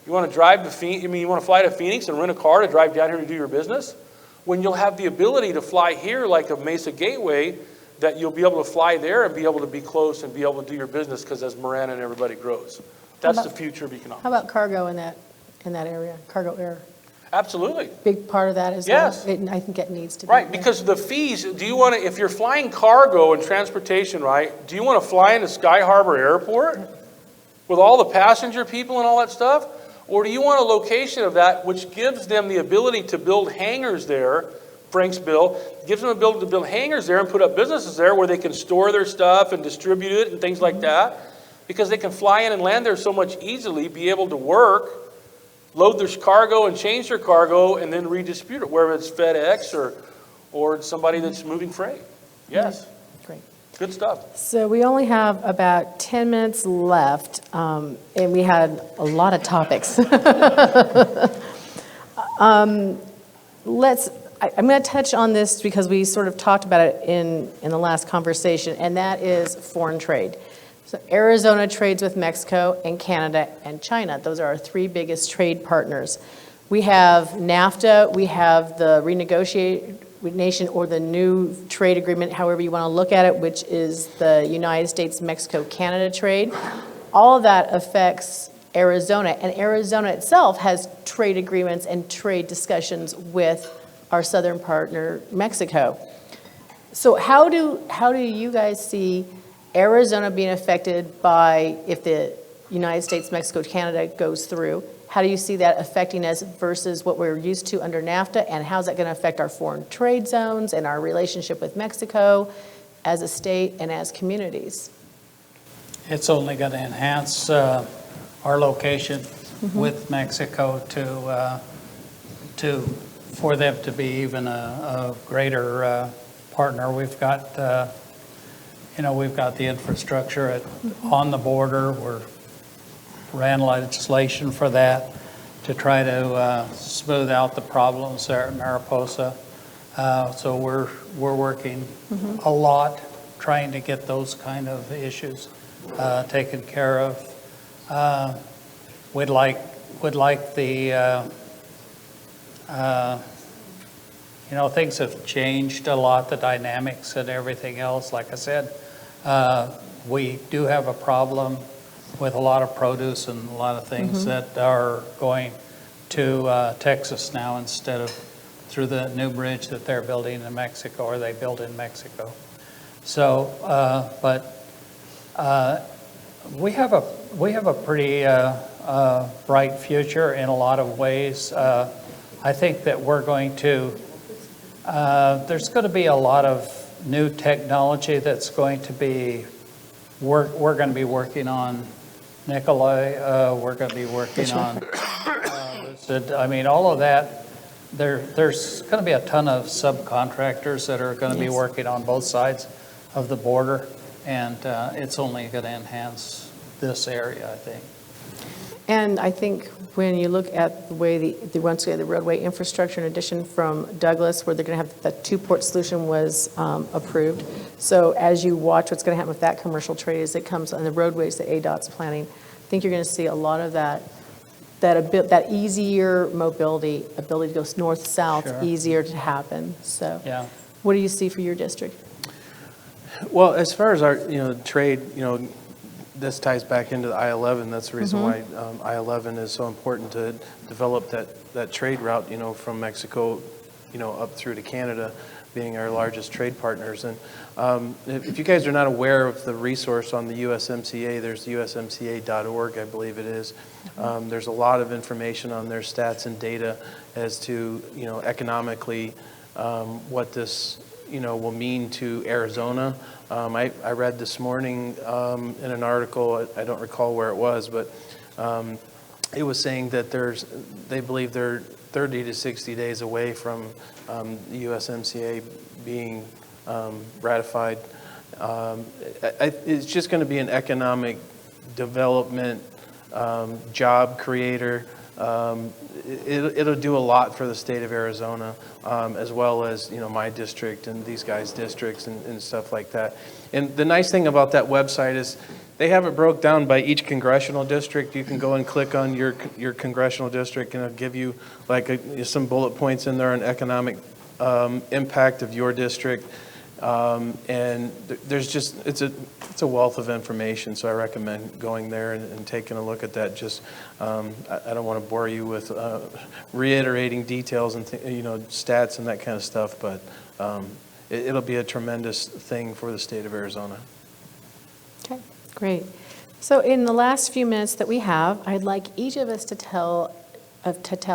You want to drive to Phoenix, you want to fly to Phoenix and rent a car to drive down here to do your business? When you'll have the ability to fly here like a Mesa Gateway, that you'll be able to fly there and be able to be close and be able to do your business because as Marana and everybody grows. That's the future of economics. How about cargo in that area, cargo air? Absolutely. Big part of that as Yes. well. I think it needs to be. Right, because the fees, if you're flying cargo and transportation, right, do you want to fly into Sky Harbor Airport with all the passenger people and all that stuff? Or do you want a location of that which gives them the ability to build hangars there, Frank's bill, gives them the ability to build hangars there and put up businesses there where they can store their stuff and distribute it and things like that, because they can fly in and land there so much easily, be able to work, load their cargo and change their cargo and then redistribute it, whether it's FedEx or somebody that's moving freight. Yes. Great. Good stuff. So we only have about 10 minutes left, and we had a lot of topics. I'm going to touch on this because we sort of talked about it in the last conversation, and that is foreign trade. So Arizona trades with Mexico and Canada and China. Those are our three biggest trade partners. We have NAFTA, we have the renegotiation or the new trade agreement, however you want to look at it, which is the United States-Mexico-Canada trade. All of that affects Arizona, and Arizona itself has trade agreements and trade discussions with our southern partner, Mexico. So how do you guys see Arizona being affected by if the United States, Mexico, Canada goes through? How do you see that affecting us versus what we're used to under NAFTA? And how's that going to affect our foreign trade zones and our relationship with Mexico as a state and as communities? It's only going to enhance our location with Mexico for them to be even a greater partner. We've got the infrastructure on the border. We're ran legislation for that to try to smooth out the problems there at Mariposa. So we're working a lot trying to get those kind of issues taken care of. We'd like the things have changed a lot, the dynamics and everything else. Like I said, we do have a problem with a lot of produce and a lot of things that are going to Texas now instead of through the new bridge that they're building in Mexico, or they built in Mexico. So, we have a pretty bright future in a lot of ways. I think that we're going to, there's going to be a lot of new technology that's going to be, we're going to be working on Nikolai, we're going to be working on Lucid. I mean, all of that, there's going to be a ton of subcontractors that are going to be working on both sides of the border, and it's only going to enhance this area, I think. And I think when you look at the way the roadway infrastructure, in addition from Douglas, where they're going to have the two-port solution was approved. So as you watch what's going to happen with that commercial trade as it comes on the roadways that ADOT's planning, I think you're going to see a lot of that easier mobility, ability to go north-south, easier to happen. So what do you see for your district? Well, as far as our trade, this ties back into the I-11. That's the reason why I-11 is so important to develop that trade route, from Mexico, up through to Canada, being our largest trade partners. And if you guys are not aware of the resource on the USMCA, there's usmca.org, I believe it is. There's a lot of information on their stats and data as to, economically what this will mean to Arizona. I read this morning in an article, I don't recall where it was, but it was saying that they believe they're 30 to 60 days away from the USMCA being ratified It's just going to be an economic development, job creator. It'll do a lot for the state of Arizona, as well as, my district and these guys' districts and stuff like that. And the nice thing about that website is they have it broke down by each congressional district. You can go and click on your congressional district, and it'll give you like some bullet points in there on economic impact of your district. And there's just, it's a wealth of information, so I recommend going there and taking a look at that. Just, I don't want to bore you with reiterating details and stats and that kind of stuff, but it'll be a tremendous thing for the state of Arizona. Okay, great. So in the last few minutes that we have, I'd like each of us to tell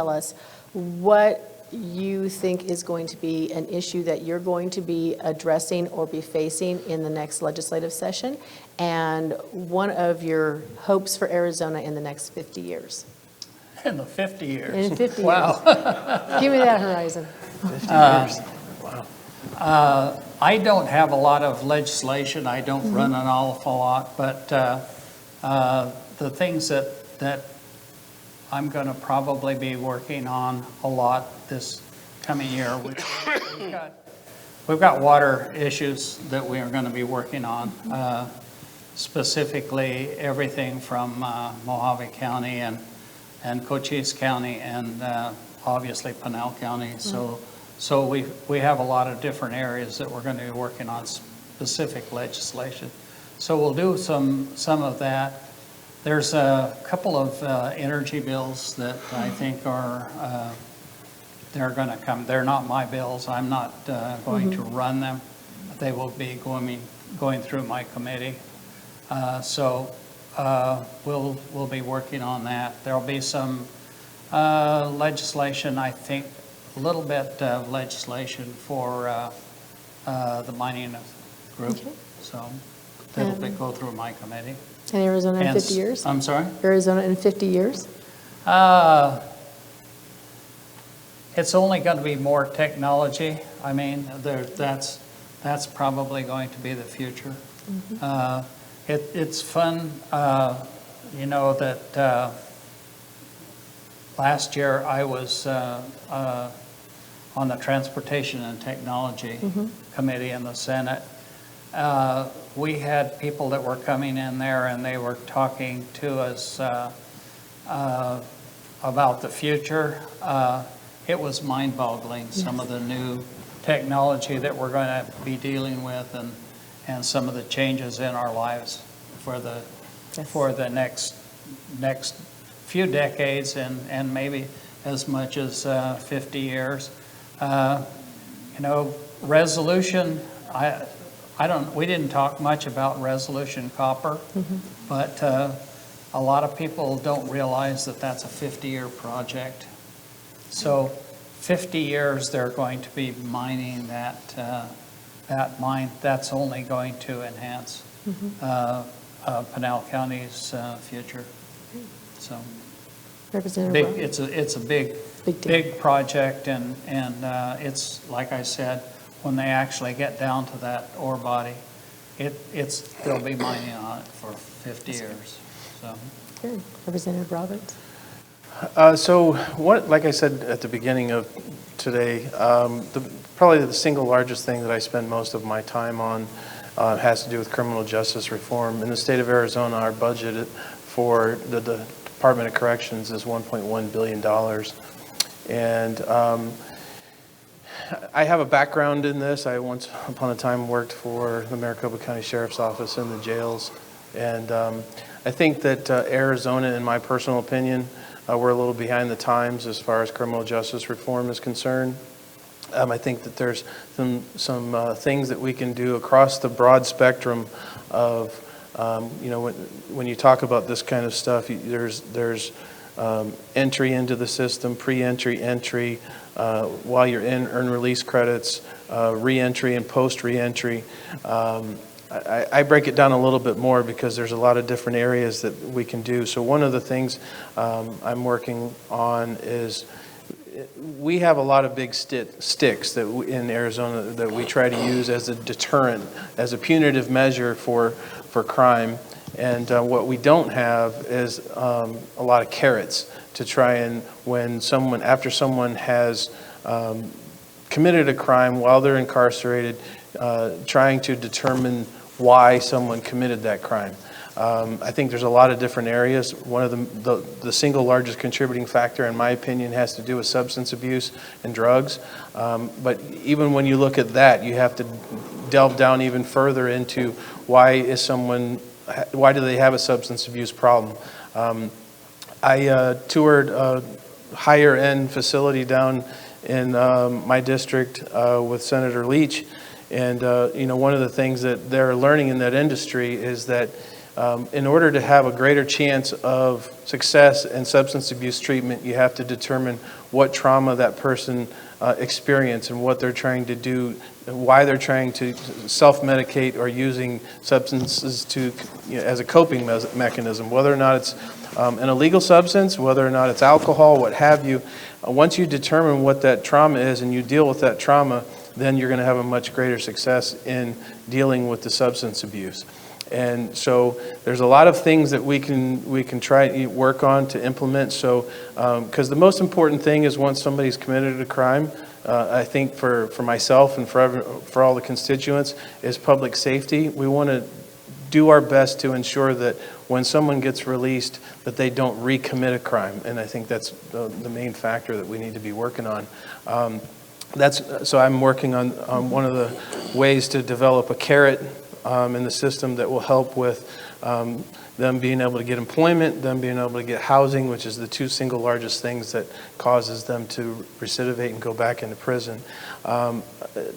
us what you think is going to be an issue that you're going to be addressing or be facing in the next legislative session, and one of your hopes for Arizona in the next 50 years. In the 50 years. In 50 Wow. years. Give me that horizon. 50 years. Wow. I don't have a lot of legislation. I don't run an awful lot, but the things that I'm going to probably be working on a lot this coming year. We've got water issues that we are going to be working on, specifically everything from Mojave County and Cochise County and obviously Pinal County. So we have a lot of different areas that we're going to be working on specific legislation. So we'll do some of that. There's a couple of energy bills that I think are, they're going to come. They're not my bills. I'm not going to run them. They will be going through my committee. So we'll be working on that. There'll be some legislation, I think, a little bit of legislation for the mining group. Okay. So that'll go through my committee. And Arizona in 50 years? I'm sorry? Arizona in 50 years? It's only going to be more technology. I mean, that's probably going to be the future. It's fun, that last year I was on the Transportation and Technology Committee in the Senate. We had people that were coming in there and they were talking to us about the future. It was mind-boggling, some of the new technology that we're going to be dealing with and some of the changes in our lives for the next few decades and maybe as much as 50 years. Resolution, we didn't talk much about resolution copper, but a lot of people don't realize that that's a 50-year project. So 50 years they're going to be mining that mine. That's only going to enhance Pinal County's future. So Representative it's a big project, and it's like I said, when they actually get down to that ore body, they'll be mining on it for 50 years. So. Good. Representative Roberts. Like I said at the beginning of today, probably the single largest thing that I spend most of my time on has to do with criminal justice reform. In the state of Arizona, our budget for the Department of Corrections is $1.1 billion. And I have a background in this. I once upon a time worked for the Maricopa County Sheriff's Office in the jails. And I think that Arizona, in my personal opinion, we're a little behind the times as far as criminal justice reform is concerned. I think that there's some things that we can do across the broad spectrum of, when you talk about this kind of stuff, there's entry into the system, pre-entry, entry, while you're in, earn release credits, re-entry and post-re-entry. I break it down a little bit more because there's a lot of different areas that we can do. So one of the things I'm working on is we have a lot of big sticks that in Arizona that we try to use as a deterrent, as a punitive measure for crime. And what we don't have is a lot of carrots to try and, after someone has committed a crime while they're incarcerated, trying to determine why someone committed that crime. I think there's a lot of different areas. One of the single largest contributing factor, in my opinion, has to do with substance abuse and drugs. But even when you look at that, you have to delve down even further into why do they have a substance abuse problem. I toured a higher end facility down in my district with Senator Leach, and one of the things that they're learning in that industry is that in order to have a greater chance of success in substance abuse treatment, you have to determine what trauma that person experienced and what they're trying to do, why they're trying to self-medicate or using substances as a coping mechanism, whether or not it's an illegal substance, whether or not it's alcohol, what have you. Once you determine what that trauma is and you deal with that trauma, then you're going to have a much greater success in dealing with the substance abuse. And so there's a lot of things that we can try to work on to implement. So, because the most important thing is once somebody's committed a crime, I think for myself and for all the constituents, is public safety. We want to do our best to ensure that when someone gets released, that they don't recommit a crime. And I think that's the main factor that we need to be working on. So I'm working on one of the ways to develop a carrot in the system that will help with them being able to get employment, them being able to get housing, which is the two single largest things that causes them to recidivate and go back into prison.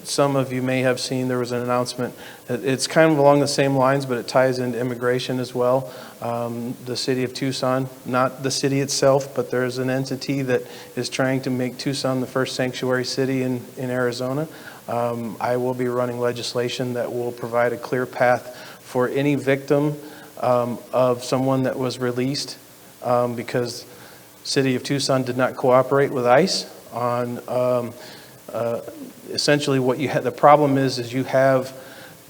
Some of you may have seen there was an announcement. It's kind of along the same lines, but it ties into immigration as well. The city of Tucson, not the city itself, but there's an entity that is trying to make Tucson the first sanctuary city in Arizona. I will be running legislation that will provide a clear path for any victim of someone that was released because city of Tucson did not cooperate with ICE on essentially what you had. The problem is you have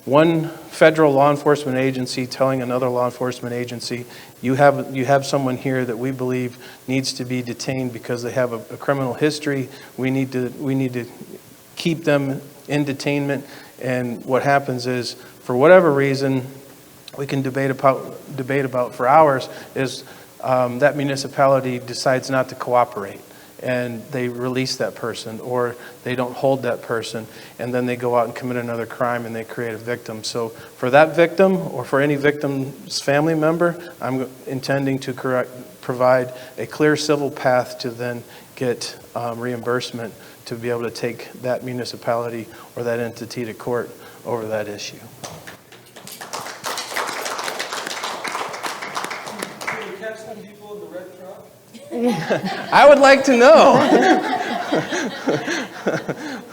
one federal law enforcement agency telling another law enforcement agency, you have someone here that we believe needs to be detained because they have a criminal history. We need to keep them in detainment. And what happens is, for whatever reason, we can debate about for hours, is that municipality decides not to cooperate, and they release that person, or they don't hold that person, and then they go out and commit another crime and they create a victim. So for that victim, or for any victim's family member, I'm intending to provide a clear civil path to then get reimbursement to be able to take that municipality or that entity to court over that issue. Can you catch some people in the red truck? I would like to know.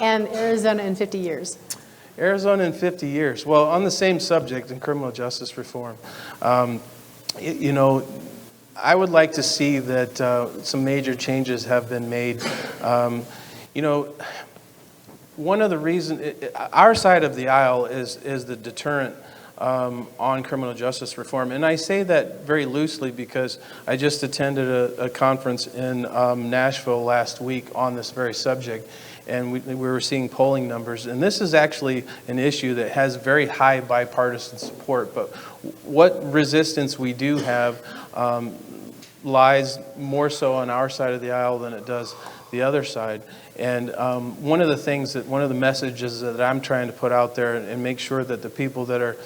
And Arizona in 50 years. Arizona in 50 years. Well, on the same subject in criminal justice reform, I would like to see that some major changes have been made. One of the reasons, our side of the aisle is the deterrent on criminal justice reform. And I say that very loosely because I just attended a conference in Nashville last week on this very subject. And we were seeing polling numbers. And this is actually an issue that has very high bipartisan support. But what resistance we do have lies more so on our side of the aisle than it does the other side. And one of the messages that I'm trying to put out there and make sure that the people that are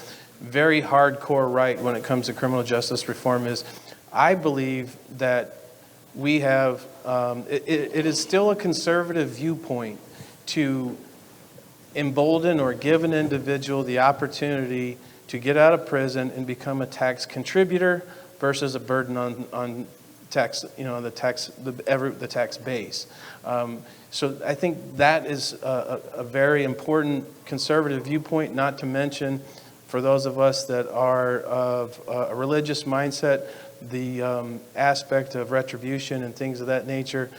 very hardcore right when it comes to criminal justice reform is, I believe that we have, it is still a conservative viewpoint to embolden or give an individual the opportunity to get out of prison and become a tax contributor versus a burden on tax, the tax base. So I think that is a very important conservative viewpoint, not to mention for those of us that are of a religious mindset, the aspect of retribution and things of that nature.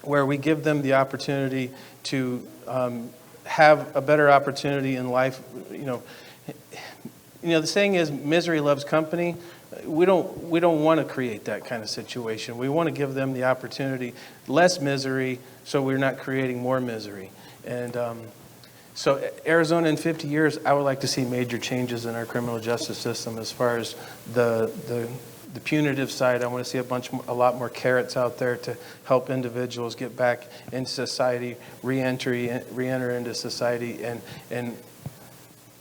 where we give them the opportunity to have a better opportunity in life. The saying is, misery loves company. We don't want to create that kind of situation. We want to give them the opportunity, less misery, so we're not creating more misery. And so Arizona in 50 years, I would like to see major changes in our criminal justice system as far as the punitive side. I want to see a lot more carrots out there to help individuals get back into society, re-enter into society, and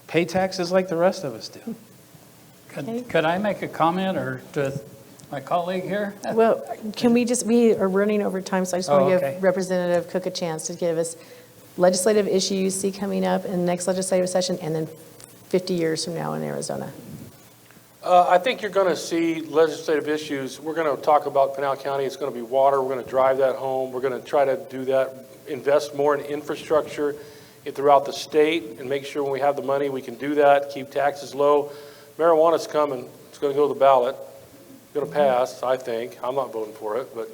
pay taxes like the rest of us do. Could I make a comment, or to my colleague here? Well, we are running over time, so I just want to okay. give Representative Cook a chance to give us legislative issues you see coming up in the next legislative session, and then 50 years from now in Arizona. I think you're going to see legislative issues. We're going to talk about Pinal County. It's going to be water. We're going to drive that home. We're going to try to do that, invest more in infrastructure throughout the state, and make sure when we have the money we can do that, keep taxes low. Marijuana's coming. It's going to go to the ballot. It's going to pass, I think. I'm not voting for it, but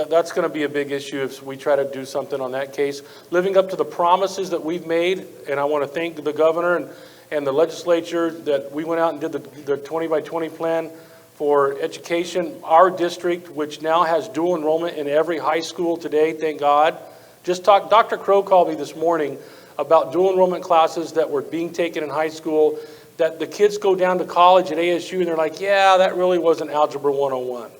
that's going to be a big issue if we try to do something on that case. Living up to the promises that we've made, and I want to thank the governor and the legislature that we went out and did the 20 by 20 plan for education. Our district, which now has dual enrollment in every high school today, thank God. Dr. Crow called me this morning about dual enrollment classes that were being taken in high school, that the kids go down to college at ASU and they're like, yeah, that really wasn't Algebra 101,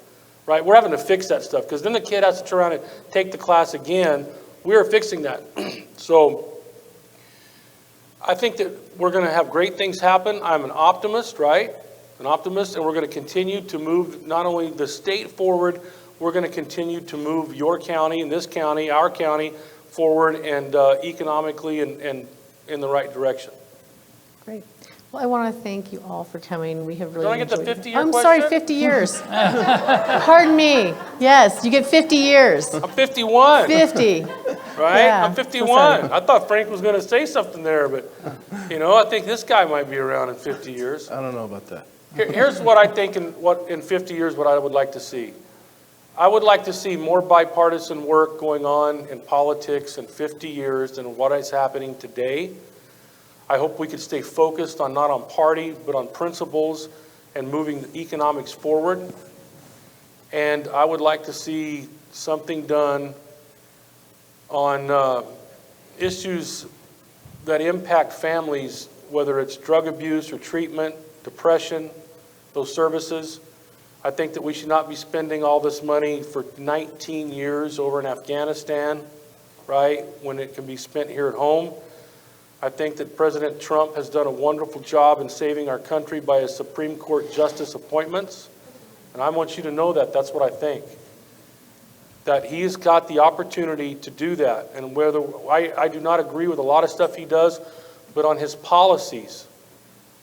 right? We're having to fix that stuff because then the kid has to turn around and take the class again. We are fixing that. So I think that we're going to have great things happen. I'm an optimist, right? An optimist, and we're going to continue to move not only the state forward, we're going to continue to move your county and this county, our county, forward and economically and in the right direction. Great. Well, I want to thank you all for coming. We have really Don't I get the enjoyed 50-year I'm question? sorry, 50 years. Pardon me. Yes, you get 50 years. I'm 51. 50. Right? Yeah, I'm so 51. sorry. I thought Frank was going to say something there, but, I think this guy might be around in 50 years. I don't know about that. Here's what I think in 50 years, what I would like to see. I would like to see more bipartisan work going on in politics in 50 years than what is happening today. I hope we could stay focused on not on party, but on principles and moving the economics forward. And I would like to see something done on issues that impact families, whether it's drug abuse or treatment, depression, those services. I think that we should not be spending all this money for 19 years over in Afghanistan, right, when it can be spent here at home. I think that President Trump has done a wonderful job in saving our country by his Supreme Court justice appointments. And I want you to know that. That's what I think. That he has got the opportunity to do that. And whether I do not agree with a lot of stuff he does, but on his policies,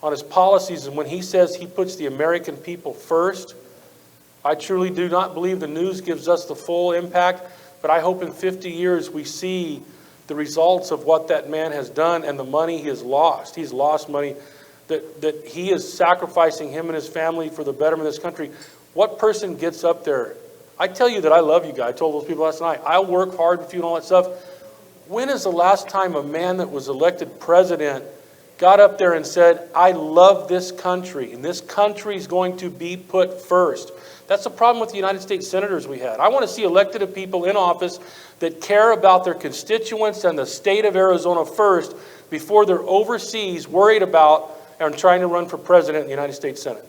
and when he says he puts the American people first, I truly do not believe the news gives us the full impact, but I hope in 50 years we see the results of what that man has done and the money he has lost. He's lost money that he is sacrificing, him and his family, for the betterment of this country. What person gets up there? I tell you that I love you guys. I told those people last night, I'll work hard with you and all that stuff. When is the last time a man that was elected president got up there and said, I love this country, and this country is going to be put first? That's the problem with the United States senators we had. I want to see elected people in office that care about their constituents and the state of Arizona first before they're overseas worried about and trying to run for president in the United States Senate.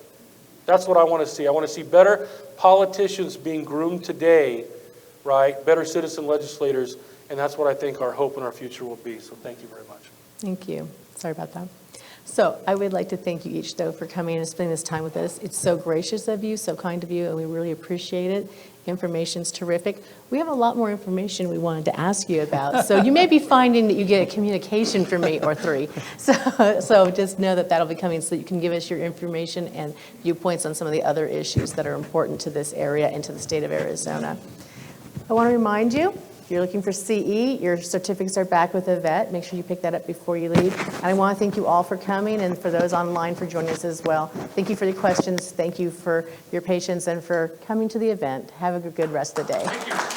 That's what I want to see. I want to see better politicians being groomed today, right? Better citizen legislators, and that's what I think our hope and our future will be. So thank you very much. Thank you. Sorry about that. So I would like to thank you each, though, for coming and spending this time with us. It's so gracious of you, so kind of you, and we really appreciate it. Information's terrific. We have a lot more information we wanted to ask you about. So you may be finding that you get a communication from me or three. So just know that that'll be coming so you can give us your information and viewpoints on some of the other issues that are important to this area and to the state of Arizona. I want to remind you, if you're looking for CE, your certificates are back with Yvette. Make sure you pick that up before you leave. And I want to thank you all for coming and for those online for joining us as well. Thank you for the questions. Thank you for your patience and for coming to the event. Have a good rest of the day. Thank you.